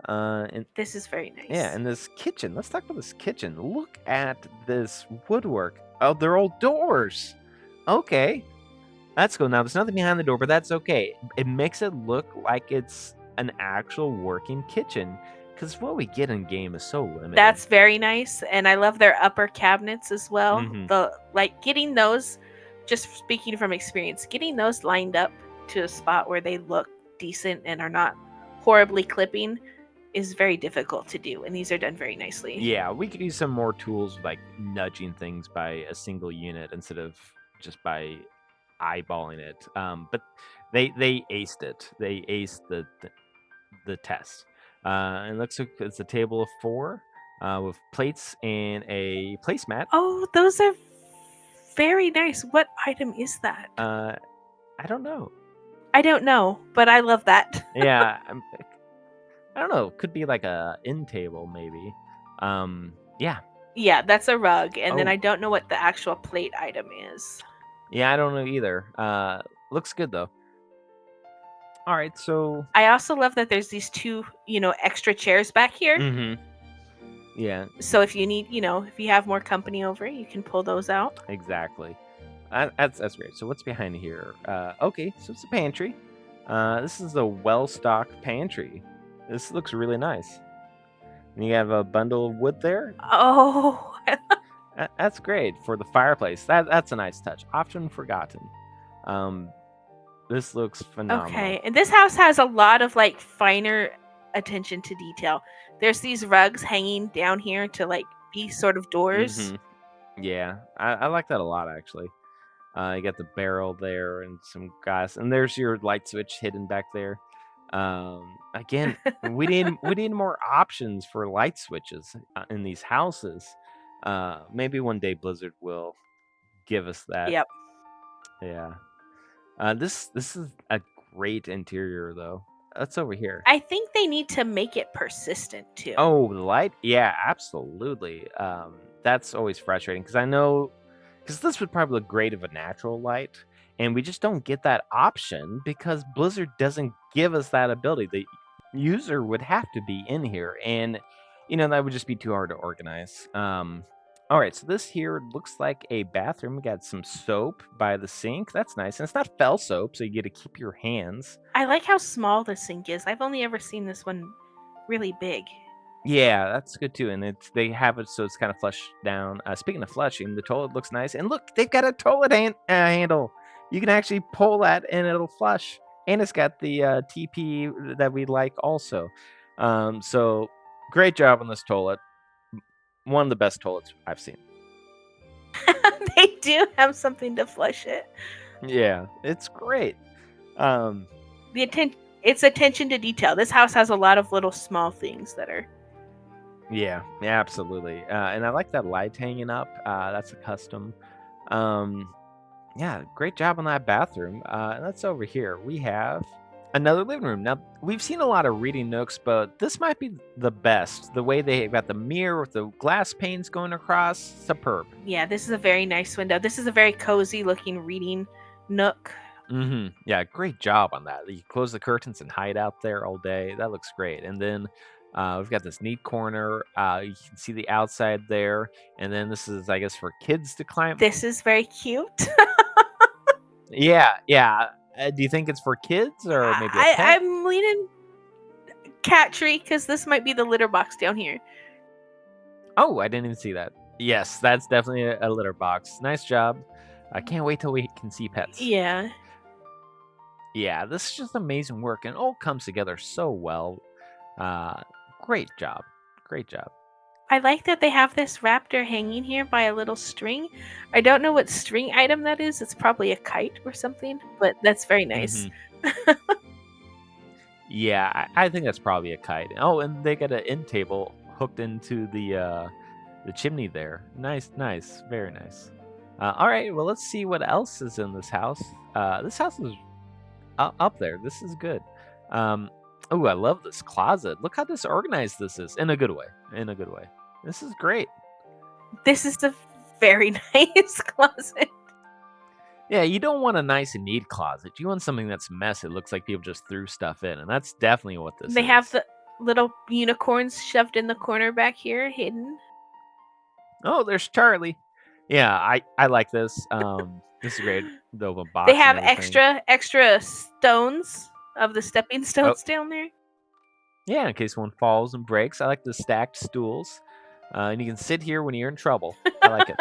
Speaker 1: And
Speaker 2: This is very nice.
Speaker 1: yeah, and this kitchen. Let's talk about this kitchen. Look at this woodwork. Oh, they're all doors. Okay, that's cool. Now there's nothing behind the door, but that's okay. It makes it look like it's an actual working kitchen. Because what we get in game is so limited.
Speaker 2: That's very nice, and I love their upper cabinets as well.
Speaker 1: Mhm.
Speaker 2: Getting those, just speaking from experience, getting those lined up to a spot where they look decent and are not horribly clipping is very difficult to do, and these are done very nicely.
Speaker 1: Yeah, we could use some more tools like nudging things by a single unit instead of just by eyeballing it. But they aced it. They aced the test. And it looks like it's a table of 4 with plates and a placemat.
Speaker 2: Oh, those are very nice. What item is that?
Speaker 1: I don't know.
Speaker 2: I don't know, but I love that.
Speaker 1: Yeah, I don't know. Could be like a end table maybe. Yeah.
Speaker 2: Yeah, that's a rug, and then
Speaker 1: Oh.
Speaker 2: I don't know what the actual plate item is.
Speaker 1: Yeah, I don't know either. Looks good though. All right, so
Speaker 2: I also love that there's these 2, extra chairs back here.
Speaker 1: Mm-hmm. Yeah,
Speaker 2: So if you need, if you have more company over, you can pull those out.
Speaker 1: exactly. That's great. So what's behind here? Okay, so it's a pantry. This is a well-stocked pantry. This looks really nice. And you have a bundle of wood there.
Speaker 2: Oh,
Speaker 1: That's great for the fireplace. That's a nice touch. Often forgotten. This looks phenomenal.
Speaker 2: okay. And this house has a lot of like finer attention to detail. There's these rugs hanging down here to like be sort of doors.
Speaker 1: Yeah, I like that a lot actually. You got the barrel there and some glass, and there's your light switch hidden back there. Again, we need more options for light switches in these houses. Maybe one day Blizzard will give us that.
Speaker 2: Yep.
Speaker 1: Yeah. This is a great interior though. That's over here.
Speaker 2: I think they need to make it persistent too.
Speaker 1: Oh, the light? Yeah, absolutely. That's always frustrating because I know because this would probably look great of a natural light, and we just don't get that option because Blizzard doesn't give us that ability. The user would have to be in here, and that would just be too hard to organize. All right, so this here looks like a bathroom. We got some soap by the sink. That's nice, and it's not fell soap, so you get to keep your hands.
Speaker 2: I like how small the sink is. I've only ever seen this one really big.
Speaker 1: Yeah, that's good too, and they have it so it's kind of flushed down. Speaking of flushing, the toilet looks nice, and look, they've got a toilet handle. You can actually pull that, and it'll flush, and it's got the TP that we like also. So great job on this toilet. One of the best toilets I've seen.
Speaker 2: They do have something to flush it.
Speaker 1: Yeah, it's great.
Speaker 2: It's attention to detail. This house has a lot of little small things that are.
Speaker 1: Yeah, absolutely. And I like that light hanging up. That's a custom. Yeah, great job on that bathroom. And that's over here. We have another living room. Now, we've seen a lot of reading nooks, but this might be the best. The way they got the mirror with the glass panes going across, superb.
Speaker 2: Yeah, this is a very nice window. This is a very cozy looking reading nook.
Speaker 1: Yeah, great job on that. You close the curtains and hide out there all day. That looks great. And then we've got this neat corner. You can see the outside there. And then this is, I guess, for kids to climb.
Speaker 2: This is very cute.
Speaker 1: Yeah. Do you think it's for kids or maybe a pet?
Speaker 2: I'm leaning cat tree because this might be the litter box down here.
Speaker 1: Oh, I didn't even see that. Yes, that's definitely a litter box. Nice job. I can't wait till we can see pets.
Speaker 2: Yeah.
Speaker 1: Yeah, this is just amazing work and it all comes together so well. Great job. Great job.
Speaker 2: I like that they have this raptor hanging here by a little string. I don't know what string item that is. It's probably a kite or something, but that's very nice.
Speaker 1: Yeah, I think that's probably a kite. Oh, and they got an end table hooked into the chimney there. Nice, very nice. All right, well, let's see what else is in this house. This house is up there. This is good. Oh, I love this closet. Look how disorganized this is. In a good way. This is great.
Speaker 2: This is a very nice closet.
Speaker 1: Yeah, you don't want a nice and neat closet. You want something that's messy. It looks like people just threw stuff in, and that's definitely what this is.
Speaker 2: They have little unicorns shoved in the corner back here, hidden.
Speaker 1: Oh, there's Charlie. Yeah, I like this. This is great. The open box.
Speaker 2: They have
Speaker 1: and everything.
Speaker 2: extra stones of the stepping stones down there.
Speaker 1: Yeah, in case one falls and breaks. I like the stacked stools. And you can sit here when you're in trouble. I like it.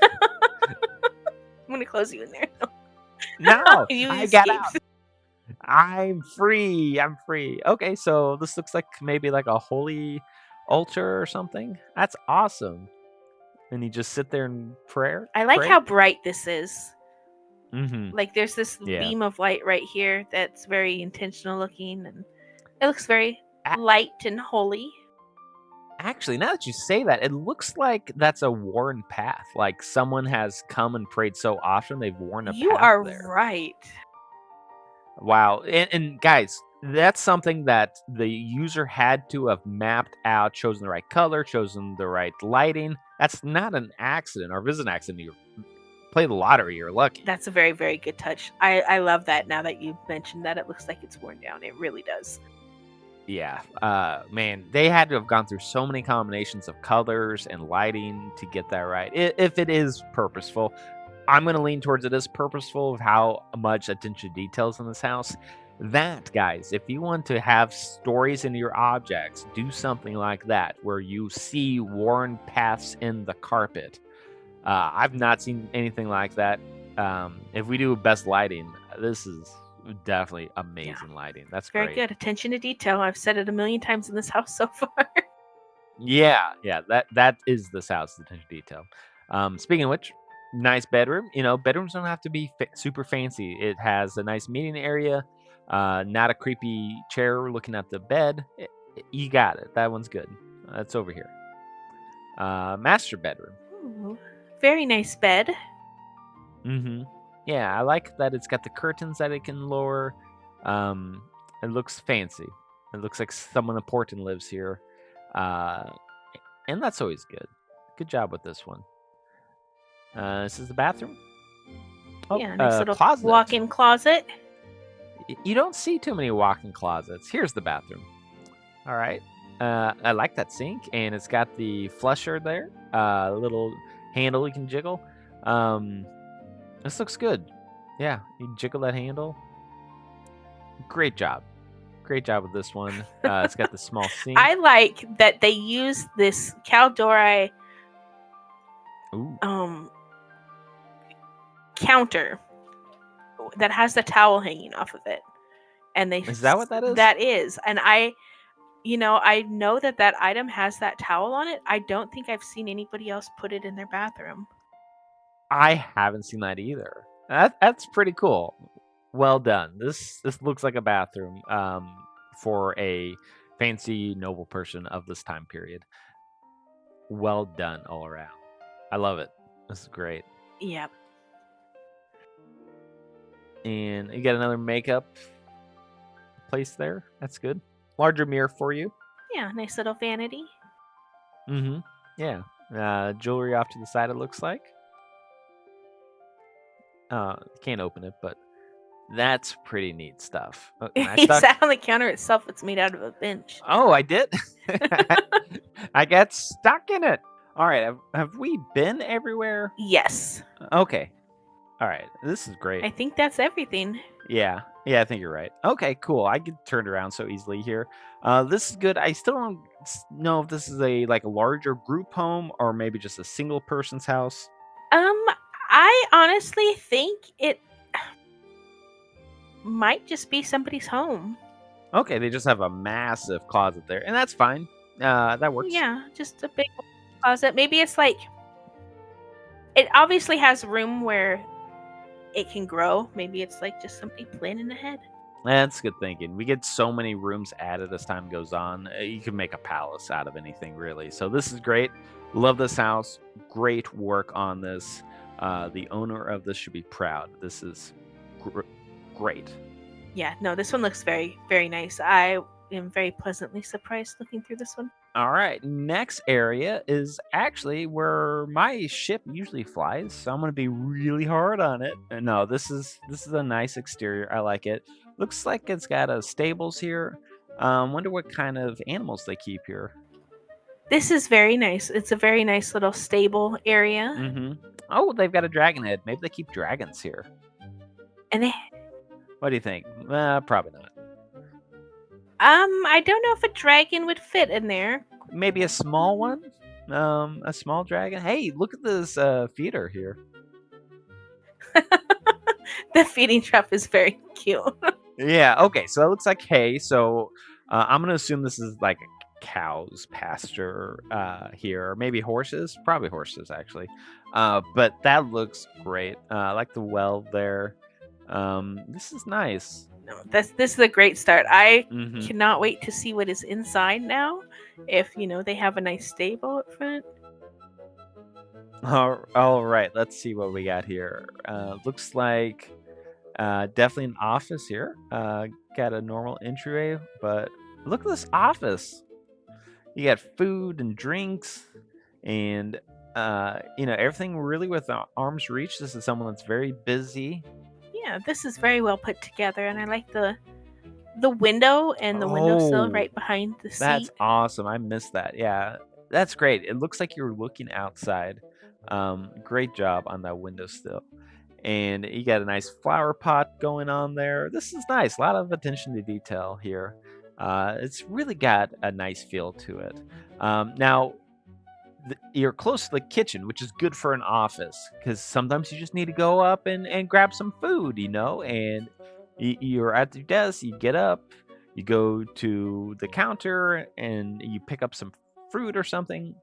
Speaker 2: I'm gonna close you in there.
Speaker 1: No,
Speaker 2: You
Speaker 1: I got
Speaker 2: escaped.
Speaker 1: out. I'm free. I'm free. Okay, so this looks like maybe like a holy altar or something. That's awesome. And you just sit there and prayer.
Speaker 2: I like
Speaker 1: pray?
Speaker 2: how bright this is.
Speaker 1: Mm-hmm.
Speaker 2: Like there's this
Speaker 1: Yeah.
Speaker 2: beam of light right here that's very intentional looking, and it looks very
Speaker 1: A-
Speaker 2: light and holy.
Speaker 1: Actually, now that you say that, it looks like that's a worn path. Like someone has come and prayed so often they've worn a
Speaker 2: You
Speaker 1: path
Speaker 2: are
Speaker 1: there.
Speaker 2: right.
Speaker 1: Wow. And guys, that's something that the user had to have mapped out, chosen the right color, chosen the right lighting. That's not an accident, or if it's an accident, you play the lottery, you're lucky.
Speaker 2: That's a very, very good touch. I love that now that you mentioned that. It looks like it's worn down. It really does.
Speaker 1: Yeah. Man, they had to have gone through so many combinations of colors and lighting to get that right. If it is purposeful, I'm going to lean towards it is purposeful of how much attention to details in this house. That, guys, if you want to have stories in your objects, do something like that where you see worn paths in the carpet. I've not seen anything like that. If we do best lighting, this is definitely amazing lighting. That's
Speaker 2: Very
Speaker 1: great.
Speaker 2: good. Attention to detail. I've said it a million times in this house so far.
Speaker 1: Yeah, that is this house, the attention to detail. Speaking of which, nice bedroom. You know, bedrooms don't have to be super fancy. It has a nice meeting area, not a creepy chair looking at the bed. You got it. That one's good. That's over here. Master bedroom.
Speaker 2: Ooh, very nice bed.
Speaker 1: Mm-hmm. Yeah, I like that it's got the curtains that it can lower. It looks fancy. It looks like someone important lives here. And that's always good. Good job with this one. This is the bathroom. Oh,
Speaker 2: Yeah, nice little
Speaker 1: closet.
Speaker 2: walk-in closet.
Speaker 1: You don't see too many walk-in closets. Here's the bathroom. All right. I like that sink, and it's got the flusher there. Little handle you can jiggle. This looks good. Yeah, you jiggle that handle. Great job. Great job with this one. It's got the small sink.
Speaker 2: I like that they use this Caldori counter that has the towel hanging off of it. And they
Speaker 1: Is that what that is?
Speaker 2: That is. And I know that item has that towel on it. I don't think I've seen anybody else put it in their bathroom.
Speaker 1: I haven't seen that either. That's pretty cool. Well done. This looks like a bathroom for a fancy noble person of this time period. Well done all around. I love it. This is great.
Speaker 2: Yep.
Speaker 1: And you got another makeup place there. That's good. Larger mirror for you.
Speaker 2: Yeah, nice little vanity.
Speaker 1: Mm-hmm. Yeah. Jewelry off to the side, it looks like. Can't open it, but that's pretty neat stuff.
Speaker 2: He sat on the counter itself. It's made out of a bench.
Speaker 1: Oh, I did? I got stuck in it. All right. Have we been everywhere?
Speaker 2: Yes.
Speaker 1: Okay. All right. This is great.
Speaker 2: I think that's everything.
Speaker 1: Yeah, I think you're right. Okay, cool. I get turned around so easily here. This is good. I still don't know if this is a larger group home or maybe just a single person's house.
Speaker 2: I honestly think it might just be somebody's home.
Speaker 1: Okay, they just have a massive closet there, and that's fine. That works.
Speaker 2: Yeah, just a big closet. Maybe it's like it obviously has room where it can grow. Maybe it's like just somebody planning ahead.
Speaker 1: That's good thinking. We get so many rooms added as time goes on. You can make a palace out of anything, really. So this is great. Love this house. Great work on this. The owner of this should be proud. This is great.
Speaker 2: Yeah, no, this one looks very, very nice. I am very pleasantly surprised looking through this one.
Speaker 1: All right, next area is actually where my ship usually flies, so I'm gonna be really hard on it. No, this is a nice exterior. I like it. Looks like it's got a stables here. Wonder what kind of animals they keep here.
Speaker 2: This is very nice. It's a very nice little stable area.
Speaker 1: Mm-hmm. Oh, they've got a dragon head. Maybe they keep dragons here.
Speaker 2: And they
Speaker 1: What do you think? Probably not.
Speaker 2: I don't know if a dragon would fit in there.
Speaker 1: Maybe a small one? A small dragon? Hey, look at this feeder here.
Speaker 2: The feeding trough is very cute.
Speaker 1: Yeah, okay, so it looks like hay. So I'm going to assume this is like a cow's pasture here. Or maybe horses? Probably horses, actually. But that looks great. I like the well there. This is nice.
Speaker 2: No, this is a great start. I
Speaker 1: Mm-hmm.
Speaker 2: cannot wait to see what is inside now. If they have a nice stable up front.
Speaker 1: All right, let's see what we got here. Looks like definitely an office here. Got a normal entryway, but look at this office. You got food and drinks, and everything really with arm's reach. This is someone that's very busy.
Speaker 2: Yeah, this is very well put together, and I like the window and the windowsill right behind the seat.
Speaker 1: That's awesome. I missed that. Yeah, that's great. It looks like you're looking outside. Great job on that windowsill. And you got a nice flower pot going on there. This is nice. A lot of attention to detail here. It's really got a nice feel to it. Now, you're close to the kitchen, which is good for an office because sometimes you just need to go up and grab some food, and you're at your desk, you get up, you go to the counter, and you pick up some fruit or something.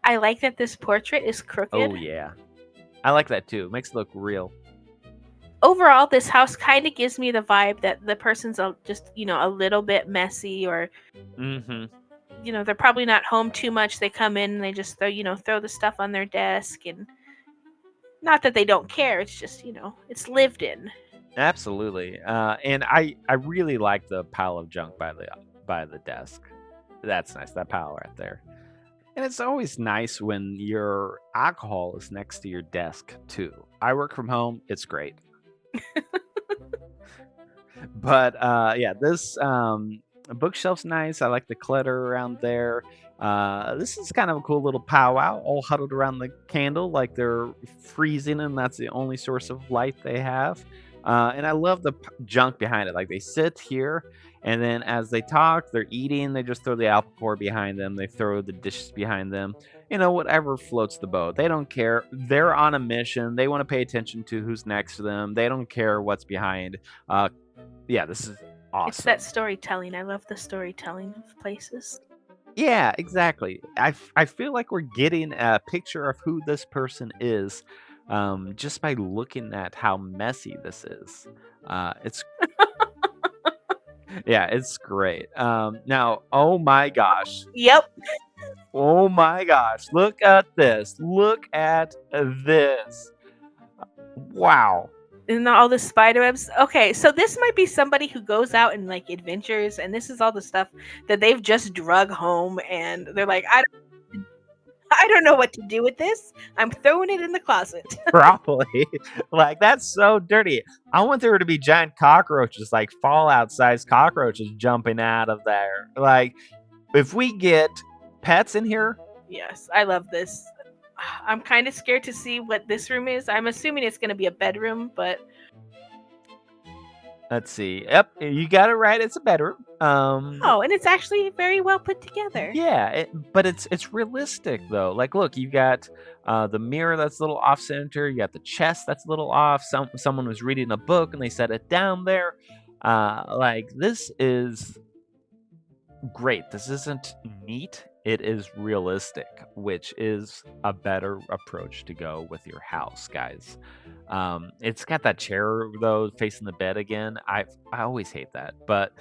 Speaker 2: I like that this portrait is crooked.
Speaker 1: Oh, yeah. I like that too. It makes it look real.
Speaker 2: Overall, this house kind of gives me the vibe that the person's just, a little bit messy, or
Speaker 1: Mm-hmm.
Speaker 2: They're probably not home too much. They come in and they just throw the stuff on their desk, and not that they don't care. It's just, it's lived in.
Speaker 1: Absolutely. And I really like the pile of junk by the desk. That's nice. That pile right there. And it's always nice when your alcohol is next to your desk too. I work from home. It's great. But yeah, this bookshelf's nice. I like the clutter around there. This is kind of a cool little powwow, all huddled around the candle like they're freezing, and that's the only source of light they have. And I love the junk behind it. Like they sit here, and then as they talk, they're eating. They just throw the apple core behind them. They throw the dishes behind them. Whatever floats the boat. They don't care. They're on a mission. They want to pay attention to who's next to them. They don't care what's behind. Yeah, this is awesome.
Speaker 2: It's that storytelling. I love the storytelling of places.
Speaker 1: Yeah, exactly. I feel like we're getting a picture of who this person is just by looking at how messy this is. It's yeah, it's great. Now, oh my gosh.
Speaker 2: Yep.
Speaker 1: Oh my gosh. Look at this. Look at this. Wow.
Speaker 2: And all the spider webs. Okay, so this might be somebody who goes out and adventures, and this is all the stuff that they've just drug home, and they're like, I don't know what to do with this. I'm throwing it in the closet.
Speaker 1: Probably. Like, that's so dirty. I want there to be giant cockroaches, like Fallout-sized cockroaches jumping out of there. Like, if we get pets in here.
Speaker 2: Yes, I love this. I'm kind of scared to see what this room is. I'm assuming it's going to be a bedroom, but...
Speaker 1: Let's see. Yep, you got it right. It's a bedroom.
Speaker 2: Oh, and it's actually very well put together.
Speaker 1: Yeah, but it's realistic though. Like, look, you got the mirror that's a little off center. You got the chest that's a little off. Someone was reading a book and they set it down there. Like, this is great. This isn't neat. It is realistic, which is a better approach to go with your house, guys. It's got that chair though facing the bed again. I always hate that, but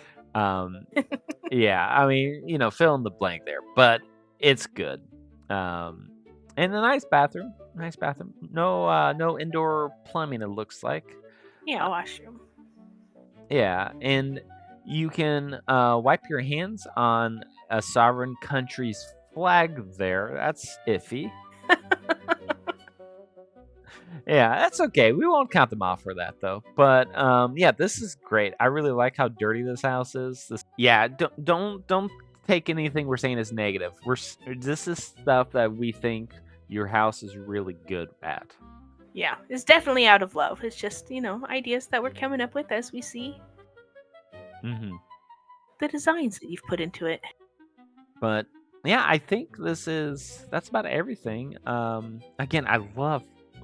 Speaker 1: yeah, I mean, fill in the blank there, but it's good. And a nice bathroom. No indoor plumbing. It looks like.
Speaker 2: Yeah, washroom.
Speaker 1: Yeah, and you can wipe your hands on a sovereign country's flag there. That's iffy. Yeah, that's okay. We won't count them off for that though. But yeah, this is great. I really like how dirty this house is. Yeah, don't take anything we're saying as negative. This is stuff that we think your house is really good at.
Speaker 2: Yeah, it's definitely out of love. It's just, ideas that we're coming up with as we see
Speaker 1: Hmm.
Speaker 2: the designs that you've put into it.
Speaker 1: But yeah, I think that's about everything. Again, I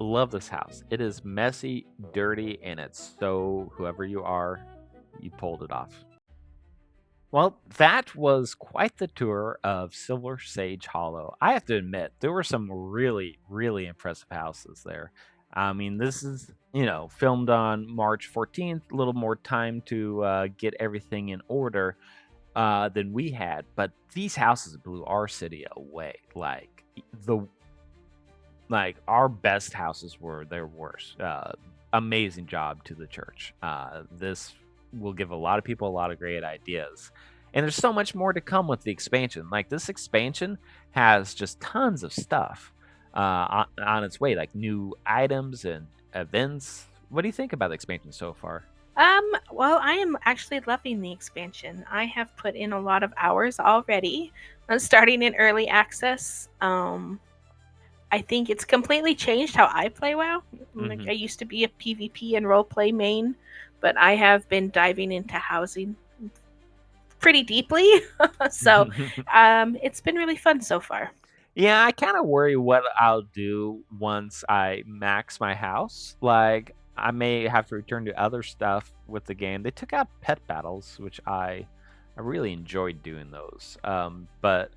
Speaker 1: love this house. It is messy, dirty, and it's so whoever you are, you pulled it off. Well, that was quite the tour of Silversage Hallow. I have to admit, there were some really, really impressive houses there. I mean, this is, filmed on March 14th, a little more time to get everything in order than we had, but these houses blew our city away. Our best houses were their worst. Amazing job to the church. This will give a lot of people a lot of great ideas. And there's so much more to come with the expansion. Like this expansion has just tons of stuff on its way, like new items and events. What do you think about the expansion so far?
Speaker 2: Well, I am actually loving the expansion. I have put in a lot of hours already. I'm starting in early access. I think it's completely changed how I play WoW. Like
Speaker 1: Mhm.
Speaker 2: I used to be a PvP and roleplay main, but I have been diving into housing pretty deeply. So, it's been really fun so far.
Speaker 1: Yeah, I kind of worry what I'll do once I max my house. Like, I may have to return to other stuff with the game. They took out pet battles, which I really enjoyed doing those. But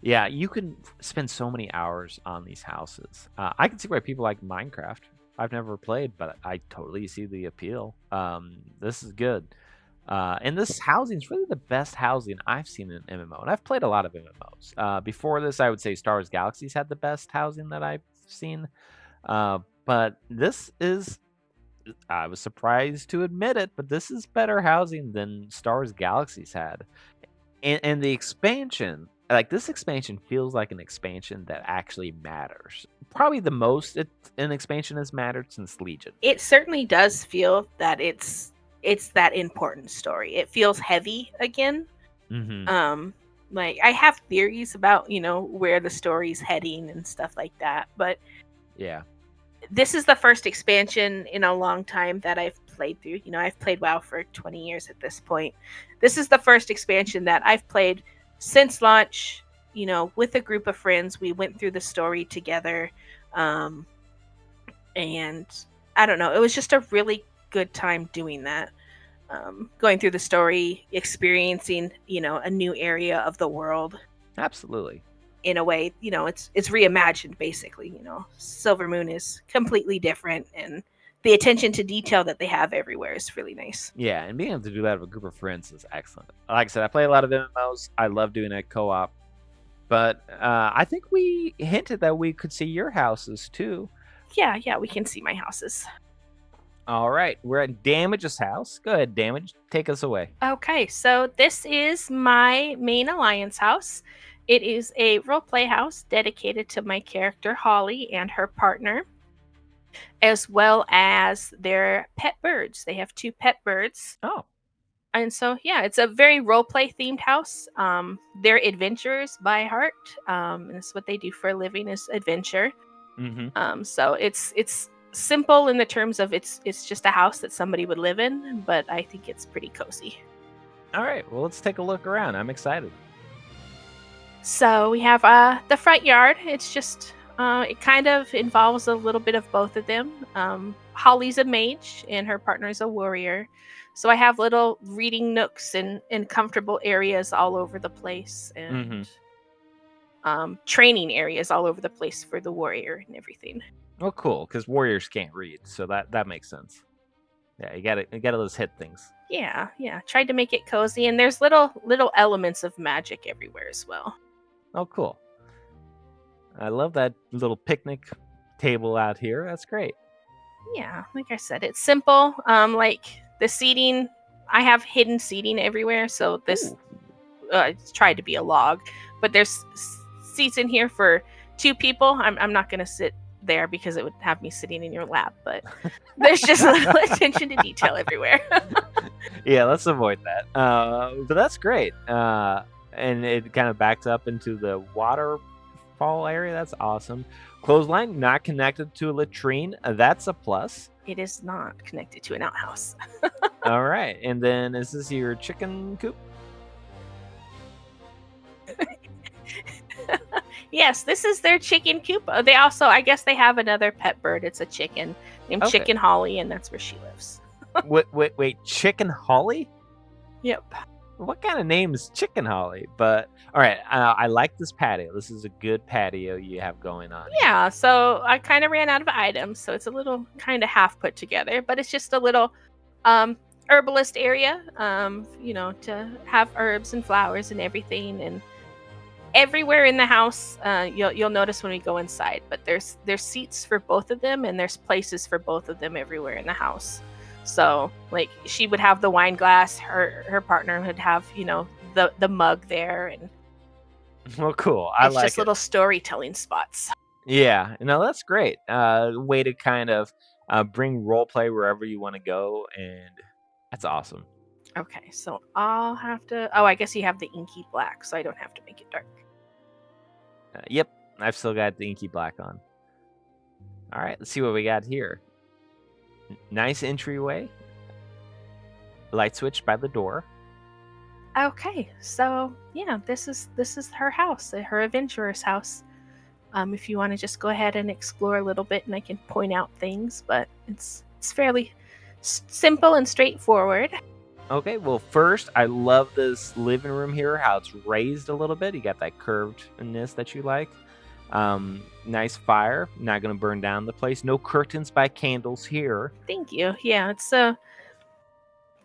Speaker 1: yeah, you can spend so many hours on these houses. I can see why people like Minecraft. I've never played, but I totally see the appeal. This is good. And this housing is really the best housing I've seen in MMO. And I've played a lot of MMOs. Before this, I would say Star Wars Galaxies had the best housing that I've seen. But this is, I was surprised to admit it, but this is better housing than Star Wars Galaxies had. And the expansion, like this expansion feels like an expansion that actually matters. Probably the most an expansion has mattered since Legion.
Speaker 2: It certainly does feel that it's that important story. It feels heavy again.
Speaker 1: Hmm.
Speaker 2: Um like I have theories about, where the story's heading and stuff like that, but
Speaker 1: Yeah.
Speaker 2: this is the first expansion in a long time that I've played through. I've played WoW for 20 years at this point. This is the first expansion that I've played since launch, with a group of friends. We went through the story together. Um, and I don't know, it was just a really good time doing that. Going through the story, experiencing, a new area of the world
Speaker 1: Absolutely.
Speaker 2: in a way, it's reimagined basically. Silver Moon is completely different, and the attention to detail that they have everywhere is really nice.
Speaker 1: Yeah, and being able to do that with a group of friends is excellent. Like I said, I play a lot of MMOs. I love doing that co-op. But I think we hinted that we could see your houses too.
Speaker 2: Yeah, we can see my houses.
Speaker 1: All right, we're at Damage's house. Go ahead, Damage. Take us away.
Speaker 2: Okay, so this is my main alliance house. It is a roleplay house dedicated to my character Holly and her partner, as well as their pet birds. They have 2 pet birds.
Speaker 1: Oh.
Speaker 2: And so, yeah, it's a very roleplay themed house. They're adventurers by heart, and it's what they do for a living is adventure.
Speaker 1: Mm-hmm.
Speaker 2: So it's simple in the terms of it's just a house that somebody would live in, but I think it's pretty cozy.
Speaker 1: All right, well, let's take a look around. I'm excited.
Speaker 2: So we have the front yard. It's just it kind of involves a little bit of both of them. Holly's a mage and her partner's a warrior. So I have little reading nooks and comfortable areas all over the place, and training areas all over the place for the warrior and everything.
Speaker 1: Oh, cool, because warriors can't read, so that makes sense. Yeah, you gotta those hit things.
Speaker 2: Yeah. Tried to make it cozy, and there's little elements of magic everywhere as well.
Speaker 1: Oh, cool. I love that little picnic table out here. That's great.
Speaker 2: Yeah, like I said, it's simple. Like the seating, I have hidden seating everywhere, so this it's tried to be a log, but there's seats in here for 2 people. I'm not gonna sit there because it would have me sitting in your lap, but there's just a little attention to detail everywhere.
Speaker 1: Yeah, let's avoid that. But that's great. And it kind of backs up into the waterfall area. That's awesome. Clothesline not connected to a latrine. That's a plus.
Speaker 2: It is not connected to an outhouse.
Speaker 1: All right. And then is this your chicken coop?
Speaker 2: Yes, this is their chicken coop. They also, I guess, they have another pet bird. It's a chicken named
Speaker 1: Okay.
Speaker 2: Chicken Holly, and that's where she lives.
Speaker 1: Wait. Chicken Holly?
Speaker 2: Yep.
Speaker 1: What kind of name is Chicken Holly? But all right, I like this patio. This is a good patio you have going on.
Speaker 2: Yeah, so I kind of ran out of items, so it's a little kind of half put together, but it's just a little herbalist area, to have herbs and flowers and everything, and everywhere in the house, you'll notice when we go inside, but there's seats for both of them, and there's places for both of them everywhere in the house. So like she would have the wine glass, her partner would have the mug there, and
Speaker 1: Well, cool. I
Speaker 2: it's
Speaker 1: like
Speaker 2: just
Speaker 1: it.
Speaker 2: little storytelling spots.
Speaker 1: Yeah, no, that's great. Way to kind of bring role play wherever you want to go, and that's awesome.
Speaker 2: Okay, so I'll have to. Oh, I guess you have the inky black, so I don't have to make it dark.
Speaker 1: Yep, I've still got the inky black on. All right, let's see what we got here. Nice entryway. Light switch by the door.
Speaker 2: Okay, so yeah, this is her house, her adventurer's house. If you want to just go ahead and explore a little bit, and I can point out things, but it's fairly simple and straightforward.
Speaker 1: Okay, well, first, I love this living room here, how it's raised a little bit. You got that curvedness that you like. Nice fire, not going to burn down the place. No curtains by candles here.
Speaker 2: Thank you. Yeah, it's a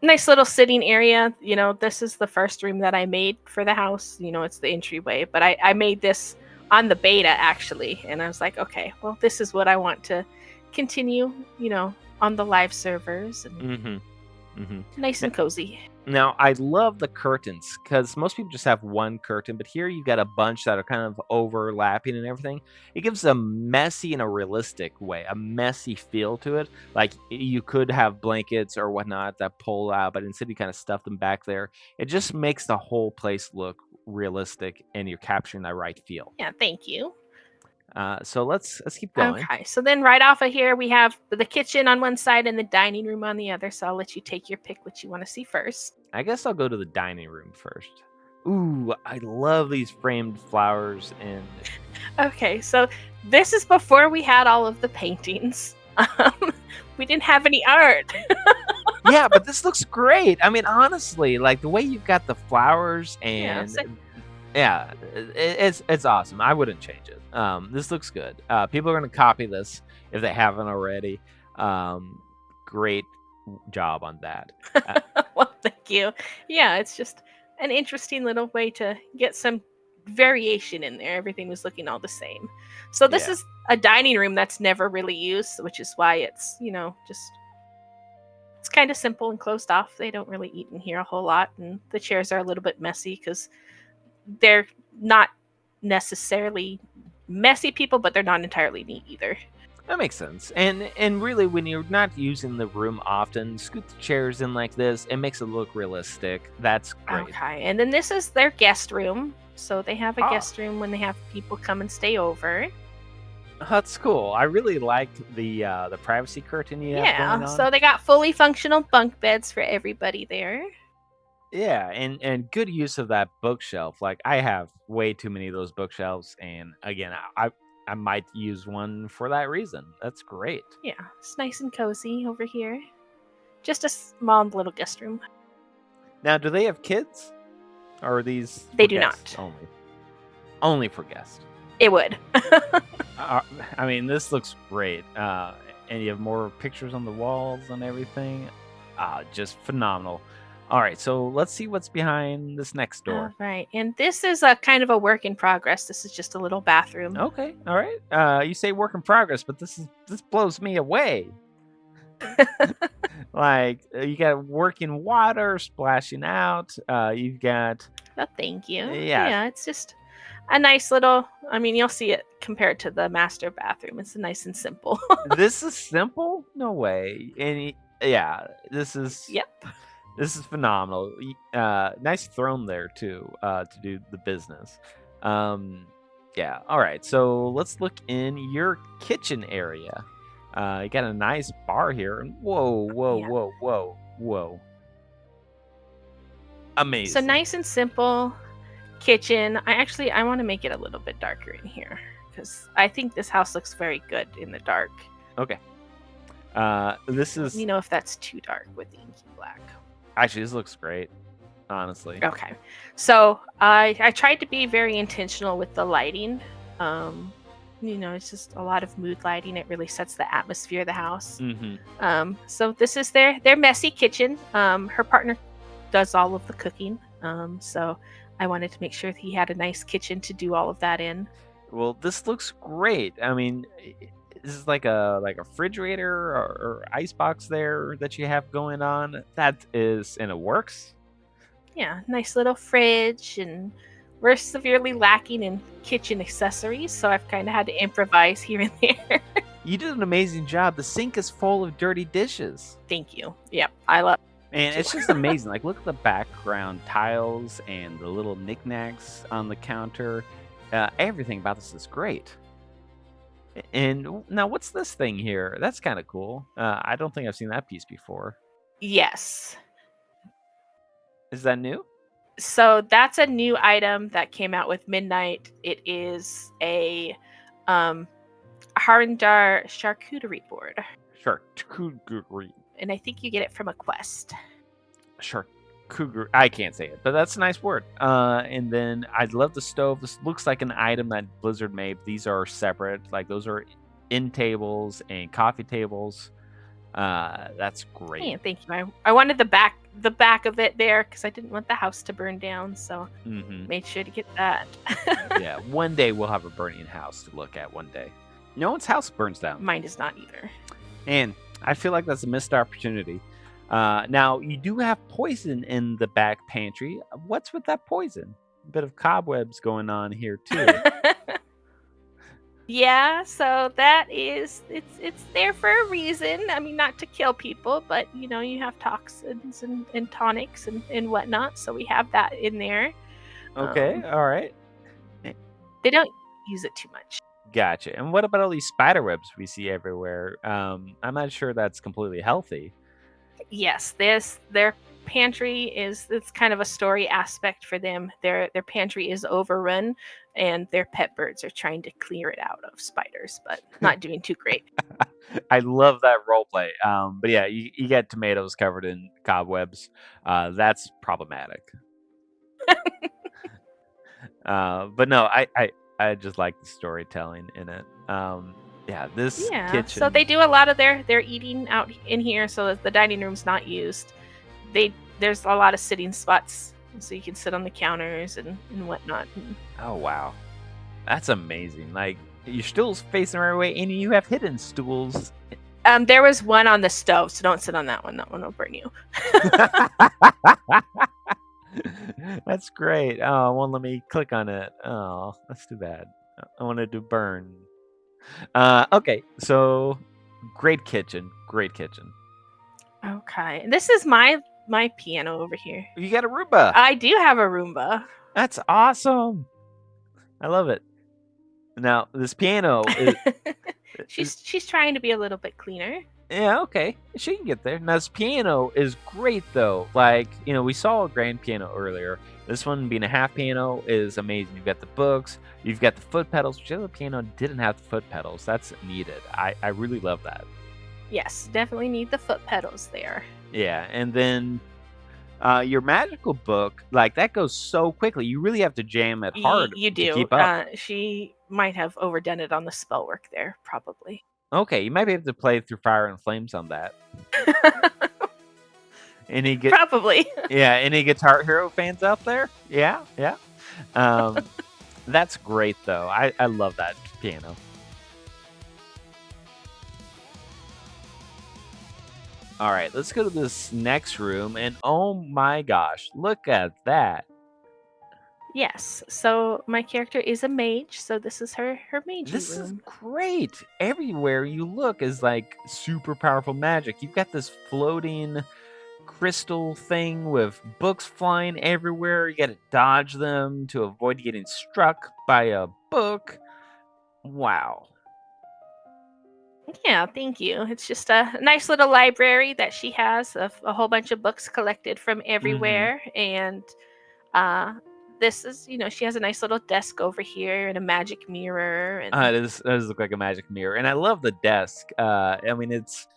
Speaker 2: nice little sitting area. This is the first room that I made for the house. It's the entryway, but I made this on the beta, actually. And I was like, okay, well, this is what I want to continue, on the live servers. And nice and cozy.
Speaker 1: Now, I love the curtains because most people just have one curtain, but here you got a bunch that are kind of overlapping and everything. It gives a messy and a realistic way, a messy feel to it. Like you could have blankets or whatnot that pull out, but instead you kind of stuff them back there. It just makes the whole place look realistic, and you're capturing that right feel.
Speaker 2: Yeah, thank you.
Speaker 1: So let's keep going.
Speaker 2: Okay, so then right off of here, we have the kitchen on one side and the dining room on the other. So I'll let you take your pick what you want to see first.
Speaker 1: I guess I'll go to the dining room first. Ooh, I love these framed flowers and.
Speaker 2: Okay, so this is before we had all of the paintings. We didn't have any art.
Speaker 1: Yeah, but this looks great. I mean, honestly, like the way you've got the flowers and it's awesome. I wouldn't change it. This looks good. People are gonna copy this if they haven't already. Great job on that.
Speaker 2: Well, thank you. Yeah, it's just an interesting little way to get some variation in there. Everything was looking all the same. So this is a dining room that's never really used, which is why it's, just it's kind of simple and closed off. They don't really eat in here a whole lot, and the chairs are a little bit messy because they're not necessarily messy people, but they're not entirely neat either.
Speaker 1: That makes sense. And really, when you're not using the room often, scoot the chairs in like this. It makes it look realistic. That's great.
Speaker 2: Okay, and then this is their guest room. So they have a guest room when they have people come and stay over.
Speaker 1: That's cool. I really like the privacy curtain you have going on.
Speaker 2: So they got fully functional bunk beds for everybody there.
Speaker 1: Yeah, and good use of that bookshelf. Like I have way too many of those bookshelves, and again, I might use one for that reason. That's great.
Speaker 2: Yeah, it's nice and cozy over here. Just a small little guest room.
Speaker 1: Now, do they have kids? Or are these
Speaker 2: They do not.
Speaker 1: Only for guests.
Speaker 2: It would.
Speaker 1: I mean, this looks great. And you have more pictures on the walls and everything. Just phenomenal. All right, so let's see what's behind this next door.
Speaker 2: All right, and this is a kind of a work in progress. This is just a little bathroom.
Speaker 1: Okay, all right. You say work in progress, but this blows me away. Like you got working water splashing out. You've got.
Speaker 2: Oh, thank you.
Speaker 1: Yeah,
Speaker 2: it's just a nice little. I mean, you'll see it compared to the master bathroom. It's nice and simple.
Speaker 1: This is simple? No way. Yeah, this is
Speaker 2: Yep.
Speaker 1: phenomenal. Nice throne there too, to do the business. Yeah. All right. So let's look in your kitchen area. You got a nice bar here. Whoa, whoa,
Speaker 2: Yeah.
Speaker 1: whoa, whoa, whoa.
Speaker 2: So
Speaker 1: Amazing.
Speaker 2: nice and simple kitchen. I want to make it a little bit darker in here because I think this house looks very good in the dark.
Speaker 1: Okay. This
Speaker 2: Let
Speaker 1: is
Speaker 2: me know if that's too dark with the inky black.
Speaker 1: actually this looks great. Honestly.
Speaker 2: Okay. So I tried to be very intentional with the lighting. It's just a lot of mood lighting. It really sets the atmosphere of the house.
Speaker 1: Mm-hmm.
Speaker 2: So this is their messy kitchen. Her partner does all of the cooking. So I wanted to make sure he had a nice kitchen to do all of that in.
Speaker 1: Well, this looks great. I mean, this is like a refrigerator or ice box there that you have going on. That is, and it works.
Speaker 2: Yeah, nice little fridge, and we're severely lacking in kitchen accessories, so I've kind of had to improvise here and there.
Speaker 1: You did an amazing job. The sink is full of dirty dishes.
Speaker 2: Thank you. Yep, I love
Speaker 1: And it's just amazing. Like, look at the background tiles and the little knickknacks on the counter. Everything about this is great. And now, what's this thing here? That's kind of cool. I don't think I've seen that piece before.
Speaker 2: Yes.
Speaker 1: Is that new?
Speaker 2: So that's a new item that came out with Midnight. It is a Harindar charcuterie board.
Speaker 1: Charcuterie.
Speaker 2: And I think you get it from a quest.
Speaker 1: Charcuterie. I can't say it, but that's a nice word. And then I love the stove. This looks like an item that Blizzard made. These are separate. Like those are end tables and coffee tables. That's great.
Speaker 2: Yeah, thank you. I wanted the back of it there because I didn't want the house to burn down, so made sure to get that.
Speaker 1: Yeah, one day we'll have a burning house to look at. One day, no one's house burns down.
Speaker 2: Mine does not either.
Speaker 1: And I feel like that's a missed opportunity. Now you do have poison in the back pantry. What's with that poison? A bit of cobwebs going on here too.
Speaker 2: Yeah, so that is it's there for a reason. I mean, not to kill people, but you have toxins and tonics and whatnot, so we have that in there.
Speaker 1: Okay, all right.
Speaker 2: They don't use it too much.
Speaker 1: Gotcha. And what about all these spider webs we see everywhere? I'm not sure that's completely healthy.
Speaker 2: Yes, their pantry it's kind of a story aspect for them. Their pantry is overrun, and their pet birds are trying to clear it out of spiders, but not doing too great.
Speaker 1: I love that role play. But yeah, you get tomatoes covered in cobwebs. That's problematic. But no, I just like the storytelling in it. Yeah, this kitchen.
Speaker 2: So they do a lot of their eating out in here, so the dining room's not used. There's a lot of sitting spots, so you can sit on the counters and whatnot.
Speaker 1: Oh wow, that's amazing! Like your stool's facing the right way, and you have hidden stools.
Speaker 2: There was one on the stove, so don't sit on that one. That one will burn you.
Speaker 1: That's great. Oh, it won't let me click on it. Oh, that's too bad. I wanted to burn. Okay, so great kitchen.
Speaker 2: Okay, and this is my piano over here.
Speaker 1: You got a Roomba.
Speaker 2: I do have a Roomba.
Speaker 1: That's awesome. I love it. Now this piano is
Speaker 2: she's trying to be a little bit cleaner.
Speaker 1: Yeah, okay. She can get there. Now this piano is great though. Like, we saw a grand piano earlier. This one being a half piano is amazing. You've got the books, you've got the foot pedals, which the other piano didn't have the foot pedals. That's needed. I really love that.
Speaker 2: Yes, definitely need the foot pedals there.
Speaker 1: Yeah, and then your magical book, like that goes so quickly. You really have to jam it hard.
Speaker 2: You do.
Speaker 1: To keep up.
Speaker 2: She might have overdone it on the spell work there, probably.
Speaker 1: Okay, you might be able to play through Fire and Flames on that.
Speaker 2: Probably.
Speaker 1: Yeah, any Guitar Hero fans out there? Yeah. That's great though. I love that piano. All right, let's go to this next room, and oh my gosh, look at that.
Speaker 2: Yes. So my character is a mage, so this is her magey
Speaker 1: This is
Speaker 2: room.
Speaker 1: great. Everywhere you look is like super powerful magic. You've got this floating crystal thing with books flying everywhere. You got to dodge them to avoid getting struck by a book. Wow.
Speaker 2: Yeah, thank you. It's just a nice little library that she has of a whole bunch of books collected from
Speaker 1: Mm-hmm.
Speaker 2: everywhere. And this is, she has a nice little desk over here and a magic mirror. And
Speaker 1: It does look like a magic mirror, and I love the desk. I mean, it's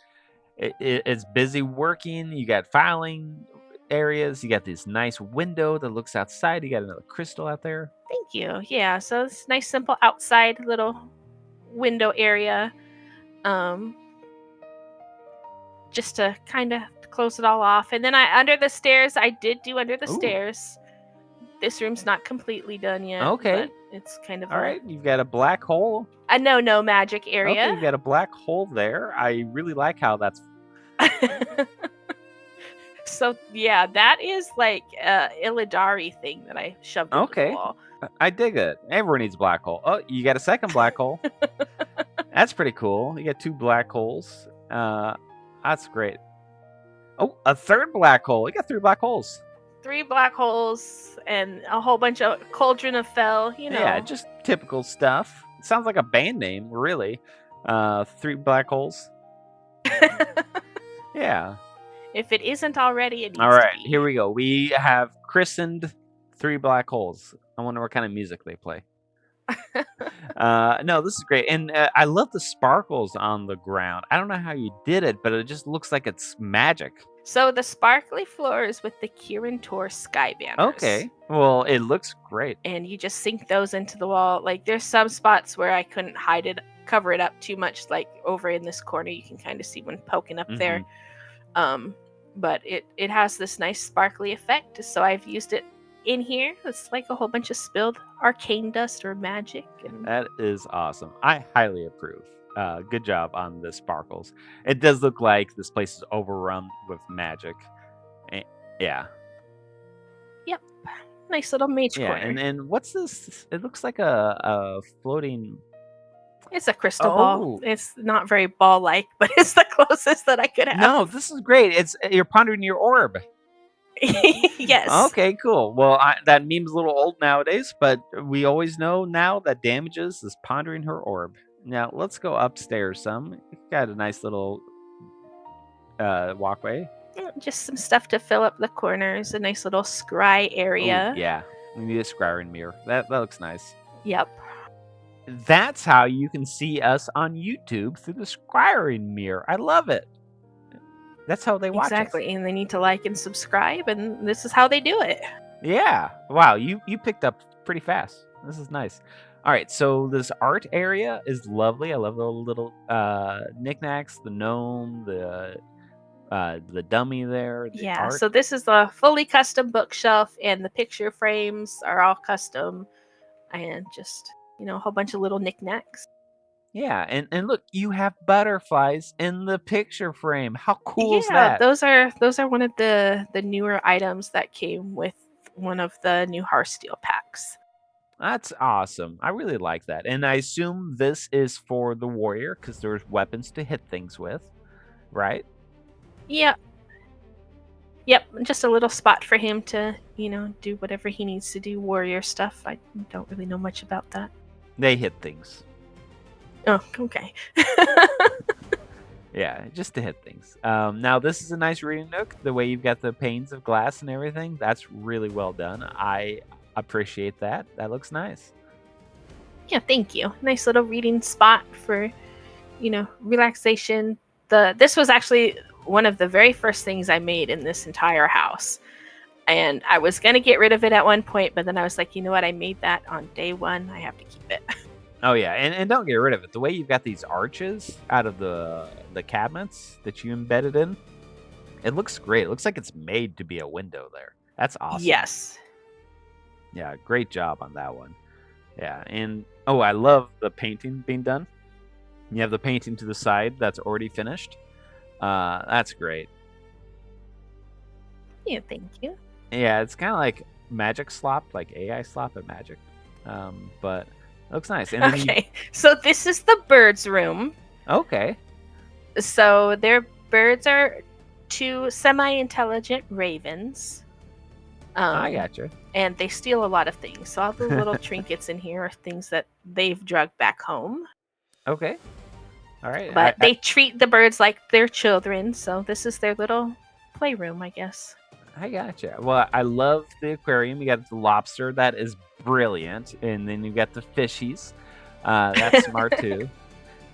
Speaker 1: busy working. You got filing areas. You got this nice window that looks outside. You got another crystal out there.
Speaker 2: thank you. Yeah, so it's nice, simple outside little window area. Just to kind of close it all off. And then under the stairs, I did do under the
Speaker 1: Ooh.
Speaker 2: stairs. This room's not completely done yet,
Speaker 1: Okay.
Speaker 2: but it's kind of
Speaker 1: All right. You've got a black hole.
Speaker 2: a no magic
Speaker 1: Okay,
Speaker 2: area.
Speaker 1: you've got a black hole there. I really like how that's.
Speaker 2: So yeah, that is like a Illidari thing that I shoved into the
Speaker 1: Okay.
Speaker 2: wall.
Speaker 1: I dig it. Everyone needs a black hole. Oh, you got a second black hole. That's pretty cool. You got 2 black holes. That's great. Oh, a third black hole. You got 3 black holes.
Speaker 2: 3 black holes and a whole bunch of cauldron of fell.
Speaker 1: Yeah, just typical stuff. It sounds like a band name, really. 3 black holes. Yeah.
Speaker 2: If it isn't already, it needs
Speaker 1: All right,
Speaker 2: to be.
Speaker 1: here we go. We have christened 3 black holes. I wonder what kind of music they play. No, this is great. And I love the sparkles on the ground. I don't know how you did it, but it just looks like it's magic.
Speaker 2: So the sparkly floors with the Kirin Tor sky banners.
Speaker 1: Okay. Well, it looks great.
Speaker 2: And you just sink those into the wall. Like there's some spots where I couldn't cover it up too much. Like over in this corner, you can kind of see one poking up there. But it has this nice sparkly effect. So I've used it in here. It's like a whole bunch of spilled arcane dust or magic. And
Speaker 1: That is awesome. I highly approve. Good job on the sparkles. It does look like this place is overrun with magic. Yeah.
Speaker 2: Yep. Nice little mage corner.
Speaker 1: And what's this? It looks like a floating.
Speaker 2: It's a crystal ball. It's not very ball-like, but it's the closest that I could have.
Speaker 1: No, this is great. You're pondering your orb.
Speaker 2: Yes.
Speaker 1: Okay, cool. Well, that meme's a little old nowadays, but we always know now that Damages is pondering her orb. Now, let's go upstairs some. Got a nice little walkway.
Speaker 2: Just some stuff to fill up the corners. A nice little scry area.
Speaker 1: Ooh, yeah, we need a scrying mirror. That looks nice.
Speaker 2: Yep.
Speaker 1: That's how you can see us on YouTube through the scrying mirror. I love it. That's how they watch
Speaker 2: Exactly,
Speaker 1: us.
Speaker 2: and they need to like and subscribe, and this is how they do it.
Speaker 1: Yeah. Wow, you picked up pretty fast. This is nice. All right, so this art area is lovely. I love the little knickknacks, the gnome, the dummy there. The
Speaker 2: Yeah,
Speaker 1: art.
Speaker 2: so this is a fully custom bookshelf, and the picture frames are all custom, and just a whole bunch of little knickknacks.
Speaker 1: Yeah, and look, you have butterflies in the picture frame. How cool is
Speaker 2: Yeah,
Speaker 1: that?
Speaker 2: those are one of the newer items that came with one of the new Hearthstone packs.
Speaker 1: That's awesome. I really like that. And I assume this is for the warrior because there's weapons to hit things with, right?
Speaker 2: Yep, just a little spot for him to, do whatever he needs to do, warrior stuff. I don't really know much about that.
Speaker 1: They hit things.
Speaker 2: Oh, okay.
Speaker 1: Yeah, just to hit things. Now, this is a nice reading nook. The way you've got the panes of glass and everything, that's really well done. I appreciate that. That looks nice.
Speaker 2: Yeah, thank you. Nice little reading spot for, relaxation. This was actually one of the very first things I made in this entire house. And I was going to get rid of it at one point, but then I was like, you know what? I made that on day 1. I have to keep it.
Speaker 1: Oh, yeah, and don't get rid of it. The way you've got these arches out of the cabinets that you embedded in, it looks great. It looks like it's made to be a window there. That's awesome.
Speaker 2: Yes.
Speaker 1: Yeah, great job on that one. Yeah, and I love the painting being done. You have the painting to the side that's already finished. That's great.
Speaker 2: Yeah, thank you.
Speaker 1: Yeah, it's kind of like magic slop, like AI slop at magic. But it looks nice. And then
Speaker 2: Okay, so this is the birds' room.
Speaker 1: Okay.
Speaker 2: So their birds are two semi-intelligent ravens.
Speaker 1: I gotcha.
Speaker 2: And they steal a lot of things. So all the little trinkets in here are things that they've drugged back home.
Speaker 1: Okay. All right.
Speaker 2: But they treat the birds like their children. So this is their little playroom, I guess.
Speaker 1: I gotcha. Well, I love the aquarium. You got the lobster. That is brilliant. And then you got the fishies. That's smart too.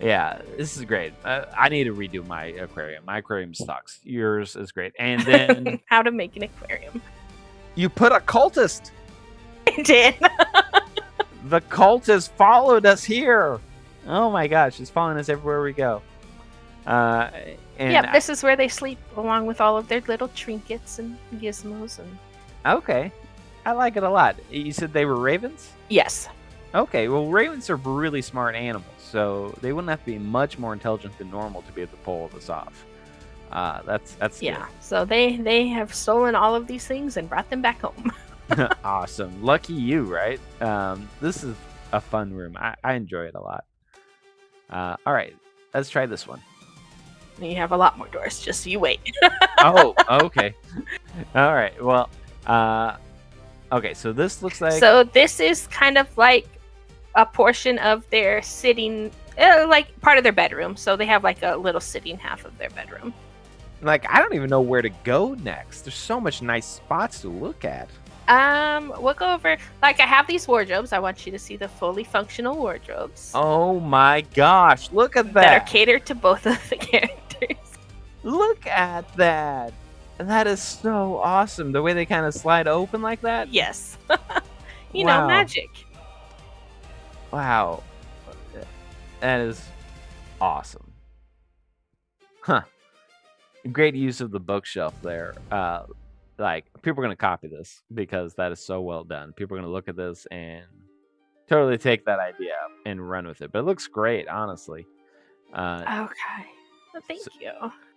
Speaker 1: Yeah, this is great. I need to redo my aquarium. My aquarium sucks. Yours is great. And then
Speaker 2: how to make an aquarium.
Speaker 1: You put a cultist.
Speaker 2: I did.
Speaker 1: The cultist followed us here. Oh my gosh, it's following us everywhere we go.
Speaker 2: Yeah, this is where they sleep along with all of their little trinkets and gizmos. And
Speaker 1: okay, I like it a lot. You said they were ravens?
Speaker 2: Yes.
Speaker 1: Okay, well, ravens are really smart animals, so they wouldn't have to be much more intelligent than normal to be able to pull this off. That's
Speaker 2: yeah.
Speaker 1: good.
Speaker 2: So they have stolen all of these things and brought them back home.
Speaker 1: Awesome, lucky you, right? This is a fun room. I enjoy it a lot. All right, let's try this one.
Speaker 2: And you have a lot more doors. Just so you wait.
Speaker 1: Oh, okay. All right. Well, okay. So this looks like.
Speaker 2: So this is kind of like a portion of their sitting, like part of their bedroom. So they have like a little sitting half of their bedroom.
Speaker 1: Like, I don't even know where to go next. There's so much nice spots to look at.
Speaker 2: We'll go over. Like, I have these wardrobes. I want you to see the fully functional wardrobes.
Speaker 1: Oh my gosh! Look at that.
Speaker 2: That are catered to both of the characters.
Speaker 1: Look at that. That is so awesome. The way they kind of slide open like that.
Speaker 2: Yes. you know, magic.
Speaker 1: Wow. That is awesome. Huh. Great use of the bookshelf there. Like, people are going to copy this because that is so well done. People are going to look at this and totally take that idea and run with it. But it looks great, honestly.
Speaker 2: Okay. Well, thank you.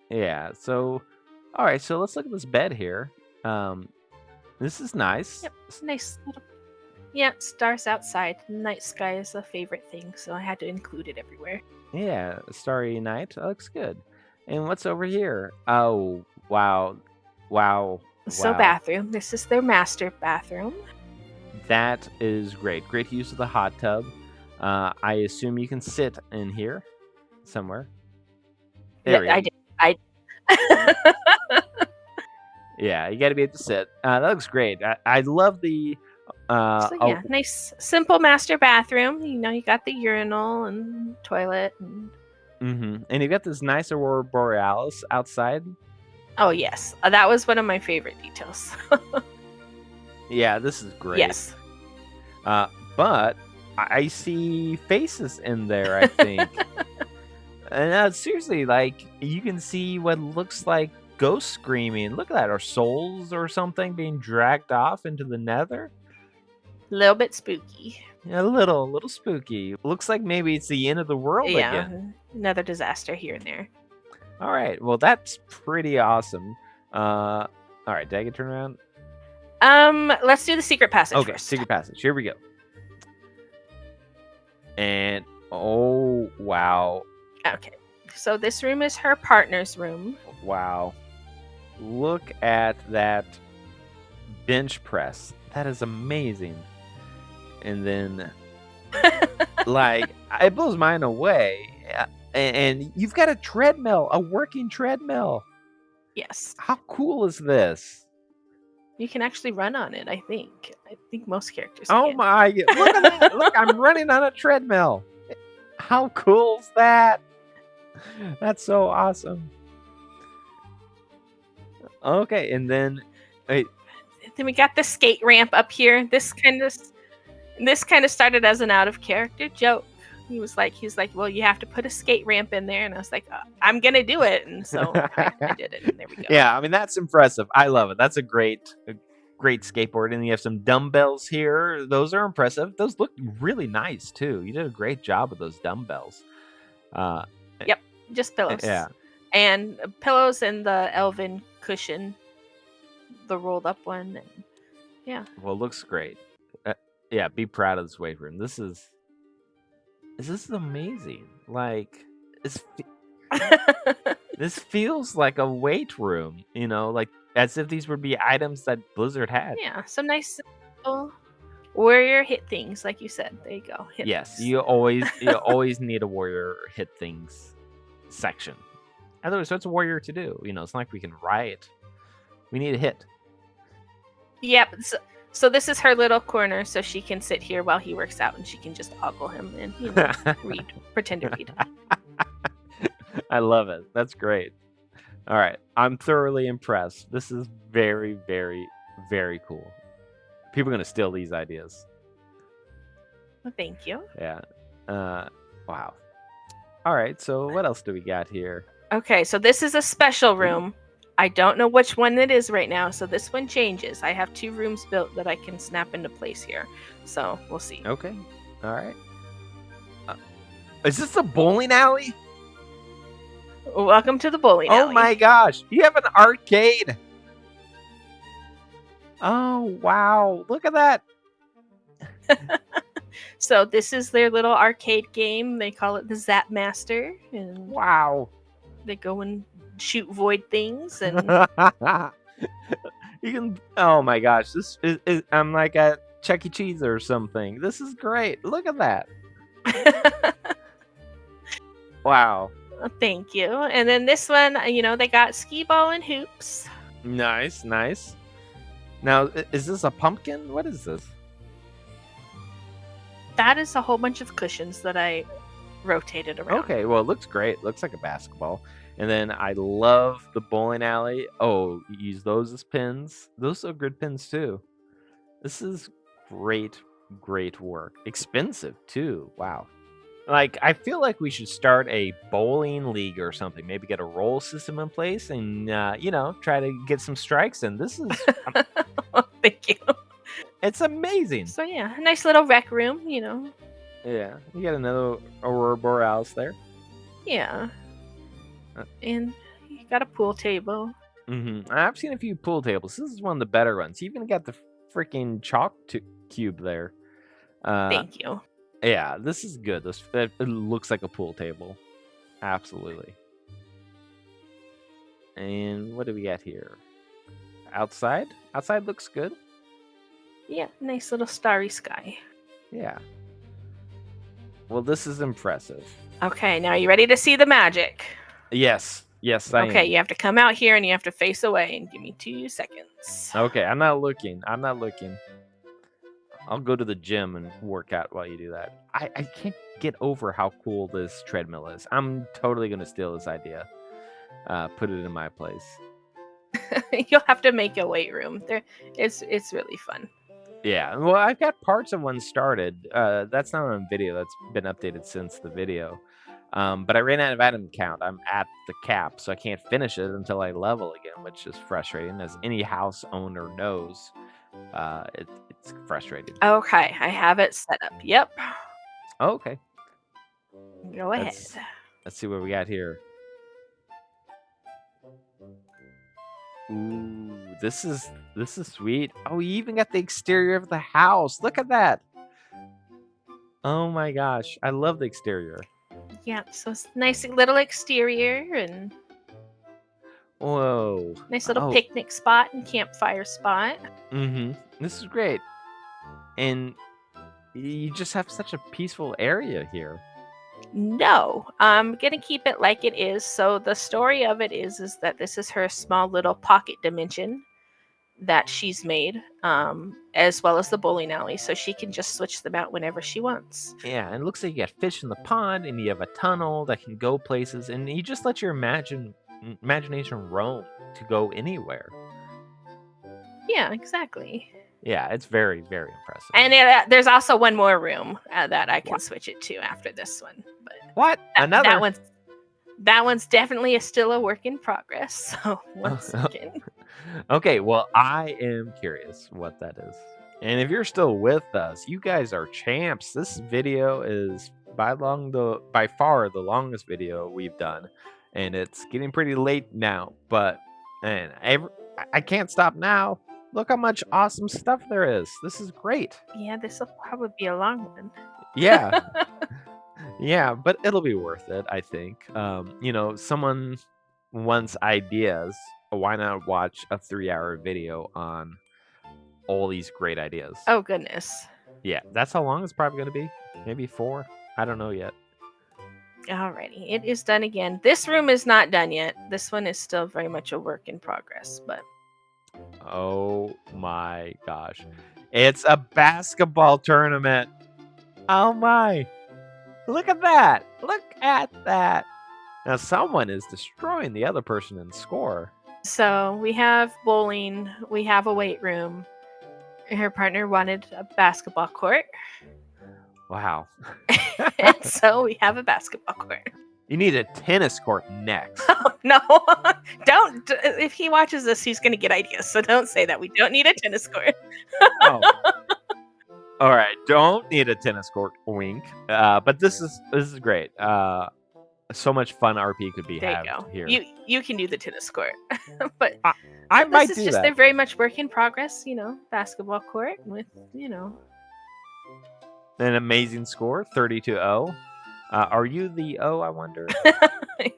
Speaker 1: Yeah. So, all right. So let's look at this bed here. This is nice.
Speaker 2: Yep. It's nice little. Yeah, stars outside. Night sky is a favorite thing, so I had to include it everywhere.
Speaker 1: Yeah, starry night. That looks good. And what's over here? Oh, wow. Wow.
Speaker 2: So bathroom. This is their master bathroom.
Speaker 1: That is great. Great use of the hot tub. I assume you can sit in here somewhere. There we go.
Speaker 2: I
Speaker 1: Yeah, you got to be able to sit. That looks great. I love the...
Speaker 2: nice, simple master bathroom. You know, you got the urinal and toilet.
Speaker 1: And you got this nice Aurora Borealis outside.
Speaker 2: Oh, yes. That was one of my favorite details.
Speaker 1: Yeah, this is great.
Speaker 2: Yes.
Speaker 1: But I see faces in there, I think. And seriously, like, you can see what looks like ghosts screaming. Look at that. Or souls or something being dragged off into the nether.
Speaker 2: A little bit spooky.
Speaker 1: A little spooky. Looks like maybe it's the end of the world again.
Speaker 2: Another disaster here and there.
Speaker 1: All right. Well, that's pretty awesome. All right. Did I get turned around?
Speaker 2: Let's do the secret passage
Speaker 1: Okay,
Speaker 2: first.
Speaker 1: secret passage. Here we go. And, oh, wow.
Speaker 2: Okay. So this room is her partner's room.
Speaker 1: Wow. Look at that bench press. That is amazing. And then, like, it blows mine away. And you've got a treadmill, a working treadmill.
Speaker 2: Yes.
Speaker 1: How cool is this?
Speaker 2: You can actually run on it, I think. I think most characters
Speaker 1: can. My, look at that. Look, I'm running on a treadmill. How cool is that? That's so awesome. Okay, and then wait.
Speaker 2: Then we got the skate ramp up here. This kind of started as an out of character joke. He was like, well, you have to put a skate ramp in there, and I was like, I'm gonna do it, and so I did it, and there we go.
Speaker 1: Yeah, I mean, that's impressive. I love it. That's a great skateboard, and you have some dumbbells here. Those are impressive. Those look really nice too. You did a great job with those dumbbells.
Speaker 2: Yep, just pillows.
Speaker 1: Yeah,
Speaker 2: and pillows and the elven cushion, the rolled up one. Yeah.
Speaker 1: Well, it looks great. Yeah, be proud of this weight room. This is amazing. Like this feels like a weight room, like as if these would be items that Blizzard had.
Speaker 2: Yeah, some nice simple warrior hit things, like you said. There you go. Hit
Speaker 1: Yes,
Speaker 2: things.
Speaker 1: you always need a warrior hit things section. Otherwise, what's a warrior to do? It's not like we can riot. We need a hit.
Speaker 2: Yep. So this is her little corner, so she can sit here while he works out, and she can just ogle him and read, pretend to read.
Speaker 1: I love it. That's great. All right, I'm thoroughly impressed. This is very, very, very cool. People are gonna steal these ideas.
Speaker 2: Well, thank you.
Speaker 1: Yeah. Wow. All right. So what else do we got here?
Speaker 2: Okay, so this is a special room. I don't know which one it is right now, so this one changes. I have 2 rooms built that I can snap into place here, so we'll see.
Speaker 1: Okay. All right. Is this a bowling alley?
Speaker 2: Welcome to the bowling alley.
Speaker 1: Oh my gosh! You have an arcade. Oh wow! Look at that.
Speaker 2: So this is their little arcade game. They call it the Zap Master, and
Speaker 1: wow!
Speaker 2: They go and shoot void things, and
Speaker 1: you can. Oh my gosh! This is I'm like at Chuck E. Cheese or something. This is great. Look at that. Wow.
Speaker 2: Thank you. And then this one, they got skee ball and hoops.
Speaker 1: Nice, nice. Now, is this a pumpkin? What is this?
Speaker 2: That is a whole bunch of cushions that I rotated around.
Speaker 1: Okay, well, it looks great. It looks like a basketball. And then I love the bowling alley. Oh, you use those as pins. Those are good pins, too. This is great, great work. Expensive, too. Wow. Like, I feel like we should start a bowling league or something. Maybe get a roll system in place and, try to get some strikes in. This is...
Speaker 2: Thank you.
Speaker 1: It's amazing.
Speaker 2: So, yeah, a nice little rec room,
Speaker 1: Yeah, you got another Aurora Borealis there.
Speaker 2: Yeah. And you got a pool table.
Speaker 1: Mm-hmm. I've seen a few pool tables. This is one of the better ones. You even got the freaking chalk cube there.
Speaker 2: Thank you.
Speaker 1: Yeah, this is good. It looks like a pool table. Absolutely. And what do we got here? Outside? Outside looks good.
Speaker 2: Yeah, nice little starry sky.
Speaker 1: Yeah. Well, this is impressive.
Speaker 2: Okay, now are you ready to see the magic?
Speaker 1: Yes. Yes, I am.
Speaker 2: Okay, you have to come out here and you have to face away and give me 2 seconds.
Speaker 1: Okay, I'm not looking. I'll go to the gym and work out while you do that. I can't get over how cool this treadmill is. I'm totally going to steal this idea. Put it in my place.
Speaker 2: You'll have to make a weight room. It's really fun.
Speaker 1: Yeah, well, I've got parts of one started. That's not on video. That's been updated since the video. But I ran out of item count. I'm at the cap, so I can't finish it until I level again, which is frustrating, as any house owner knows. It's frustrating.
Speaker 2: Okay, I have it set up. Yep.
Speaker 1: Okay.
Speaker 2: Go ahead.
Speaker 1: Let's see what we got here. Ooh, this is sweet. Oh, you even got the exterior of the house. Look at that. Oh my gosh, I love the exterior.
Speaker 2: Yeah, so it's a nice little exterior and
Speaker 1: whoa,
Speaker 2: nice little picnic spot and campfire spot.
Speaker 1: Mm-hmm. This is great. And you just have such a peaceful area here.
Speaker 2: No, I'm gonna keep it like it is. So the story of it is that this is her small little pocket dimension that she's made, as well as the bowling alley, so she can just switch them out whenever she wants.
Speaker 1: Yeah, and it looks like you got fish in the pond, and you have a tunnel that can go places, and you just let your imagination roam to go anywhere.
Speaker 2: Yeah, exactly.
Speaker 1: Yeah, it's very, very impressive.
Speaker 2: And there's also one more room that I can switch it to after this one. But
Speaker 1: what? Another?
Speaker 2: That one's definitely still a work in progress. So one second.
Speaker 1: Okay, well, I am curious what that is. And if you're still with us, you guys are champs. This video is by far the longest video we've done. And it's getting pretty late now. But man, I can't stop now. Look how much awesome stuff there is. This is great.
Speaker 2: Yeah, this will probably be a long one.
Speaker 1: Yeah. Yeah, but it'll be worth it, I think. Someone wants ideas. Why not watch a 3-hour video on all these great ideas?
Speaker 2: Oh, goodness.
Speaker 1: Yeah, that's how long it's probably going to be. Maybe 4. I don't know yet.
Speaker 2: Alrighty, it is done again. This room is not done yet. This one is still very much a work in progress, but
Speaker 1: Oh my gosh. It's a basketball tournament. Oh my. Look at that. Look at that. Now someone is destroying the other person in score.
Speaker 2: so we have bowling, we have a weight room. Her partner wanted a basketball court,
Speaker 1: Wow.
Speaker 2: and so we have a basketball court.
Speaker 1: You need a tennis court next.
Speaker 2: Oh, no, don't. If he watches this, he's going to get ideas. So don't say that. We don't need a tennis court.
Speaker 1: Oh. All right, don't need a tennis court. Wink. But this is great. So much fun RP could be
Speaker 2: There
Speaker 1: had
Speaker 2: you go.
Speaker 1: here.
Speaker 2: You can do the tennis court, but
Speaker 1: I
Speaker 2: this
Speaker 1: might
Speaker 2: is
Speaker 1: do
Speaker 2: just
Speaker 1: that.
Speaker 2: they're very much work in progress. Basketball court with
Speaker 1: An amazing score, 30-0. Are you the O, I wonder?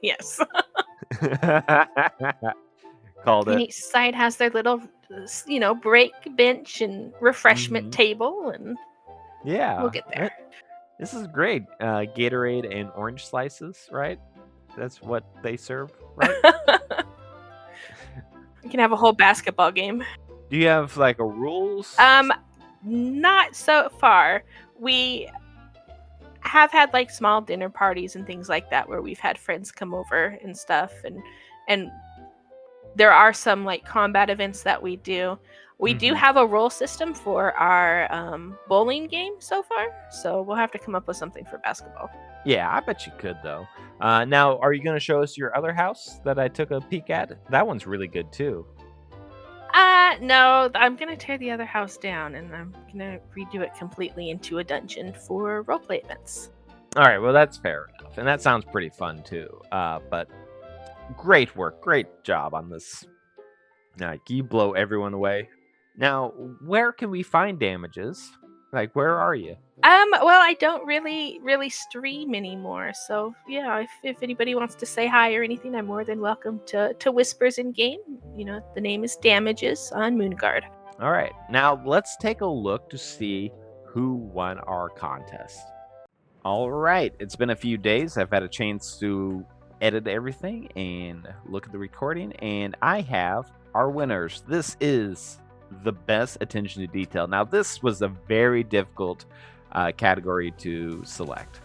Speaker 2: yes.
Speaker 1: Called
Speaker 2: And
Speaker 1: it.
Speaker 2: each side has their little, break bench and refreshment
Speaker 1: Mhm.
Speaker 2: table, and
Speaker 1: Yeah.
Speaker 2: we'll get there.
Speaker 1: This is great. Gatorade and orange slices, right? That's what they serve, right?
Speaker 2: You can have a whole basketball game.
Speaker 1: Do you have like a rules?
Speaker 2: Not so far. We have had like small dinner parties and things like that where we've had friends come over and stuff, and there are some like combat events that we do. We do
Speaker 1: Mhm.
Speaker 2: have a role system for our bowling game so far, so we'll have to come up with something for basketball.
Speaker 1: Yeah, I bet you could though. Now, are you going to show us your other house that I took a peek at? That one's really good too.
Speaker 2: No, I'm gonna tear the other house down and I'm gonna redo it completely into a dungeon for roleplay events.
Speaker 1: All right, well that's fair enough, and that sounds pretty fun too. But great work, great job on this. You blow everyone away. Now, where can we find damages? Like, where are you?
Speaker 2: Well, I don't really stream anymore, so yeah, if anybody wants to say hi or anything, I'm more than welcome to whispers in game. The name is Damages on Moonguard.
Speaker 1: All right, now let's take a look to see who won our contest. All right, it's been a few days. I've had a chance to edit everything and look at the recording, and I have our winners. This is the best attention to detail. Now, this was a very difficult category to select.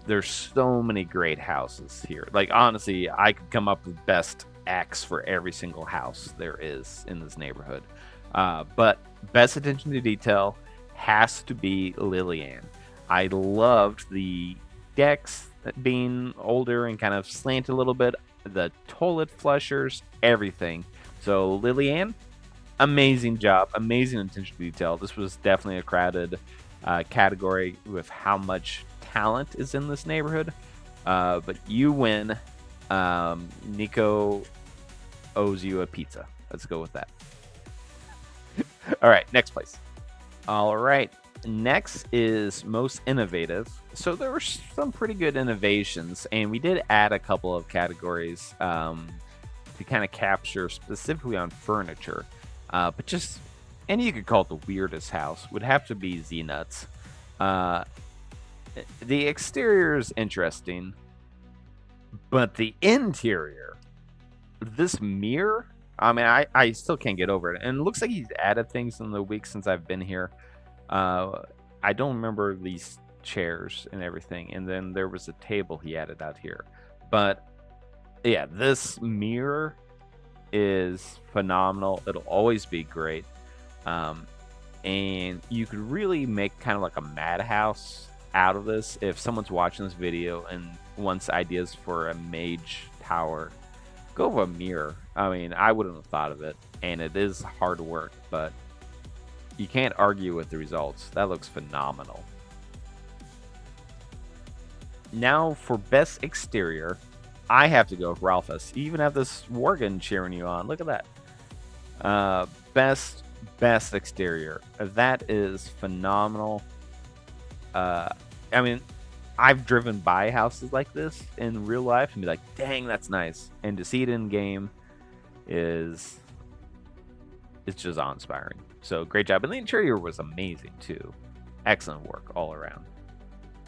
Speaker 1: There's so many great houses here. Like, honestly, I could come up with best X for every single house there is in this neighborhood. But best attention to detail has to be Lillian. I loved the decks being older and kind of slanted a little bit, the toilet flushers, everything. So Lillian, amazing job, amazing attention to detail. This was definitely a crowded category with how much talent is in this neighborhood. But you win. Nico owes you a pizza. Let's go with that. All right, next place. All right, next is most innovative. So there were some pretty good innovations, and we did add a couple of categories to kind of capture specifically on furniture. But just, and you could call it the weirdest house, would have to be Z-Nuts. The exterior is interesting, but the interior, this mirror, I mean, I still can't get over it. And it looks like he's added things in the week since I've been here. I don't remember these chairs and everything. And then there was a table he added out here. But yeah, this mirror is phenomenal. It'll always be great. And you could really make kind of like a madhouse out of this if someone's watching this video and wants ideas for a mage tower. Go with a mirror. I mean, I wouldn't have thought of it, and it is hard work, but you can't argue with the results. That looks phenomenal. Now for best exterior, I have to go with Ralphus. You even have this Worgen cheering you on. Look at that. best exterior. That is phenomenal. I mean, I've driven by houses like this in real life and be like, dang, that's nice. And to see it in game is it's just awe-inspiring. So great job. And the interior was amazing too. Excellent work all around.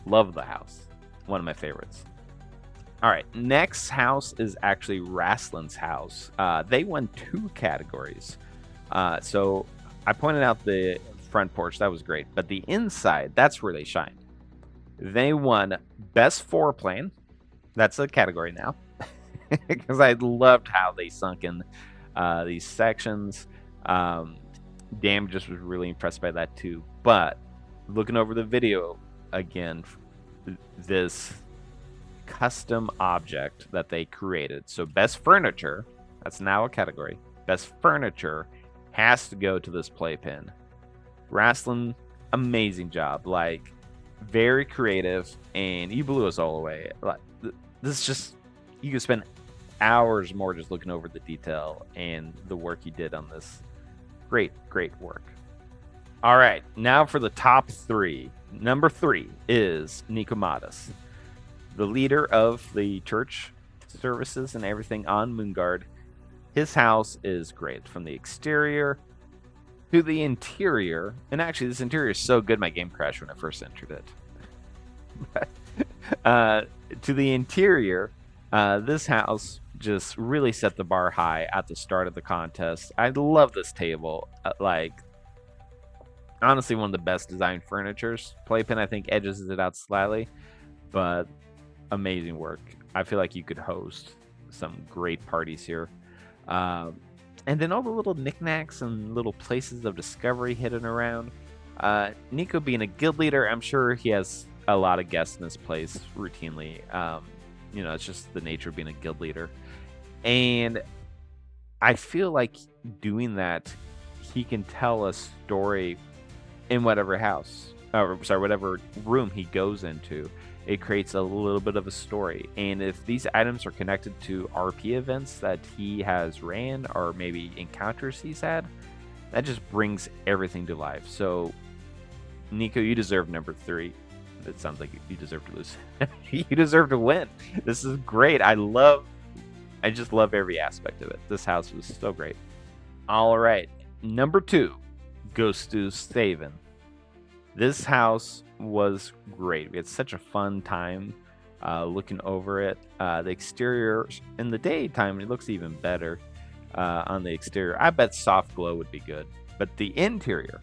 Speaker 1: Love the house. One of my favorites. All right, next house is actually Wrastlin's house. They won 2 categories. So I pointed out the front porch. That was great. But the inside, that's where they shined. They won Best Floor Plan. That's a category now. Because I loved how they sunk in these sections. Dam just was really impressed by that too. But looking over the video again, this custom object that they created. So best furniture, that's now a category. Best furniture has to go to this playpen. Wrastlin, amazing job. Like, very creative, and you blew us all away. Like, this is just, you could spend hours more just looking over the detail and the work you did on this. Great work. All right, now for the top 3. Number 3 is Nico, the leader of the church services and everything on Moongard. His house is great from the exterior to the interior. And actually, this interior is so good, my game crashed when I first entered it. To the interior, this house just really set the bar high at the start of the contest. I love this table. Honestly, one of the best designed furnitures. Playpen, I think, edges it out slightly, but amazing work. I feel like you could host some great parties here. And then all the little knickknacks and little places of discovery hidden around. Nico being a guild leader, I'm sure he has a lot of guests in this place routinely. It's just the nature of being a guild leader. And I feel like doing that, he can tell a story in whatever whatever room he goes into. It creates a little bit of a story. And if these items are connected to RP events that he has ran or maybe encounters he's had, that just brings everything to life. So, Nico, you deserve number 3. It sounds like you deserve to lose. You deserve to win. This is great. I just love every aspect of it. This house was so great. All right. Number 2 goes to Staven. This house was great. We had such a fun time looking over it. The exterior in the daytime, it looks even better on the exterior. I bet soft glow would be good. But the interior,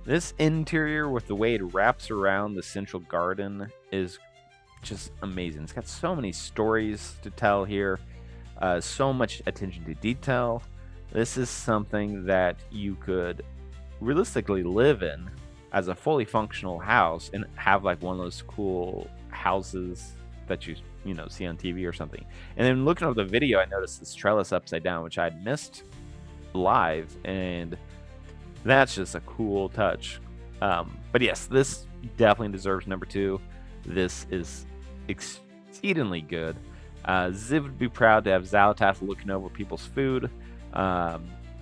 Speaker 1: this interior with the way it wraps around the central garden is just amazing. It's got so many stories to tell here, so much attention to detail. This is something that you could realistically live in as a fully functional house and have like one of those cool houses that you see on TV or something. And then looking over the video, I noticed this trellis upside down, which I'd missed live, and that's just a cool touch. But yes, this definitely deserves number 2. This is exceedingly good. Ziv would be proud to have Zalatath looking over people's food.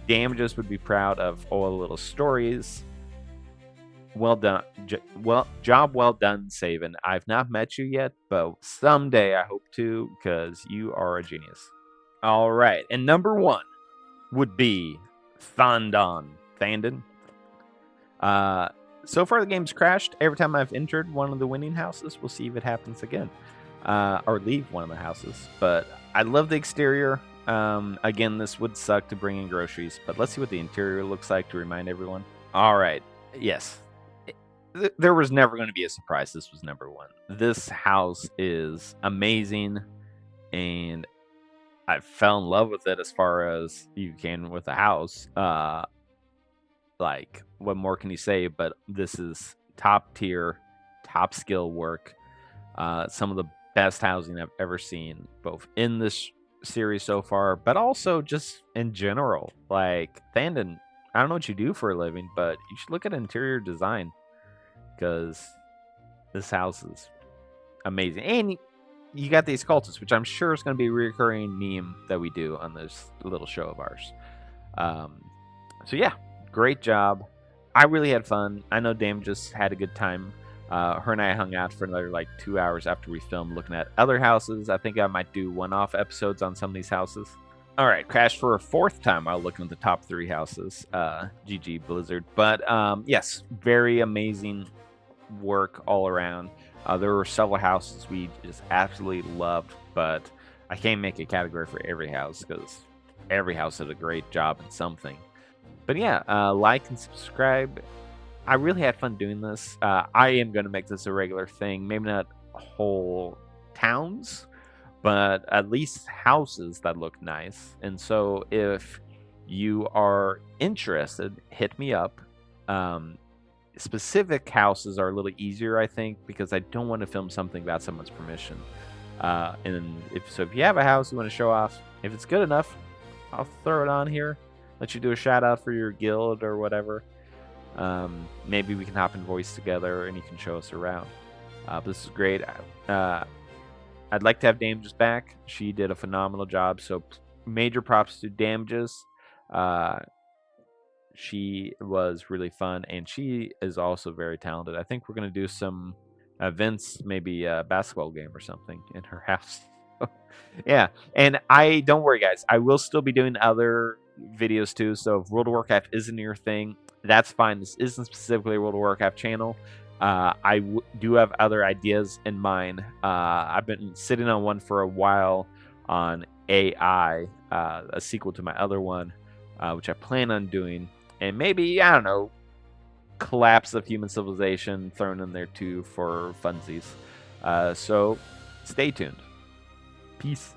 Speaker 1: Damages would be proud of all the little stories. Well done. Job well done, Saven. I've not met you yet, but someday I hope to, because you are a genius. All right, and number 1 would be Thandon. So far the game's crashed every time I've entered one of the winning houses. We'll see if it happens again, or leave one of the houses. But I love the exterior. Again, this would suck to bring in groceries, but let's see what the interior looks like to remind everyone. All right, yes. There was never going to be a surprise. This was number 1. This house is amazing, and I fell in love with it as far as you can with a house. Like, what more can you say? But this is top tier, top skill work. Some of the best housing I've ever seen, both in this series so far, but also just in general. Like, Thandon, I don't know what you do for a living, but you should look at interior design, because this house is amazing. And you got these cultists, which I'm sure is going to be a recurring meme that we do on this little show of ours. So yeah, great job. I really had fun. I know Dame just had a good time. Her and I hung out for another like 2 hours after we filmed, looking at other houses. I think I might do one-off episodes on some of these houses. All right, crashed for a fourth time while looking at the top 3 houses. GG Blizzard. But yes, very amazing work all around. There were several houses we just absolutely loved, but I can't make a category for every house because every house did a great job in something. But yeah, like and subscribe. I really had fun doing this. I am going to make this a regular thing. Maybe not whole towns, but at least houses that look nice. And so if you are interested, hit me up. Specific houses are a little easier, I think, because I don't want to film something without someone's permission. And if you have a house you want to show off, if it's good enough, I'll throw it on here. Let you do a shout out for your guild or whatever. Maybe we can hop in voice together and you can show us around. But this is great. I'd like to have Damages back. She did a phenomenal job. So major props to Damages. She was really fun, and she is also very talented. I think we're going to do some events, maybe a basketball game or something in her house. Yeah, and don't worry, guys. I will still be doing other videos too. So if World of Warcraft isn't your thing, that's fine. This isn't specifically a World of Warcraft channel. Do have other ideas in mind. I've been sitting on one for a while on AI, a sequel to my other one, which I plan on doing. And maybe, I don't know, collapse of human civilization thrown in there too for funsies. So stay tuned. Peace.